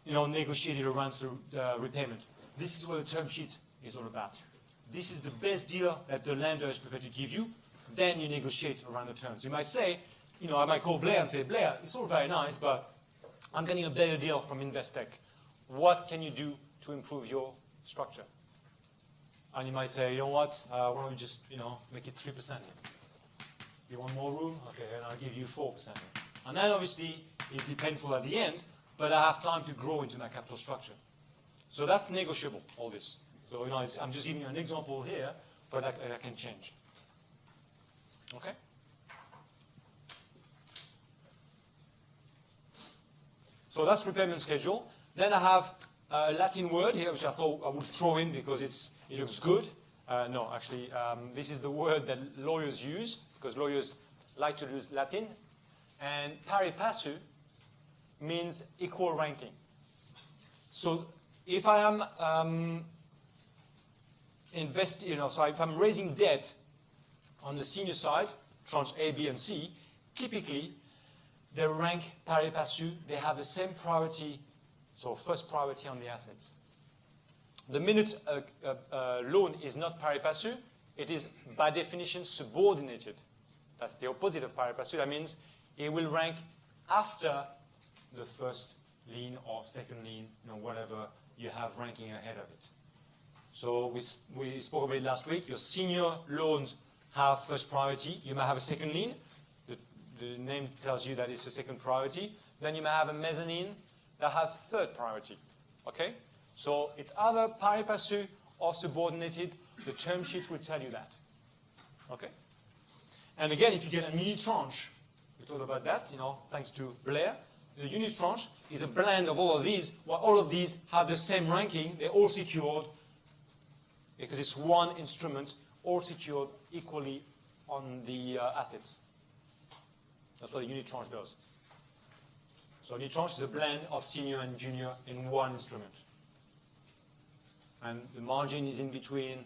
negotiated around the repayment. This is what the term sheet is all about. This is the best deal that the lender is prepared to give you. Then you negotiate around the terms. You might say, I might call Blair and say, Blair, it's all very nice, but I'm getting a better deal from Investec. What can you do to improve your structure? And you might say, you know what, why don't we just, make it 3% here? You want more room? Okay, and I'll give you 4% here. And then obviously, it'll be painful at the end, but I have time to grow into my capital structure. So that's negotiable, all this. So I'm just giving you an example here, but that can change. Okay? So that's repayment schedule. Then I have a Latin word here, which I thought I would throw in because it looks good. No, actually, this is the word that lawyers use, because lawyers like to use Latin. And pari passu means equal ranking. So if I am so if I'm raising debt on the senior side, tranche A, B, and C, typically they rank pari passu. They have the same priority, so first priority on the assets. The minute a loan is not pari passu, it is by definition subordinated. That's the opposite of pari passu. That means it will rank after the first lien or second lien, whatever you have ranking ahead of it. So we spoke about it last week. Your senior loans have first priority. You might have a second lien. The name tells you that it's a second priority. Then you might have a mezzanine that has third priority. Okay? So it's either pari passu or subordinated. The term sheet will tell you that. Okay? And again, if you get a mini tranche, we talked about that, thanks to Blair. The unit tranche is a blend of all of these. Well, all of these have the same ranking. They're all secured because it's one instrument, all secured equally on the assets. That's what a unit tranche does. So a unit tranche is a blend of senior and junior in one instrument. And the margin is in between,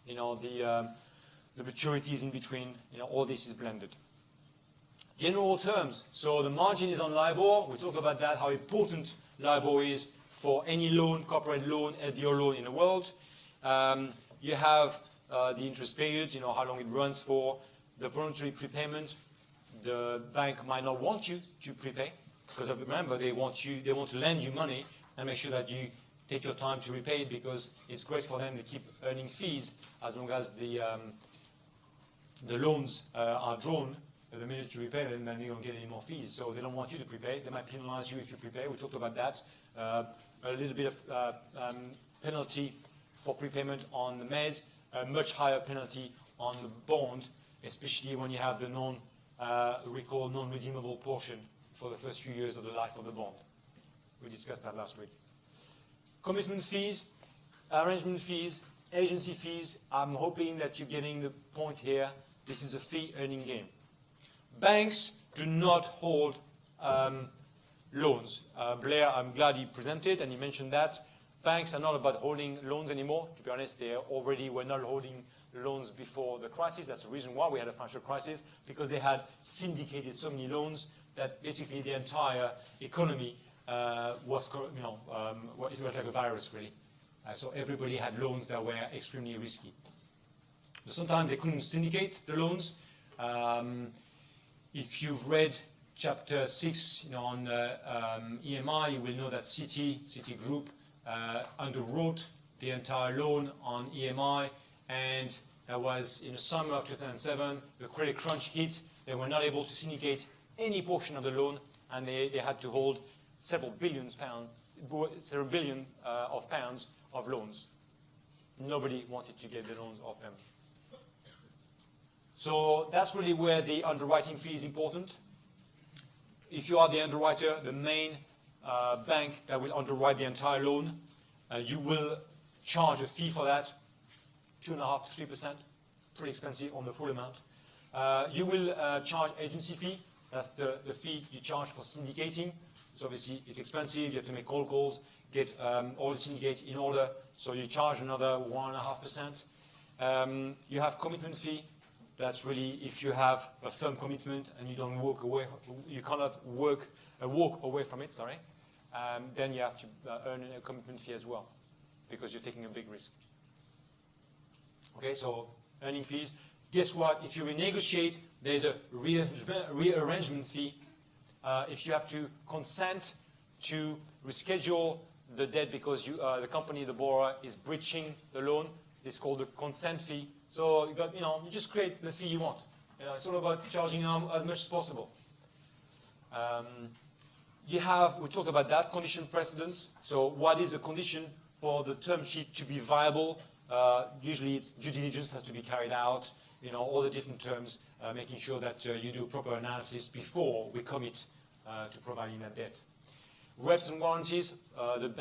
the maturity is in between, all this is blended. General terms. So the margin is on LIBOR. We talk about that, how important LIBOR is for any loan, corporate loan, LBO loan in the world. You have the interest periods, how long it runs for. The voluntary prepayment. The bank might not want you to prepay because remember they want to lend you money and make sure that you take your time to repay it because it's great for them to keep earning fees as long as the loans are drawn. The minute you repay them, then they don't get any more fees. So they don't want you to prepay. They might penalize you if you prepay. We talked about that. A little bit of penalty for prepayment on the mezz, a much higher penalty on the bond, especially when you have the non-recall, non-redeemable portion for the first few years of the life of the bond. We discussed that last week. Commitment fees, arrangement fees, agency fees. I'm hoping that you're getting the point here. This is a fee-earning game. Banks do not hold loans. Blair, I'm glad he presented and he mentioned that. Banks are not about holding loans anymore. To be honest, they already were not holding loans before the crisis. That's the reason why we had a financial crisis, because they had syndicated so many loans that basically the entire economy was like a virus, really. So everybody had loans that were extremely risky. But sometimes they couldn't syndicate the loans. If you've read chapter 6 on EMI, you will know that Citigroup underwrote the entire loan on EMI, and that was in the summer of 2007. The credit crunch hit. They were not able to syndicate any portion of the loan, and they had to hold several billion of pounds of loans. Nobody wanted to get the loans off them. So that's really where the underwriting fee is important. If you are the underwriter, the main bank that will underwrite the entire loan, you will charge a fee for that, 2.5% to 3%, pretty expensive on the full amount. You will charge agency fee. That's the fee you charge for syndicating. So obviously it's expensive. You have to make cold calls, get all the syndicates in order. So you charge another 1.5%. You have commitment fee. That's really if you have a firm commitment and you don't walk away, you cannot walk away from it. Sorry. Then you have to earn a commitment fee as well, because you're taking a big risk. Okay, so earning fees. Guess what? If you renegotiate, there's a rearrangement fee. If you have to consent to reschedule the debt because the company, the borrower, is breaching the loan, it's called the consent fee. So you just create the fee you want. It's all about charging as much as possible. We talked about that, condition precedence. So what is the condition for the term sheet to be viable? Usually it's due diligence has to be carried out, all the different terms, making sure that you do proper analysis before we commit to providing that debt. Reps and warranties, the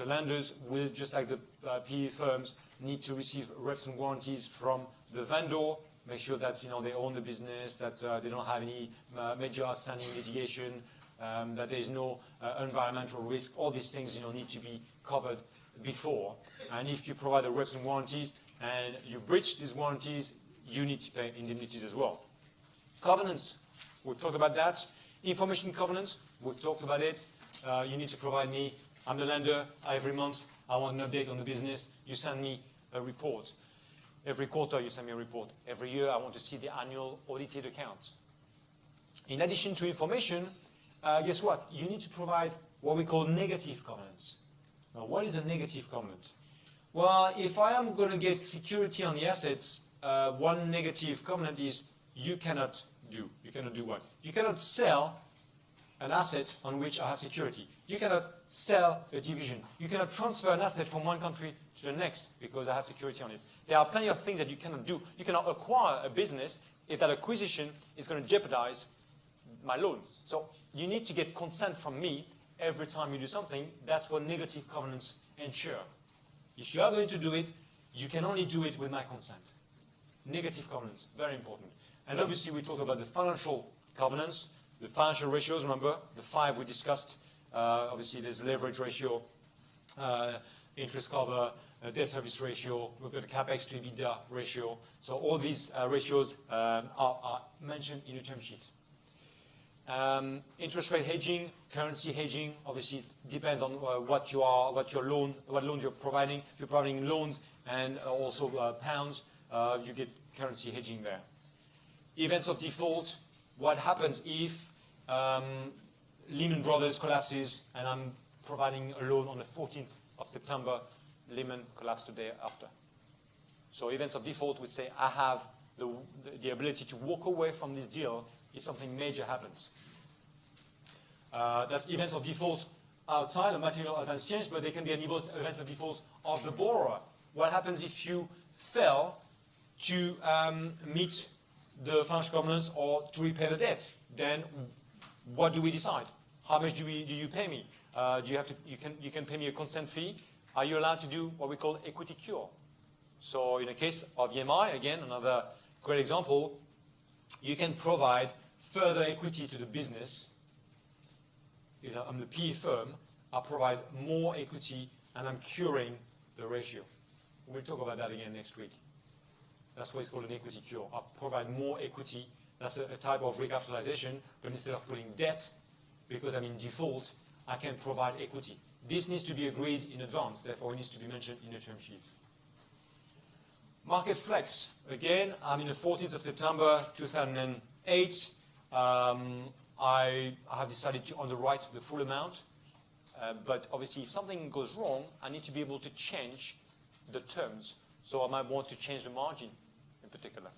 lenders will, just like the PE firms, need to receive reps and warranties from the vendor, make sure that they own the business, that they don't have any major outstanding litigation, that there is no environmental risk. All these things need to be covered before. And if you provide the reps and warranties and you breach these warranties, you need to pay indemnities as well. Covenants, we've talked about that. Information covenants, we've talked about it. You need to provide me, I'm the lender, every month I want an update on the business. You send me a report. Every quarter you send me a report. Every year I want to see the annual audited accounts. In addition to information, guess what? You need to provide what we call negative covenants. Now, what is a negative covenant? Well, if I am going to get security on the assets, one negative covenant is you cannot do what? You cannot sell an asset on which I have security. You cannot sell a division. You cannot transfer an asset from one country to the next because I have security on it. There are plenty of things that you cannot do. You cannot acquire a business if that acquisition is going to jeopardize my loans. So you need to get consent from me every time you do something. That's what negative covenants ensure. If you are going to do it, you can only do it with my consent. Negative covenants, very important. And obviously we talk about the financial covenants, the financial ratios, remember, the 5 we discussed. Obviously there's leverage ratio, interest cover, debt service ratio, we've got the capex to EBITDA ratio. So all these ratios are mentioned in the term sheet. Interest rate hedging, currency hedging, obviously it depends on what loans you're providing. If you're providing loans and also pounds, you get currency hedging there. Events of default, what happens if Lehman Brothers collapses and I'm providing a loan on the 14th of September, Lehman collapsed the day after. So events of default would say I have the ability to walk away from this deal if something major happens. That's events of default outside of material advance change, but they can be events of default of the borrower. What happens if you fail to meet the financial covenants or to repay the debt? Then what do we decide? How much do you pay me? You can pay me a consent fee. Are you allowed to do what we call equity cure? So in the case of EMI, again, another great example, you can provide further equity to the business. I'm the PE firm, I provide more equity and I'm curing the ratio. We'll talk about that again next week. That's why it's called an equity cure. I provide more equity. That's a type of recapitalization, but instead of putting debt, because I'm in default, I can provide equity. This needs to be agreed in advance, therefore it needs to be mentioned in the term sheet. Market flex. Again, I'm in the 14th of September 2008. I have decided to underwrite the full amount, but obviously if something goes wrong, I need to be able to change the terms. So I might want to change the margin in particular.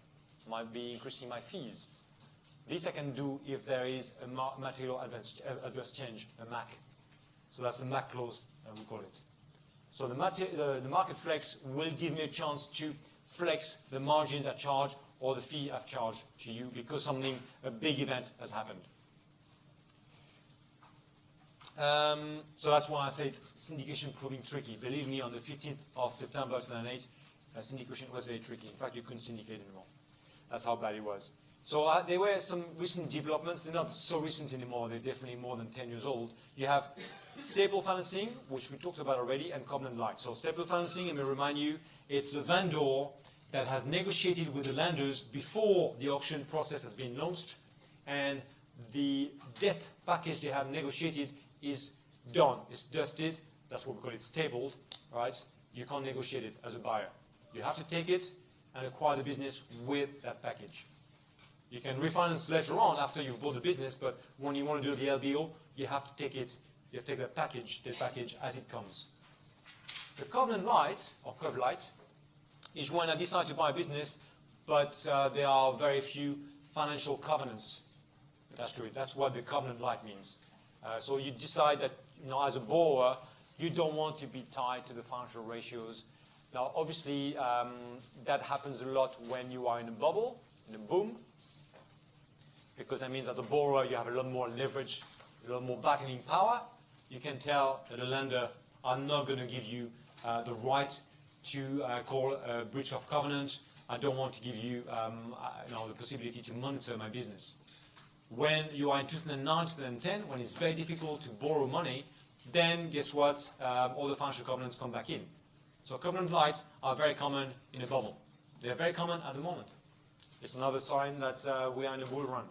I might be increasing my fees. This I can do if there is a material adverse change, a MAC. So that's the MAC clause, we call it. So the market flex will give me a chance to flex the margins I charge or the fee I've charged to you because a big event has happened. So that's why I said syndication proving tricky. Believe me, on the 15th of September 2008, syndication was very tricky. In fact, you couldn't syndicate anymore. That's how bad it was. So there were some recent developments. They're not so recent anymore. They're definitely more than 10 years old. You have staple financing, which we talked about already, and covenant light. So staple financing, let me remind you, it's the vendor that has negotiated with the lenders before the auction process has been launched, and the debt package they have negotiated is done. It's dusted. That's what we call it, stapled, right? You can't negotiate it as a buyer. You have to take it and acquire the business with that package. You can refinance later on after you've bought the business, but when you want to do the LBO, you have to take it. You have to take the package as it comes. The covenant light, or cov light, is when I decide to buy a business, but there are very few financial covenants attached to it. That's what the covenant light means. So you decide that, as a borrower, you don't want to be tied to the financial ratios. Now, obviously, that happens a lot when you are in a bubble, in a boom, because that means that the borrower, you have a lot more leverage, a lot more bargaining power. You can tell that the lender, I'm not going to give you the right to call a breach of covenant. I don't want to give you, the possibility to monitor my business. When you are in 2009, 2010, when it's very difficult to borrow money, then guess what? All the financial covenants come back in. So covenant lights are very common in a bubble. They're very common at the moment. It's another sign that we are in a bull run.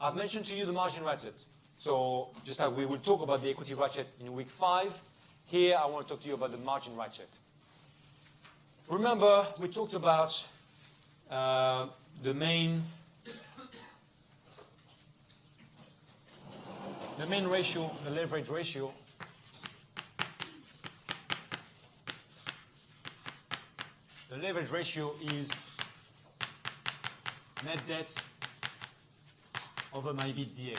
I've mentioned to you the margin ratchet. So just like we will talk about the equity ratchet in week 5, here I want to talk to you about the margin ratchet. Remember, we talked about the main ratio, the leverage ratio. The leverage ratio is net debt over my EBITDA.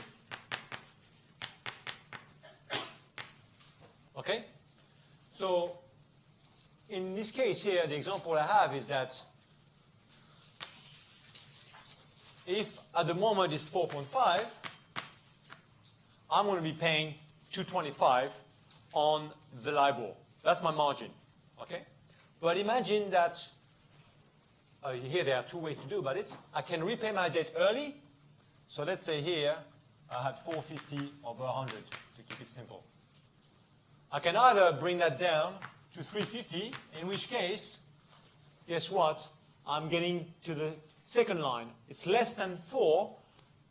Okay? So, in this case here, the example I have is that if at the moment it's 4.5, I'm going to be paying 225 on the LIBOR. That's my margin. Okay? But imagine that, here there are two ways to do about it. I can repay my debt early. So let's say here, I had 450 over 100, to keep it simple. I can either bring that down to 350, in which case, guess what? I'm getting to the second line. It's less than 4,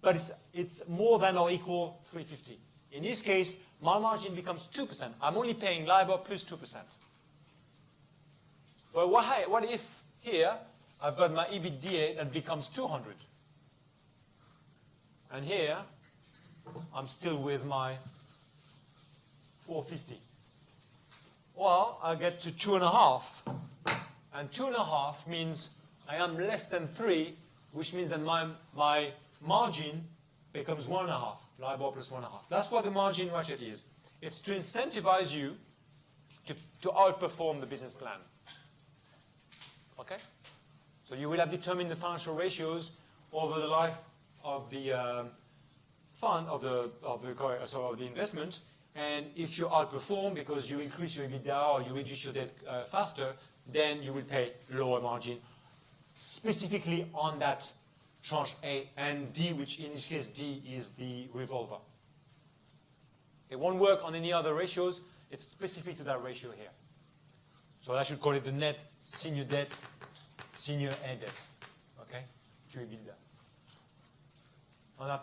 but it's more than or equal 350. In this case, my margin becomes 2%. I'm only paying LIBOR plus 2%. But what if here I've got my EBITDA that becomes 200? And here I'm still with my 450. Well, I get to 2.5. And 2.5 means I am less than 3, which means that my margin becomes 1.5, LIBOR plus 1.5. That's what the margin ratchet is. It's to incentivize you to outperform the business plan. Okay? So you will have determined the financial ratios over the life of the fund, of the investment. And if you outperform because you increase your EBITDA or you reduce your debt faster, then you will pay lower margin, specifically on that tranche A and D, which in this case D is the revolver. It won't work on any other ratios. It's specific to that ratio here. So I should call it the net senior debt senior A debt. Okay, to rebuild that.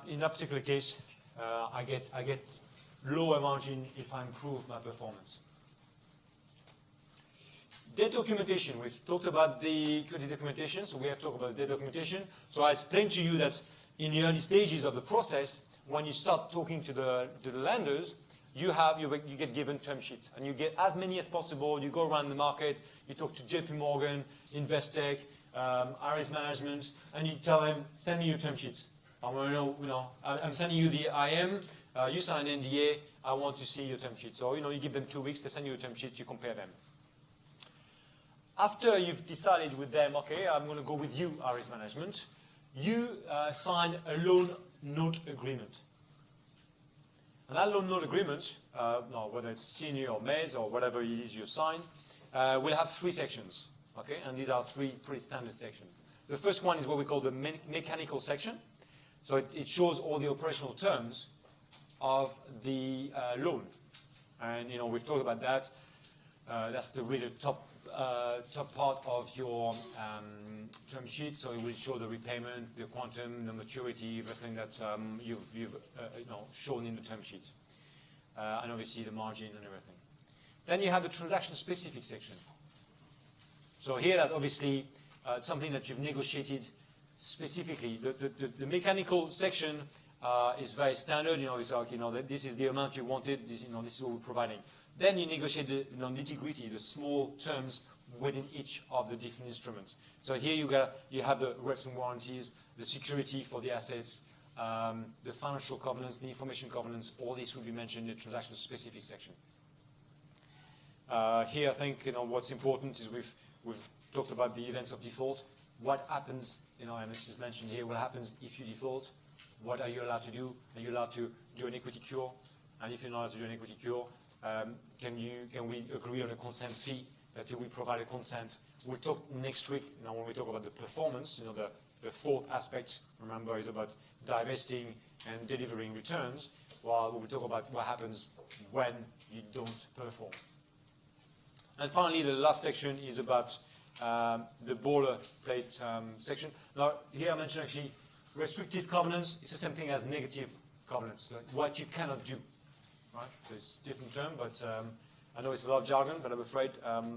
In that particular case, I get lower margin if I improve my performance. Debt documentation. We've talked about the credit documentation, so we have talked about debt documentation. So I explained to you that in the early stages of the process, when you start talking to the lenders, you get given term sheets, and you get as many as possible. You go around the market, you talk to JP Morgan, Investec, Ares Management, and you tell them, send me your term sheets. I want to know, I'm sending you the IM, you sign an NDA, I want to see your term sheet. So, you give them 2 weeks, they send you a term sheet, you compare them. After you've decided with them, okay, I'm going to go with you, Ares Management, you sign a loan note agreement. And that loan note agreement, whether it's senior or mezz or whatever it is you sign, will have 3 sections, okay? And these are 3 pretty standard sections. The first one is what we call the mechanical section. So it shows all the operational terms of the loan. And, we've talked about that. That's the really top part of your term sheet. So it will show the repayment, the quantum, the maturity, everything that you've shown in the term sheet. And obviously the margin and everything. Then you have the transaction-specific section. So here, that obviously something that you've negotiated specifically. The mechanical section is very standard. It's like, this is the amount you wanted. This is what we're providing. Then you negotiate the nitty-gritty, the small terms within each of the different instruments. So here you have the reps and warranties, the security for the assets, the financial covenants, the information covenants. All these will be mentioned in the transaction-specific section. Here, I think what's important is we've talked about the events of default. What happens, and this is mentioned here, what happens if you default? What are you allowed to do? Are you allowed to do an equity cure? And if you're not allowed to do an equity cure, can we agree on a consent fee that you will provide a consent? We'll talk next week, when we talk about the performance, the fourth aspect, remember, is about divesting and delivering returns, while we'll talk about what happens when you don't perform. And finally, the last section is about the boilerplate section. Now, here I mentioned actually restrictive covenants. It's the same thing as negative covenants, like what you cannot do. Right? So it's a different term, but I know it's a lot of jargon, but I'm afraid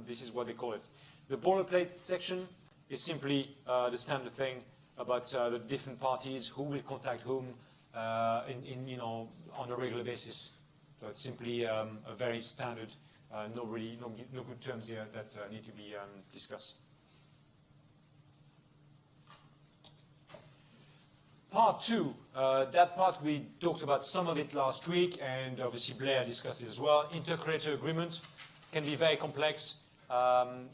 this is what they call it. The boilerplate section is simply the standard thing about the different parties, who will contact whom on a regular basis. So it's simply a very standard, no good terms here that need to be discussed. Part 2, that part we talked about some of it last week, and obviously Blair discussed it as well. Intercreditor agreement can be very complex.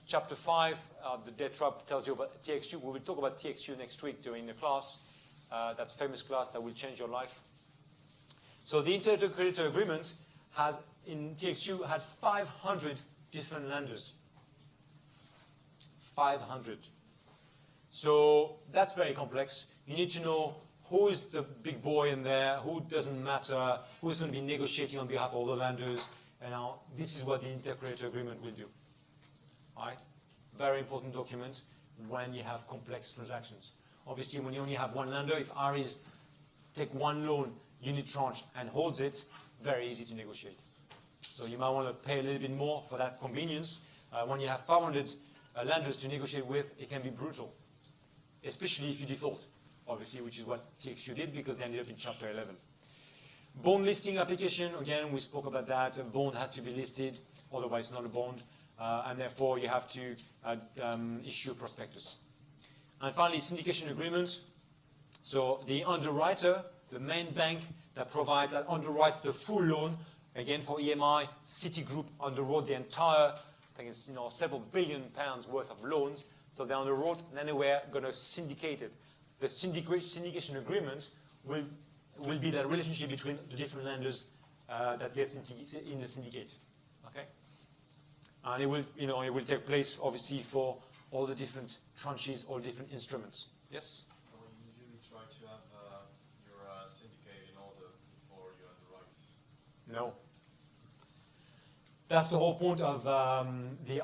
Chapter 5 of the debt trap tells you about TXU. We will talk about TXU next week during the class, that famous class that will change your life. So the intercreditor agreement has, in TXU, had 500 different lenders. 500. So that's very complex. You need to know who is the big boy in there, who doesn't matter, who's going to be negotiating on behalf of all the lenders. And now this is what the intercreditor agreement will do. All right? Very important document when you have complex transactions. Obviously, when you only have one lender, if Ares take one loan, unit tranche, and holds it, very easy to negotiate. So you might want to pay a little bit more for that convenience. When you have 500 lenders to negotiate with, it can be brutal, especially if you default, obviously, which is what TXU did because they ended up in Chapter 11. Bond listing application, again, we spoke about that. A bond has to be listed, otherwise it's not a bond, and therefore you have to issue a prospectus. And finally, syndication agreement. So the underwriter, the main bank that provides, that underwrites the full loan, again for EMI, Citigroup underwrote the entire, I think it's several billion pounds worth of loans. So they underwrote, and then they were going to syndicate it. The syndication agreement will be that relationship between the different lenders that gets in the syndicate. Okay, and it will take place obviously for all the different tranches, all different instruments. Yes. Well, you usually try to have your syndicate in order before you underwrite. No. That's the whole point of the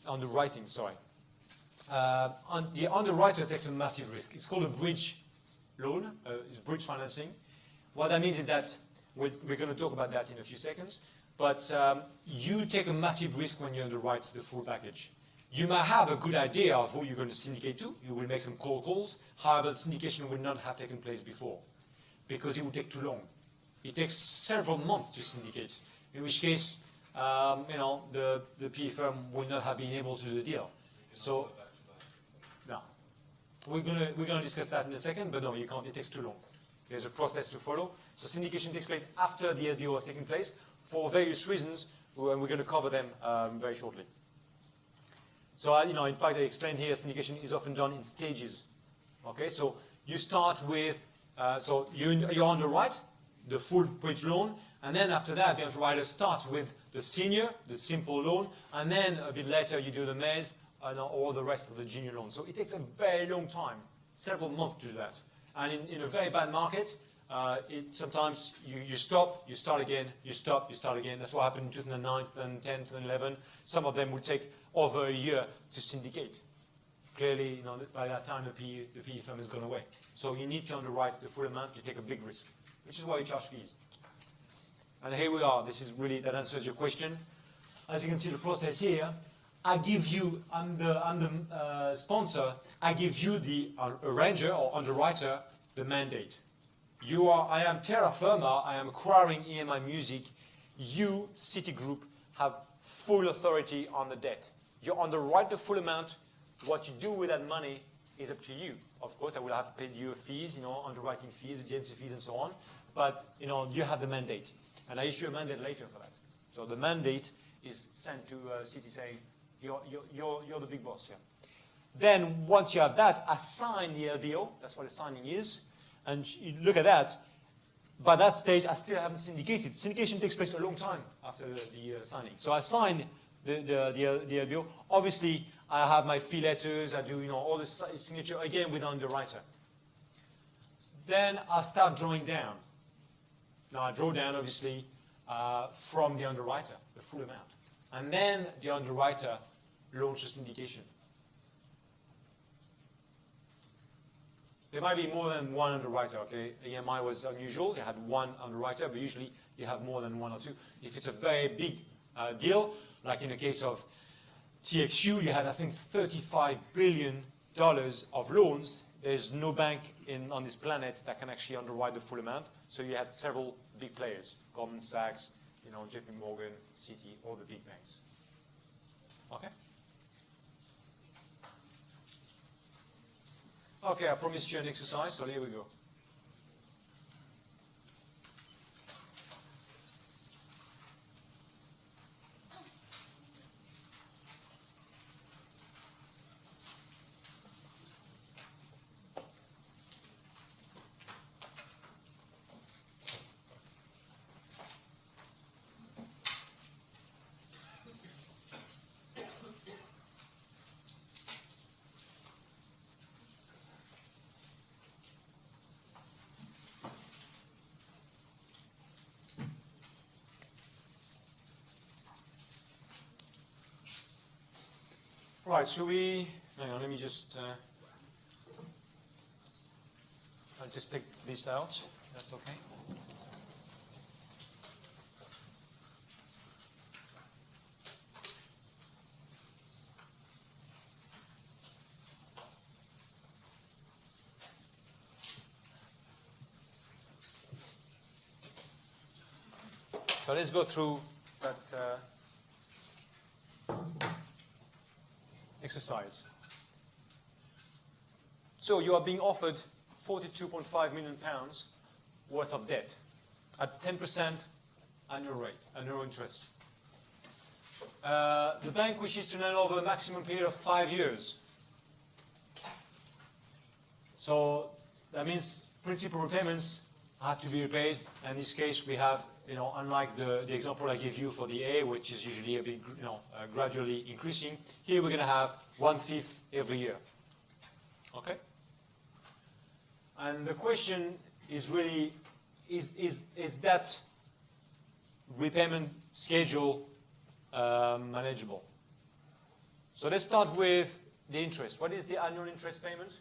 underwriting. Sorry. the underwriter takes a massive risk. It's called a bridge loan, it's bridge financing. What that means is that, we're going to talk about that in a few seconds, but you take a massive risk when you underwrite the full package. You might have a good idea of who you're going to syndicate to. You will make some cold calls. However, the syndication will not have taken place before because it will take too long. It takes several months to syndicate, in which case, the PE firm will not have been able to do the deal. So, no. We're going to discuss that in a second, but no, you can't. It takes too long. There's a process to follow. So syndication takes place after the LBO has taken place for various reasons, and we're going to cover them very shortly. So, in fact, I explained here, syndication is often done in stages. Okay, so you start with, so you underwrite the full bridge loan, and then after that, the underwriter starts with the senior, the simple loan, and then a bit later you do the mezz and all the rest of the junior loan. So it takes a very long time, several months to do that. And in a very bad market, sometimes you stop, you start again, you stop, you start again. That's what happened in 2009, 2010, 2011. Some of them will take over a year to syndicate. Clearly, by that time, the PE firm has gone away. So you need to underwrite the full amount. You take a big risk, which is why you charge fees. And here we are. This is really, that answers your question. As you can see, the process here, I'm the sponsor. I give you the arranger or underwriter the mandate. I am terra firma. I am acquiring EMI Music. You, Citigroup, have full authority on the debt. You underwrite the full amount. What you do with that money is up to you. Of course, I will have to pay you fees, underwriting fees, agency fees, and so on. But you have the mandate, and I issue a mandate later for that. So the mandate is sent to Citi saying, you're the big boss here. Then once you have that, assign the LBO. That's what a signing is. And you look at that. By that stage, I still haven't syndicated. Syndication takes place a long time after the signing. So I sign the LBO. Obviously, I have my fee letters. I do all the signature again with the underwriter. Then I start drawing down. Now I draw down obviously from the underwriter, the full amount. And then the underwriter launches syndication. There might be more than one underwriter, okay? EMI was unusual, they had one underwriter, but usually you have more than one or two. If it's a very big deal, like in the case of TXU, you had, I think, $35 billion of loans. There's no bank on this planet that can actually underwrite the full amount. So you had several big players, Goldman Sachs, JP Morgan, Citi, all the big banks. Okay? Okay, I promised you an exercise, so here we go. Right, so hang on, let me just, I'll just take this out, that's okay. So let's go through that exercise. So you are being offered £42.5 million worth of debt at 10% annual rate, annual interest. The bank wishes to lend over a maximum period of 5 years. So that means principal repayments have to be repaid. And in this case, we have, unlike the example I gave you for the A, which is usually a bit, gradually increasing, here we're going to have 1/5 every year. Okay? And the question is really, is that repayment schedule manageable? So let's start with the interest. What is the annual interest payment?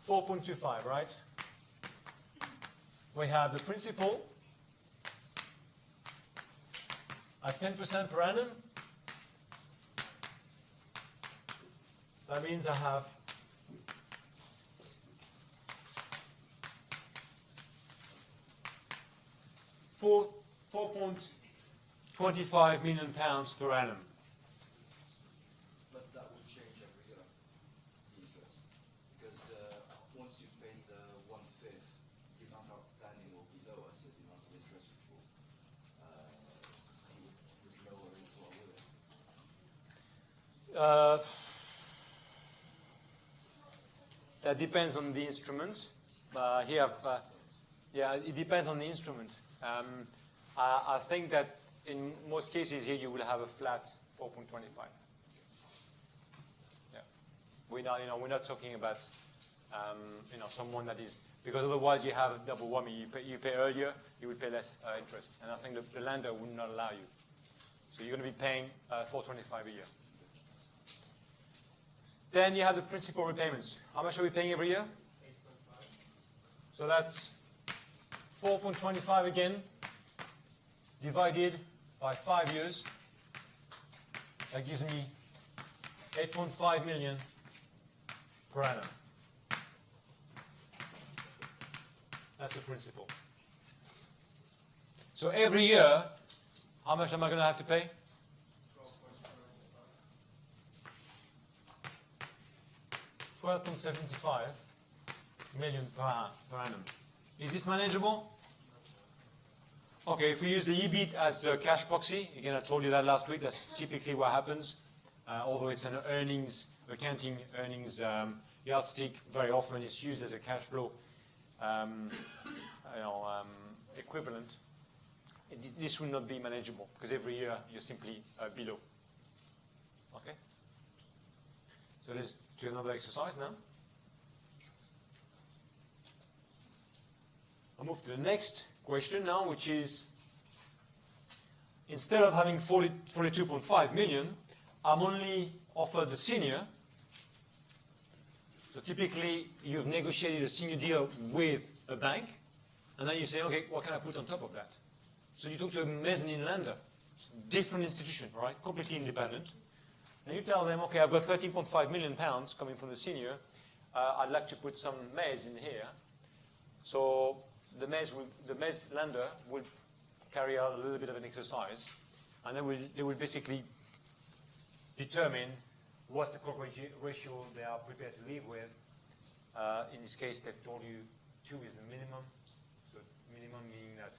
4.25, right? We have the principal at 10% per annum. That means I have £4.25 million per annum. But that would change every year, the interest. Because once you've paid the 1/5, the amount outstanding will be lower, so the amount of interest which will be lower as well with it. That depends on the instrument. Yeah, it depends on the instrument. I think that in most cases here you will have a flat 4.25. Yeah, we're not talking about someone that is, because otherwise you have a double whammy. You pay earlier, you will pay less interest, and I think the lender would not allow you. So you're going to be paying 4.25 a year. Then you have the principal repayments. How much are we paying every year? 8.5. So that's 4.25 again, divided by 5 years. That gives me 8.5 million per annum. That's the principal. So every year, how much am I going to have to pay? 12.75 million per annum. Is this manageable? Okay, if we use the EBIT as the cash proxy, again I told you that last week, that's typically what happens. Although it's an accounting earnings yardstick, very often it's used as a cash flow equivalent. This will not be manageable because every year you're simply below. Okay? So let's do another exercise now. I'll move to the next question now, which is, instead of having 42.5 million, I'm only offered the senior. So typically, you've negotiated a senior deal with a bank, and then you say, okay, what can I put on top of that? So you talk to a mezzanine lender, different institution, right? Completely independent. And you tell them, okay, I've got 13.5 million pounds coming from the senior. I'd like to put some mezz in here. So the mezz lender will carry out a little bit of an exercise, and then they will basically determine what's the coverage ratio they are prepared to live with. In this case, they've told you 2 is the minimum. So minimum meaning that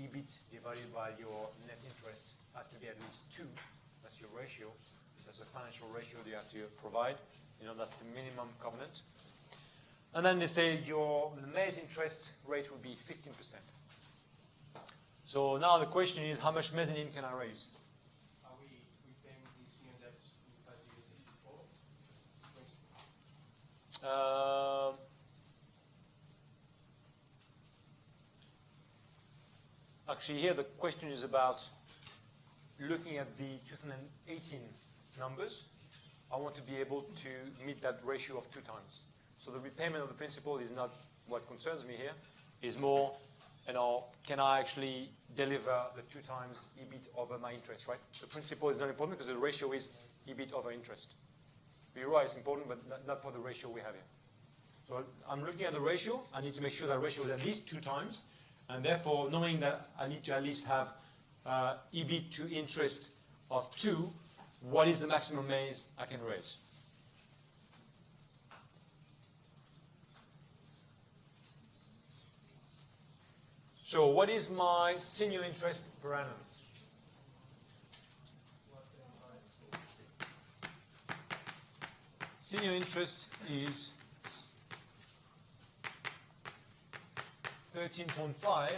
EBIT divided by your net interest has to be at least 2. That's your ratio. That's a financial ratio you have to provide. That's the minimum covenant. And then they say your mezz interest rate will be 15%. So now the question is, how much mezzanine can I raise? Are we repaying the senior debt we've had years before? Actually, here the question is about looking at the 2018 numbers. I want to be able to meet that ratio of 2 times. So the repayment of the principal is not what concerns me here. It's more, can I actually deliver the 2 times EBIT over my interest, right? The principal is not important because the ratio is EBIT over interest. You're right, it's important, but not for the ratio we have here. So I'm looking at the ratio. I need to make sure that ratio is at least 2 times. And therefore, knowing that I need to at least have EBIT to interest of 2, what is the maximum mezz I can raise? So what is my senior interest per annum? Senior interest is 13.5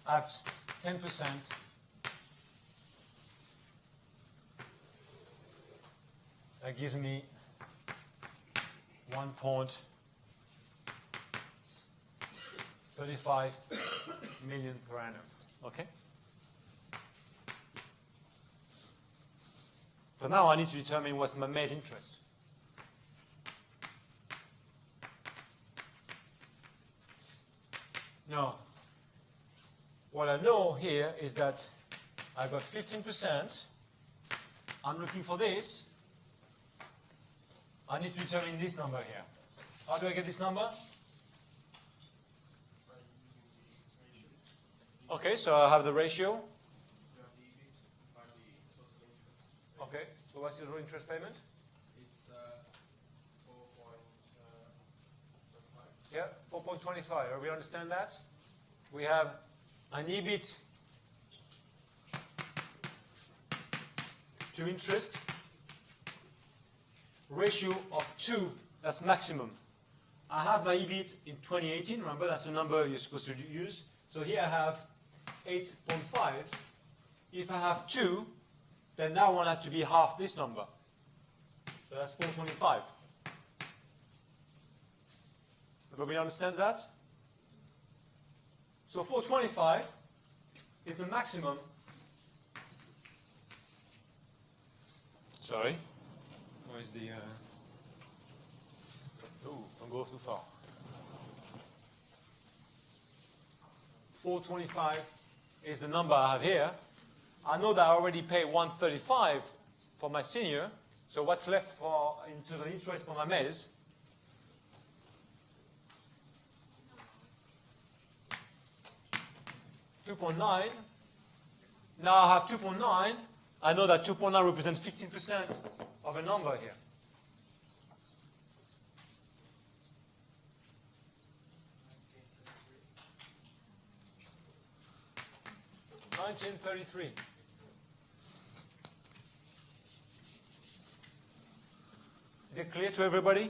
at 10%. That gives me 1.35 million per annum. Okay? So now I need to determine what's my maze interest. Now, what I know here is that I got 15%. I'm looking for this. I need to determine this number here. How do I get this number? Okay, so I have the ratio. Okay, so what's your interest payment? It's 4.25. Yeah, 4.25. We understand that? We have an EBIT to interest ratio of 2, that's maximum. I have my EBIT in 2018, remember that's the number you're supposed to use. So here I have 8.5. If I have 2, then that one has to be half this number. So that's 425. Everybody understands that? So 425 is the maximum. Sorry. Where's the... Oh, don't go too far. 425 is the number I have here. I know that I already paid 135 for my senior, so what's left for into the interest for my mezz? $2.9. Now I have 2.9. I know that 2.9 represents 15% of a number here. $19.33. Is it clear to everybody?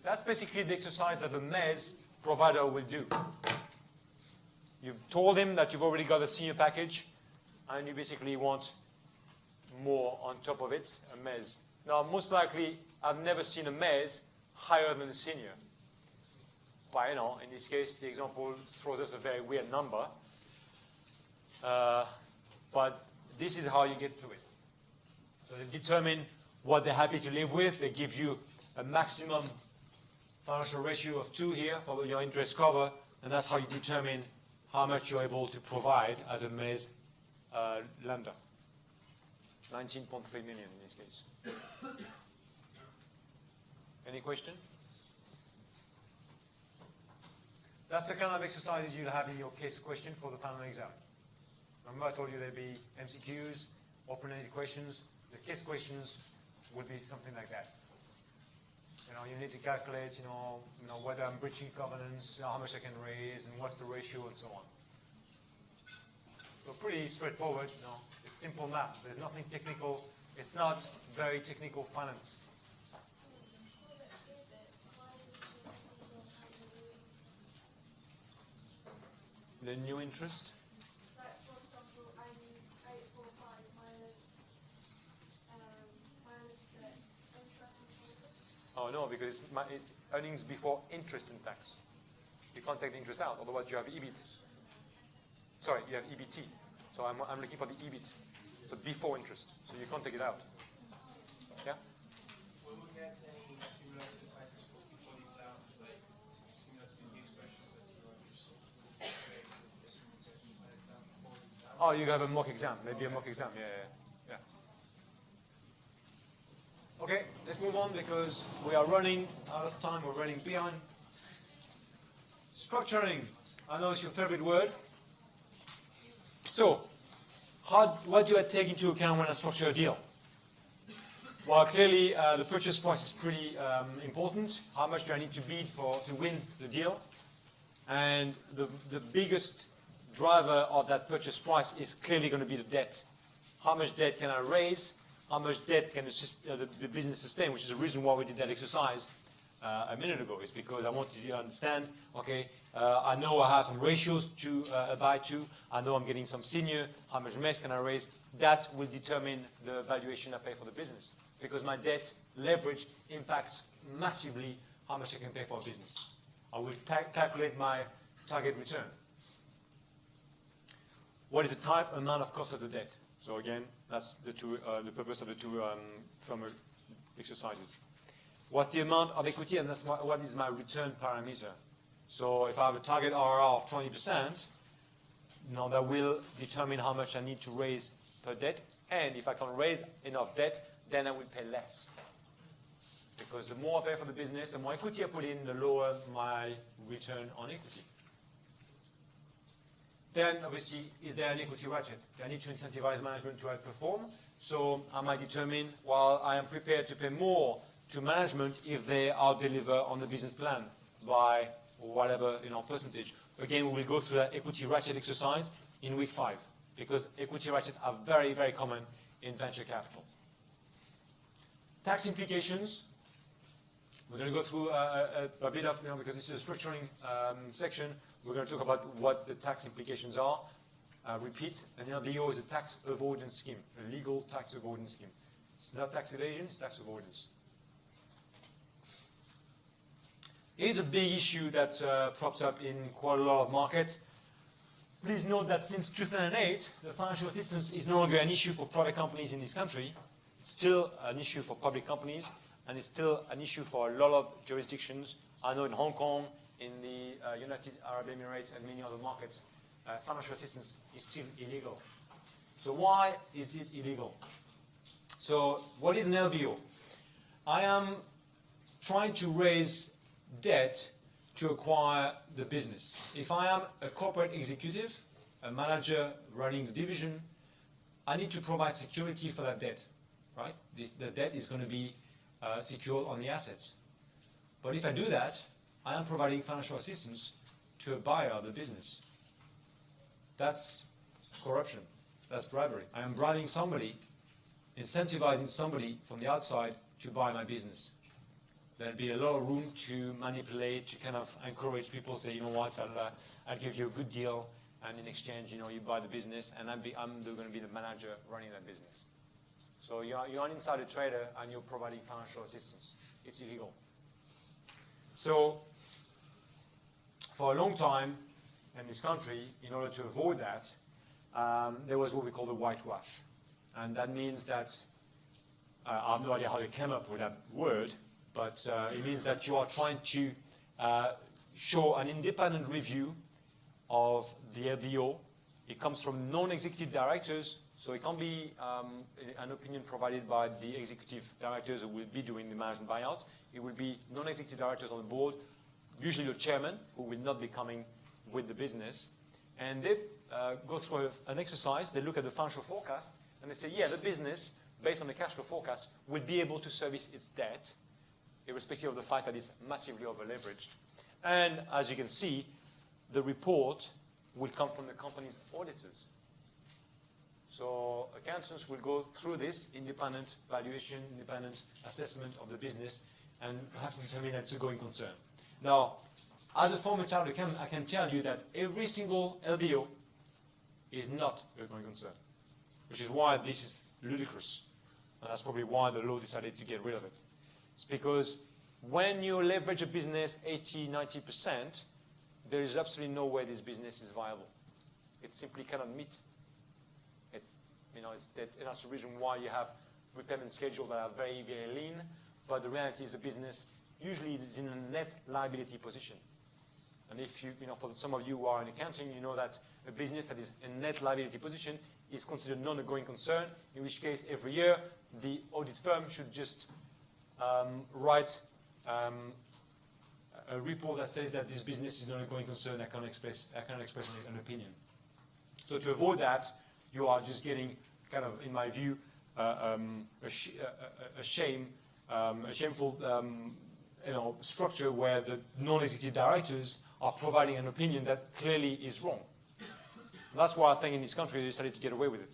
That's basically the exercise that the mezz provider will do. You've told him that you've already got a senior package, and you basically want more on top of it, a mezz. Now, most likely, I've never seen a mezz higher than a senior. But, in this case, the example throws us a very weird number. But this is how you get to it. So they determine what they're happy to live with. They give you a maximum financial ratio of 2 here for your interest cover, and that's how you determine how much you're able to provide as a mezz lender. 19.3 million in this case. Any question? That's the kind of exercises you'll have in your case question for the final exam. Remember I told you there'd be MCQs, open-ended questions. The case questions would be something like that. You need to calculate, whether I'm breaching covenants, how much I can raise, and what's the ratio, and so on. So pretty straightforward, It's simple math. There's nothing technical. It's not very technical finance. The new interest? Like, for example, I use 845 minus the interest and taxes. Oh no, because it's earnings before interest and tax. You can't take the interest out, otherwise you have EBIT. Sorry, you have EBT. So I'm looking for the EBIT, so before interest. So you can't take it out. Yeah? Will we get any similar exercises for the exam, like similar to these questions that you are using? Oh, you have a mock exam, maybe a mock exam, yeah. Okay, let's move on because we are running out of time, we're running behind. Structuring, I know it's your favorite word. So, what do I take into account when I structure a deal? Well, clearly the purchase price is pretty important. How much do I need to bid to win the deal? And the biggest driver of that purchase price is clearly going to be the debt. How much debt can I raise? How much debt can the business sustain? Which is the reason why we did that exercise a minute ago. Is because I wanted you to understand, okay, I know I have some ratios to abide to. I know I'm getting some senior. How much mezz can I raise? That will determine the valuation I pay for the business. Because my debt leverage impacts massively how much I can pay for a business. I will calculate my target return. What is the type amount of cost of the debt? So again, that's the the purpose of the two firm exercises. What's the amount of equity, and that's what is my return parameter. So if I have a target IRR of 20%, that will determine how much I need to raise per debt, and if I can raise enough debt, then I will pay less. Because the more I pay for the business, the more equity I put in, the lower my return on equity. Then, obviously, is there an equity ratchet? Do I need to incentivize management to outperform? So I might determine, well, I am prepared to pay more to management if they out-deliver on the business plan by whatever percentage. Again, we will go through that equity ratchet exercise in week 5, because equity ratchets are very, very common in venture capital. Tax implications. We're going to go through a bit of, because this is a structuring section, we're going to talk about what the tax implications are. Repeat, an LBO is a tax avoidance scheme, a legal tax avoidance scheme. It's not tax evasion, it's tax avoidance. Here's a big issue that props up in quite a lot of markets. Please note that since 2008, the financial assistance is no longer an issue for private companies in this country. It's still an issue for public companies, and it's still an issue for a lot of jurisdictions. I know in Hong Kong, in the United Arab Emirates, and many other markets, financial assistance is still illegal. So why is it illegal? So what is an LBO? I am trying to raise debt to acquire the business. If I am a corporate executive, a manager running the division, I need to provide security for that debt, right? The debt is going to be secured on the assets. But if I do that, I am providing financial assistance to a buyer of the business. That's corruption. That's bribery. I am bribing somebody, incentivizing somebody from the outside to buy my business. There'll be a lot of room to manipulate, to kind of encourage people, say, you know what, I'll give you a good deal, and in exchange, you buy the business, and I'm going to be the manager running that business. So you're an insider trader, and you're providing financial assistance. It's illegal. So for a long time in this country, in order to avoid that, there was what we call the whitewash. And that means that, I have no idea how they came up with that word, but it means that you are trying to show an independent review of the LBO. It comes from non-executive directors, so it can't be an opinion provided by the executive directors who will be doing the management buyout. It will be non-executive directors on the board, usually the chairman, who will not be coming with the business. And they go through an exercise. They look at the financial forecast, and they say, yeah, the business, based on the cash flow forecast, will be able to service its debt, irrespective of the fact that it's massively over-leveraged. And as you can see, the report will come from the company's auditors. So accountants will go through this independent valuation, independent assessment of the business, and have to determine that it's a going concern. Now, as a former chartered accountant, I can tell you that every single LBO is not a going concern, which is why this is ludicrous. And that's probably why the law decided to get rid of it. It's because when you leverage a business 80–90%, there is absolutely no way this business is viable. It simply cannot meet. That's the reason why you have repayment schedules that are very, very lean. But the reality is the business usually is in a net liability position. And if for some of you who are in accounting, you know that a business that is in net liability position is considered not a going concern, in which case every year the audit firm should just write a report that says that this business is not a going concern. I cannot express an opinion. So to avoid that, you are just getting kind of, in my view, a shameful structure where the non-executive directors are providing an opinion that clearly is wrong. And that's why I think in this country they decided to get away with it.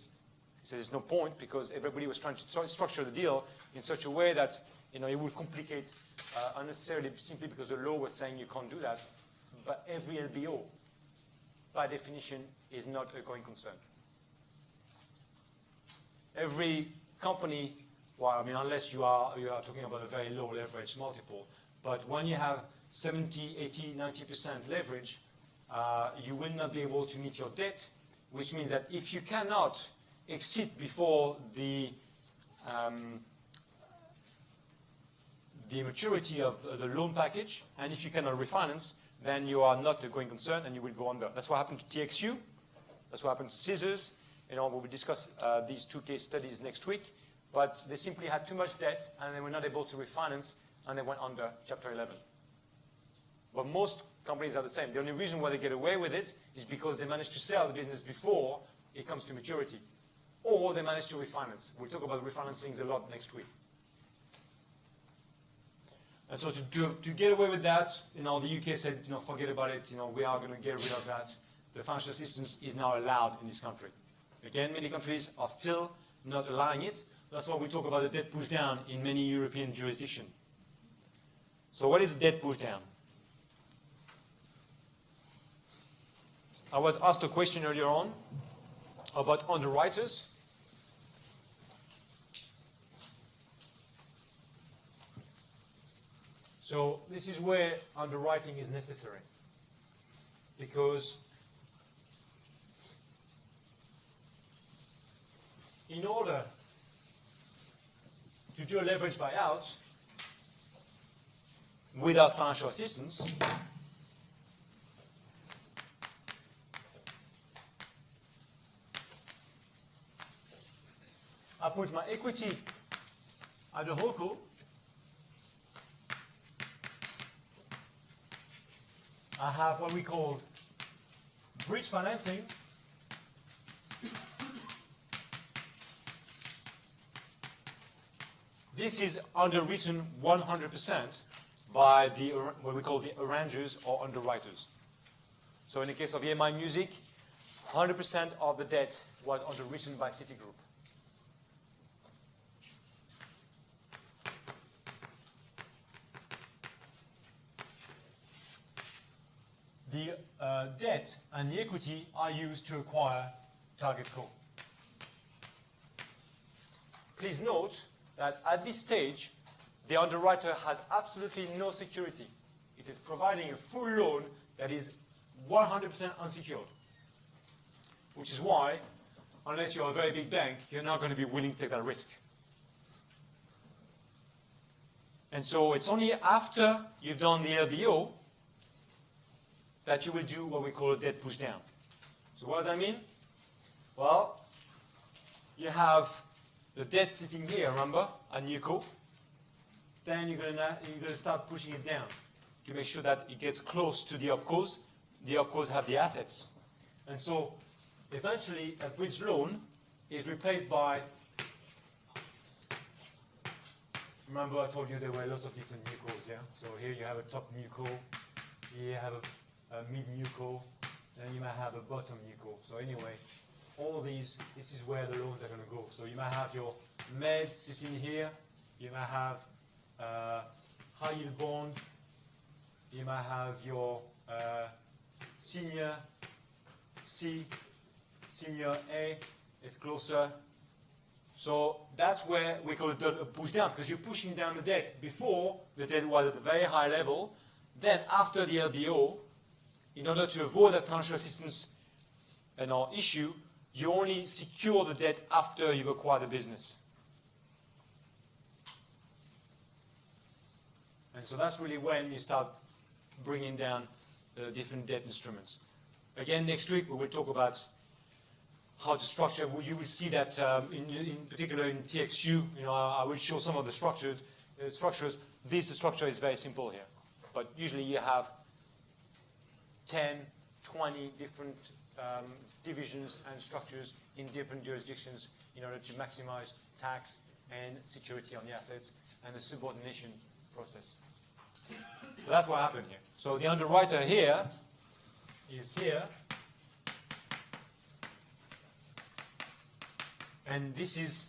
So there's no point, because everybody was trying to structure the deal in such a way that it would complicate unnecessarily, simply because the law was saying you can't do that. But every LBO, by definition, is not a going concern. Every company, unless you are talking about a very low leverage multiple, but when you have 70, 80, 90% leverage, you will not be able to meet your debt, which means that if you cannot exceed before the maturity of the loan package, and if you cannot refinance, then you are not a going concern and you will go under. That's what happened to TXU. That's what happened to Scissors. We will discuss these two case studies next week. But they simply had too much debt and they were not able to refinance and they went under Chapter 11. But most companies are the same. The only reason why they get away with it is because they managed to sell the business before it comes to maturity. Or they managed to refinance. We'll talk about refinancings a lot next week. And so to get away with that, the UK said, forget about it, we are going to get rid of that. The financial assistance is now allowed in this country. Again, many countries are still not allowing it. That's why we talk about the debt push down in many European jurisdictions. So what is debt push down? I was asked a question earlier on about underwriters. So this is where underwriting is necessary, because in order to do a leverage buyout without financial assistance, I put my equity at the holdco. I have what we call bridge financing. This is underwritten 100% by what we call the arrangers or underwriters. So in the case of EMI Music, 100% of the debt was underwritten by Citigroup. The debt and the equity are used to acquire Target Co. Please note that at this stage, the underwriter has absolutely no security. It is providing a full loan that is 100% unsecured. Which is why, unless you're a very big bank, you're not going to be willing to take that risk. And so it's only after you've done the LBO that you will do what we call a debt push down. So what does that mean? Well, you have the debt sitting here, remember, at NewCo. Then you're going to start pushing it down to make sure that it gets close to the opcos. The opcos have the assets. And so eventually a bridge loan is replaced by, remember I told you there were lots of different NewCos, yeah? So here you have a top NewCo, here you have a mid NewCo, then you might have a bottom NewCo. So anyway, all these, this is where the loans are going to go. So you might have your MES sitting here, you might have high yield bond, you might have your senior C, senior A, it's closer. So that's where we call it a push down, because you're pushing down the debt. Before, the debt was at a very high level. Then after the LBO, in order to avoid that financial assistance issue, you only secure the debt after you've acquired the business. And so that's really when you start bringing down different debt instruments. Again, next week we will talk about how to structure. You will see that in particular in TXU, I will show some of the structures. This structure is very simple here. But usually you have 10, 20 different divisions and structures in different jurisdictions in order to maximize tax and security on the assets and the subordination process. So that's what happened here. So the underwriter here is here. And this is